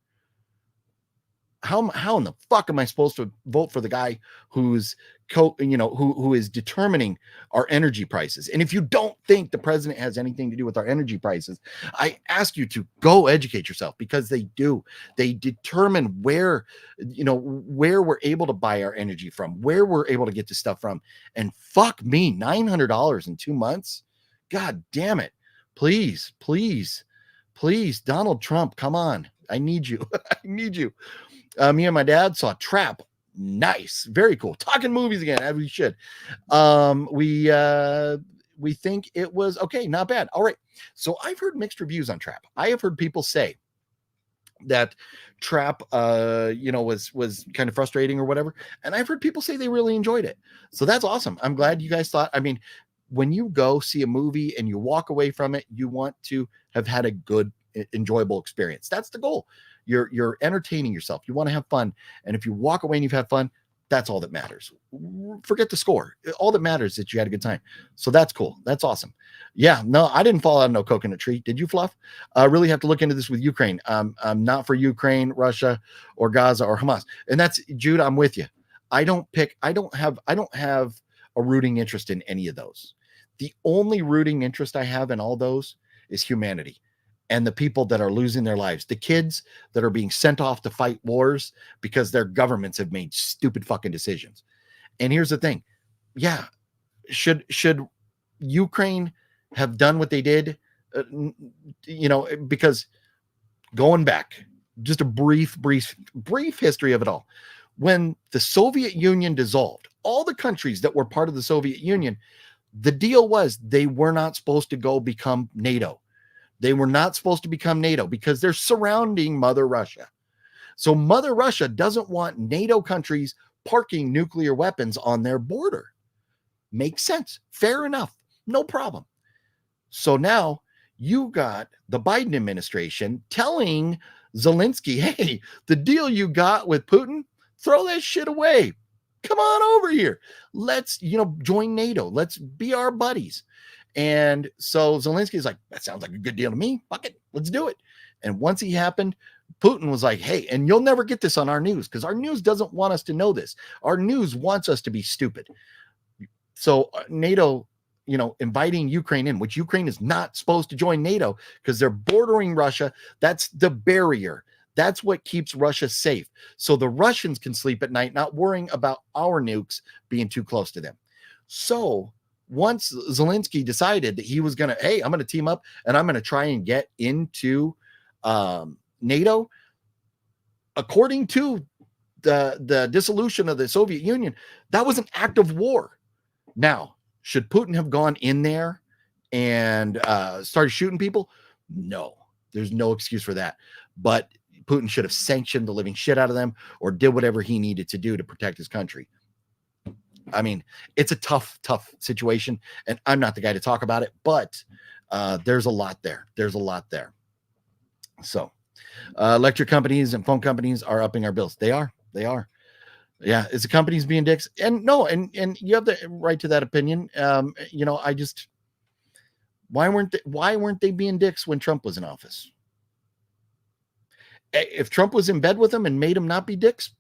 How in the fuck am I supposed to vote for the guy who's who is determining our energy prices? And if you don't think the president has anything to do with our energy prices, I ask you to go educate yourself, because they do. They determine where we're able to buy our energy from, where we're able to get this stuff from. And fuck me, $900 in 2 months. God damn it. Please, Donald Trump, come on. I need you. I need you. Me and my dad saw Trap. Nice. Very cool. Talking movies again, as we should. We think it was okay. Not bad. All right. So I've heard mixed reviews on Trap. I have heard people say that Trap, was kind of frustrating or whatever. And I've heard people say they really enjoyed it. So that's awesome. I'm glad you guys thought, I mean, when you go see a movie and you walk away from it, you want to have had a good, enjoyable experience. That's the goal. You're entertaining yourself. You want to have fun. And if you walk away and you've had fun, that's all that matters. Forget the score. All that matters is that you had a good time. So that's cool. That's awesome. Yeah, no, I didn't fall out of no coconut tree. Did you, Fluff? Really have to look into this with Ukraine. I'm not for Ukraine, Russia, or Gaza, or Hamas. And that's, Jude, I'm with you. I don't have a rooting interest in any of those. The only rooting interest I have in all those is humanity. And the people that are losing their lives, the kids that are being sent off to fight wars because their governments have made stupid fucking decisions. And here's the thing. Yeah. Should Ukraine have done what they did? Because going back, just a brief history of it all. When the Soviet Union dissolved, all the countries that were part of the Soviet Union, the deal was they were not supposed to go become NATO. They were not supposed to become NATO because they're surrounding Mother Russia. So Mother Russia doesn't want NATO countries parking nuclear weapons on their border. Makes sense. Fair enough. No problem. So now you got the Biden administration telling Zelensky, hey, the deal you got with Putin, throw that shit away. Come on over here. Let's, join NATO. Let's be our buddies. And so Zelensky's like, that sounds like a good deal to me. Fuck it. Let's do it. And once he happened, Putin was like, hey, and you'll never get this on our news because our news doesn't want us to know this. Our news wants us to be stupid. So NATO, inviting Ukraine in, which Ukraine is not supposed to join NATO because they're bordering Russia. That's the barrier. That's what keeps Russia safe. So the Russians can sleep at night, not worrying about our nukes being too close to them. So once Zelensky decided that he was going to, hey, I'm going to team up and I'm going to try and get into NATO, according to the dissolution of the Soviet Union, that was an act of war. Now, should Putin have gone in there and started shooting people? No, there's no excuse for that. But Putin should have sanctioned the living shit out of them or did whatever he needed to do to protect his country. I mean, it's a tough situation, and I'm not the guy to talk about it, but there's a lot there. There's a lot there. So electric companies and phone companies are upping our bills. They are. Yeah, is the companies being dicks? And no, and you have the right to that opinion. Why weren't they being dicks when Trump was in office? If Trump was in bed with them and made them not be dicks,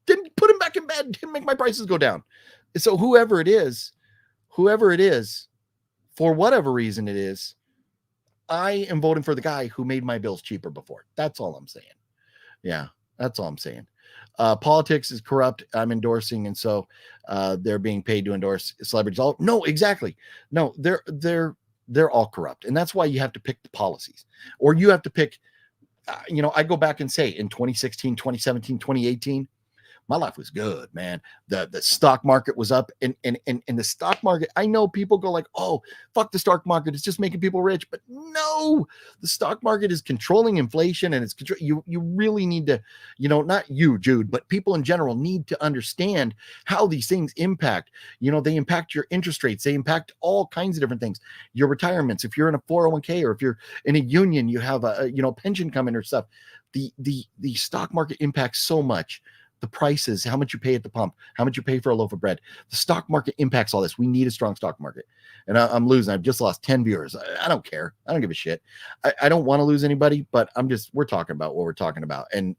didn't put him back in bed, didn't make my prices go down. So whoever it is, for whatever reason it is, I am voting for the guy who made my bills cheaper before. That's all I'm saying. Yeah, that's all I'm saying. Politics is corrupt. I'm endorsing, and so they're being paid to endorse celebrities. No, exactly. No, they're all corrupt, and that's why you have to pick the policies, or you have to pick. I go back and say in 2016, 2017, 2018, my life was good, man. The stock market was up, and the stock market, I know people go like, oh, fuck the stock market, it's just making people rich. But no, the stock market is controlling inflation, and it's you really need to, not you, Jude, but people in general need to understand how these things impact. They impact your interest rates, they impact all kinds of different things. Your retirements, if you're in a 401k or if you're in a union, you have a pension coming or stuff. The stock market impacts so much. The prices, how much you pay at the pump, how much you pay for a loaf of bread. The stock market impacts all this. We need a strong stock market. And I'm losing. I've just lost 10 viewers. I don't care. I don't give a shit. I don't want to lose anybody, but we're talking about what we're talking about. And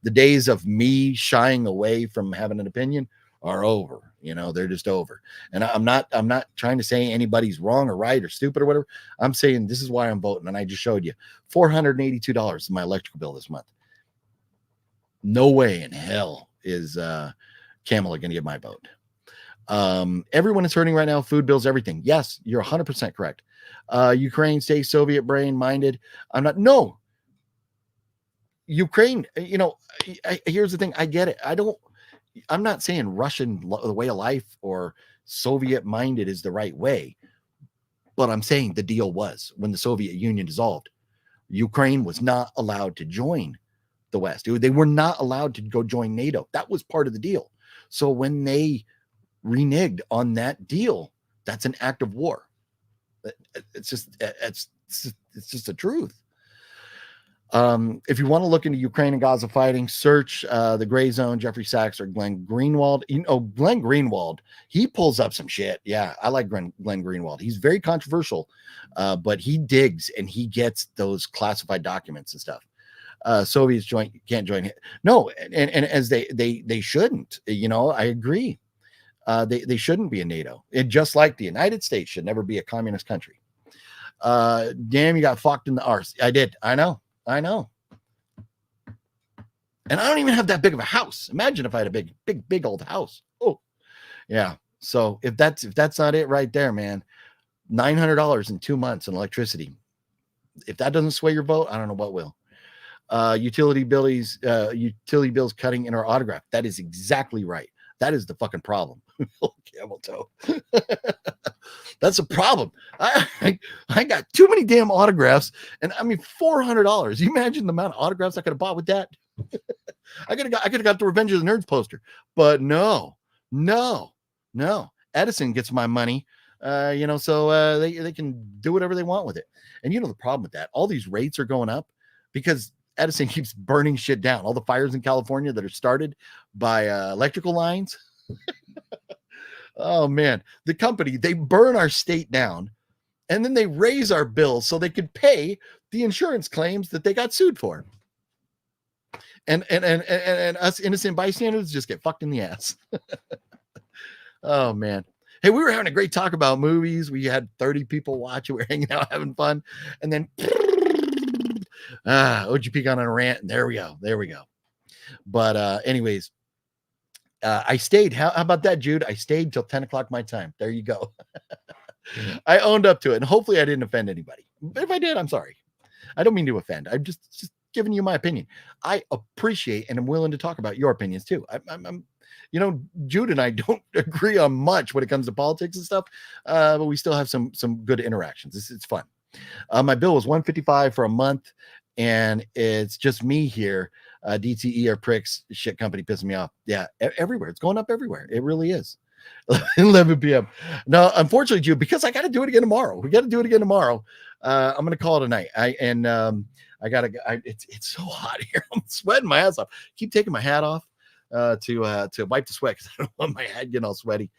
the days of me shying away from having an opinion are over. They're just over. And I'm not trying to say anybody's wrong or right or stupid or whatever. I'm saying this is why I'm voting. And I just showed you $482 is my electrical bill this month. No way in hell is Kamala going to get my vote. Everyone is hurting right now. Food bills, everything. Yes, you're 100% correct. Ukraine, stay Soviet brain minded. I'm not. No. Ukraine, here's the thing. I get it. I'm not saying Russian the way of life or Soviet minded is the right way. But I'm saying the deal was when the Soviet Union dissolved, Ukraine was not allowed to join the West. They were not allowed to go join NATO. That was part of the deal. So when they reneged on that deal, that's an act of war. It's just the truth. If you want to look into Ukraine and Gaza fighting, search the Gray Zone, Jeffrey Sachs, or Glenn Greenwald. Glenn Greenwald, he pulls up some shit. Yeah, I like Glenn Greenwald. He's very controversial, but he digs and he gets those classified documents and stuff. Soviets can't join. No, and as they shouldn't. I agree. They shouldn't be in NATO. And just like the United States should never be a communist country. Damn, you got fucked in the arse. I did. I know. And I don't even have that big of a house. Imagine if I had a big old house. Oh, yeah. So if that's not it right there, man, $900 in 2 months in electricity. If that doesn't sway your vote, I don't know what will. Utility bills cutting in our autograph. That is exactly right. That is the fucking problem. Camel toe. That's a problem. I got too many damn autographs, and I mean $400. You imagine the amount of autographs I could have bought with that? I could have got the Revenge of the Nerds poster, but no. Edison gets my money, so they can do whatever they want with it. And the problem with that, all these rates are going up because Edison keeps burning shit down. All the fires in California that are started by electrical lines. Oh man, the company, they burn our state down and then they raise our bills so they could pay the insurance claims that they got sued for. And us innocent bystanders just get fucked in the ass. Oh man. Hey, we were having a great talk about movies. We had 30 people watch it. We were hanging out, having fun. And then OGP got on a rant, and there we go. But anyways, I stayed. How about that, Jude? I stayed till 10 o'clock my time. There you go. I owned up to it, and hopefully I didn't offend anybody. But if I did, I'm sorry. I don't mean to offend. I'm just giving you my opinion. I appreciate and I'm willing to talk about your opinions too. I'm Jude and I don't agree on much when it comes to politics and stuff, but we still have some good interactions. It's fun. My bill was $155 for a month, and it's just me here. DTE or pricks shit company pissing me off. Yeah, everywhere. It's going up everywhere. It really is. 11 p.m. No, unfortunately, Jude, because I got to do it again tomorrow. We got to do it again tomorrow. I'm going to call it a night. It's so hot here. I'm sweating my ass off. Keep taking my hat off to wipe the sweat because I don't want my head getting all sweaty.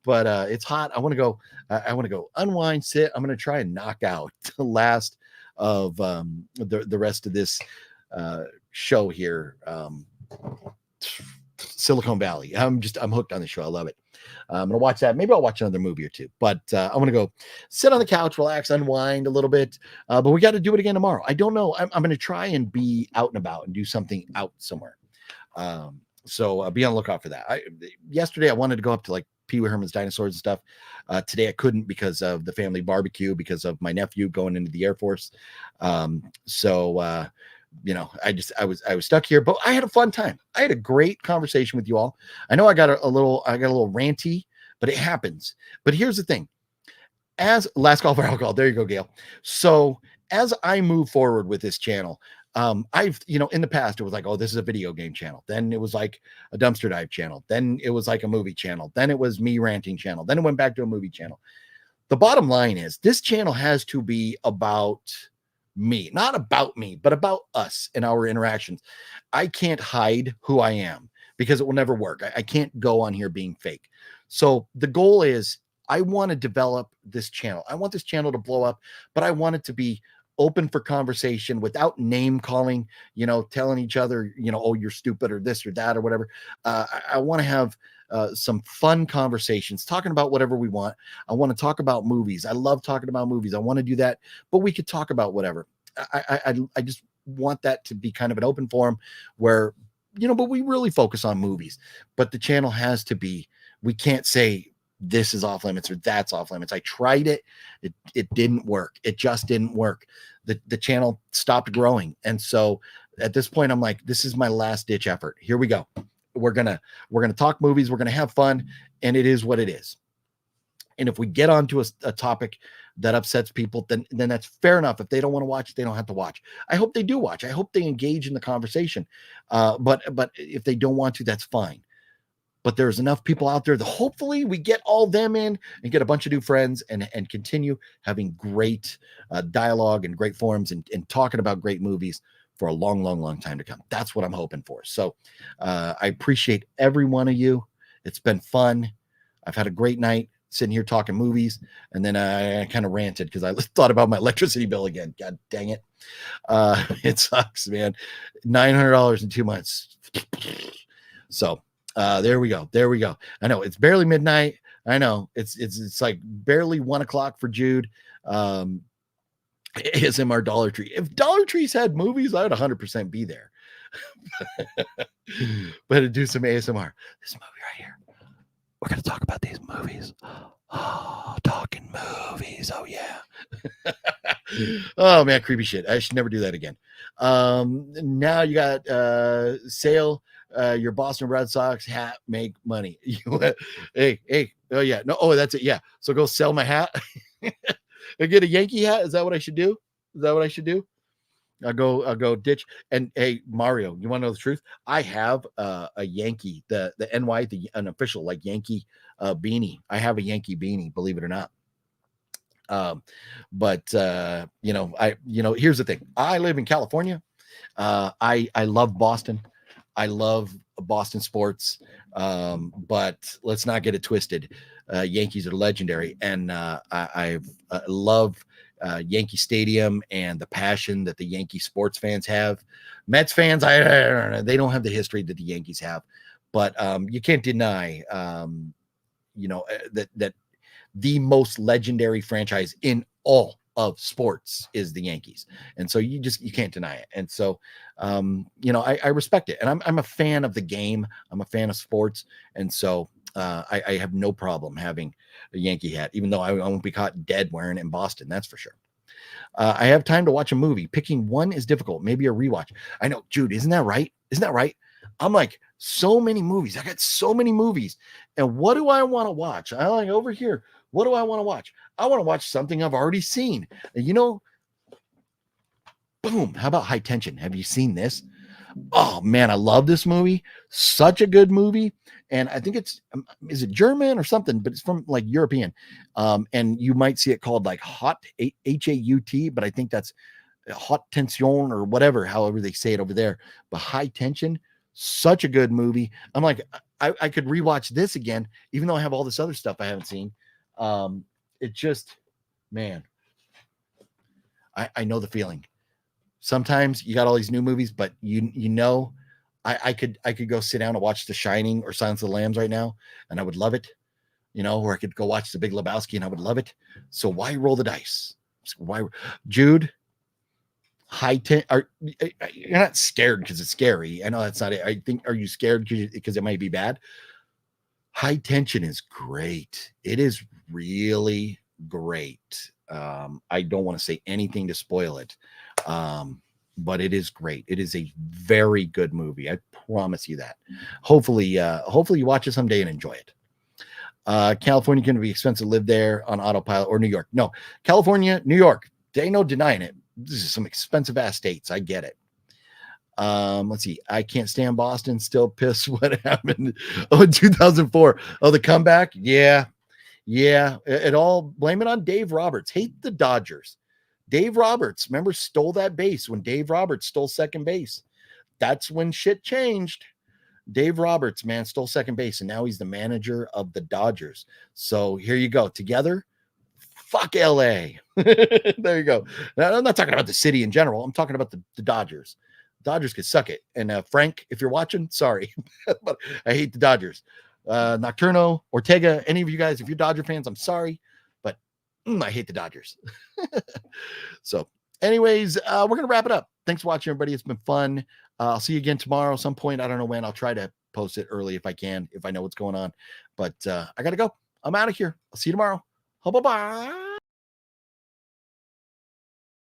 But it's hot. I want to go. I want to go unwind, sit. I'm going to try and knock out the last of the rest of this show here. Silicon Valley. I'm hooked on the show. I love it. I'm gonna watch that. Maybe I'll watch another movie or two. But I'm gonna go sit on the couch, relax, unwind a little bit. But we got to do it again tomorrow. I don't know. I'm gonna try and be out and about and do something out somewhere. So be on the lookout for that. Yesterday I wanted to go up to like Pee Wee Herman's Dinosaurs and stuff. Today I couldn't because of the family barbecue, because of my nephew going into the Air Force. I was stuck here, but I had a fun time. I had a great conversation with you all. I know I got a little ranty, but it happens. But here's the thing. As last call for alcohol, there you go, Gale. So as I move forward with this channel, I've, in the past, it was like, oh, this is a video game channel. Then it was like a dumpster dive channel. Then it was like a movie channel. Then it was me ranting channel. Then it went back to a movie channel. The bottom line is this channel has to be about me, not about me, but about us and our interactions. I can't hide who I am because it will never work. I can't go on here being fake. So the goal is I want to develop this channel. I want this channel to blow up, but I want it to be open for conversation without name calling, telling each other, oh, you're stupid or this or that or whatever. I want to have some fun conversations, talking about whatever we want. I want to talk about movies. I love talking about movies. I want to do that, but we could talk about whatever. I just want that to be kind of an open forum where, but we really focus on movies. But the channel has to be, we can't say this is off limits or that's off limits. I tried it. It didn't work. It just didn't work. The channel stopped growing. And so at this point, I'm like, this is my last ditch effort. Here we go. We're going to talk movies. We're going to have fun. And it is what it is. And if we get onto a topic that upsets people, then that's fair enough. If they don't want to watch, they don't have to watch. I hope they do watch. I hope they engage in the conversation. But if they don't want to, that's fine. But there's enough people out there that hopefully we get all them in and get a bunch of new friends and continue having great dialogue and great forums and talking about great movies for a long, long, long time to come. That's what I'm hoping for. So I appreciate every one of you. It's been fun. I've had a great night sitting here talking movies. And then I kind of ranted because I thought about my electricity bill again. God dang it. It sucks, man. $900 in 2 months. So there we go. I know it's barely midnight. I know it's like barely 1 o'clock for Jude. ASMR Dollar Tree. If Dollar Trees had movies, I would 100% be there. But to do some ASMR. This movie right here. We're going to talk about these movies. Oh, talking movies. Oh, yeah. Oh, man, creepy shit. I should never do that again. Now you got sale your Boston Red Sox hat, make money. Hey. Oh, yeah. No. Oh, that's it. Yeah. So go sell my hat and get a Yankee hat. Is that what I should do? I'll go ditch. And hey, Mario, you want to know the truth? I have a Yankee, the NY, an official like Yankee beanie. I have a Yankee beanie, believe it or not. But here's the thing. I live in California. I love Boston. I love Boston sports. But let's not get it twisted. Yankees are legendary, and I love Yankee Stadium and the passion that the Yankee sports fans have. Mets fans, I don't know, they don't have the history that the Yankees have, but you can't deny, that the most legendary franchise in all of sports is the Yankees. And so you can't deny it. And so, I respect it. And I'm a fan of the game. I'm a fan of sports. And so I have no problem having a Yankee hat, even though I won't be caught dead wearing it in Boston. That's for sure. I have time to watch a movie. Picking one is difficult. Maybe a rewatch. I know, Jude, isn't that right? Isn't that right? I'm like, so many movies. I got so many movies. And what do I want to watch? I like over here. What do I want to watch? I want to watch something I've already seen. And boom. How about High Tension? Have you seen this? Oh man, I love this movie. Such a good movie. And I think is it German or something, but it's from like European. And you might see it called like Hot, H-A-U-T, but I think that's Hot Tension or whatever, however they say it over there. But High Tension, such a good movie. I'm like, I could rewatch this again, even though I have all this other stuff I haven't seen. It just, man, I know the feeling. Sometimes you got all these new movies, but I could go sit down and watch The Shining or Silence of the Lambs right now, and I would love it. Or I could go watch The Big Lebowski and I would love it. So why roll the dice? Why, Jude? You're not scared because it's scary. I know that's not it. I think, are you scared because it might be bad? High Tension is great. It is really great. I don't want to say anything to spoil it. But it is great. It is a very good movie. I promise you that. Hopefully you watch it someday and enjoy it. California going to be expensive to live there on autopilot, or New York. No, California, New York. There ain't no denying it. This is some expensive ass states. I get it. Let's see. I can't stand Boston. Still pissed what happened. In 2004. Oh, the comeback. Yeah. It all, blame it on Dave Roberts. Hate the Dodgers. Dave Roberts, remember, stole that base when Dave Roberts stole second base. That's when shit changed. Dave Roberts, man, stole second base, and now he's the manager of the Dodgers. So here you go. Together, fuck LA. There you go. Now, I'm not talking about the city in general. I'm talking about the Dodgers. Dodgers could suck it. And Frank, if you're watching, sorry, but I hate the Dodgers. Nocturno, Ortega, any of you guys, if you're Dodger fans, I'm sorry, but I hate the Dodgers. So anyways, we're going to wrap it up. Thanks for watching, everybody. It's been fun. I'll see you again tomorrow some point. I don't know when. I'll try to post it early if I can, if I know what's going on. But I got to go. I'm out of here. I'll see you tomorrow. Bye-bye.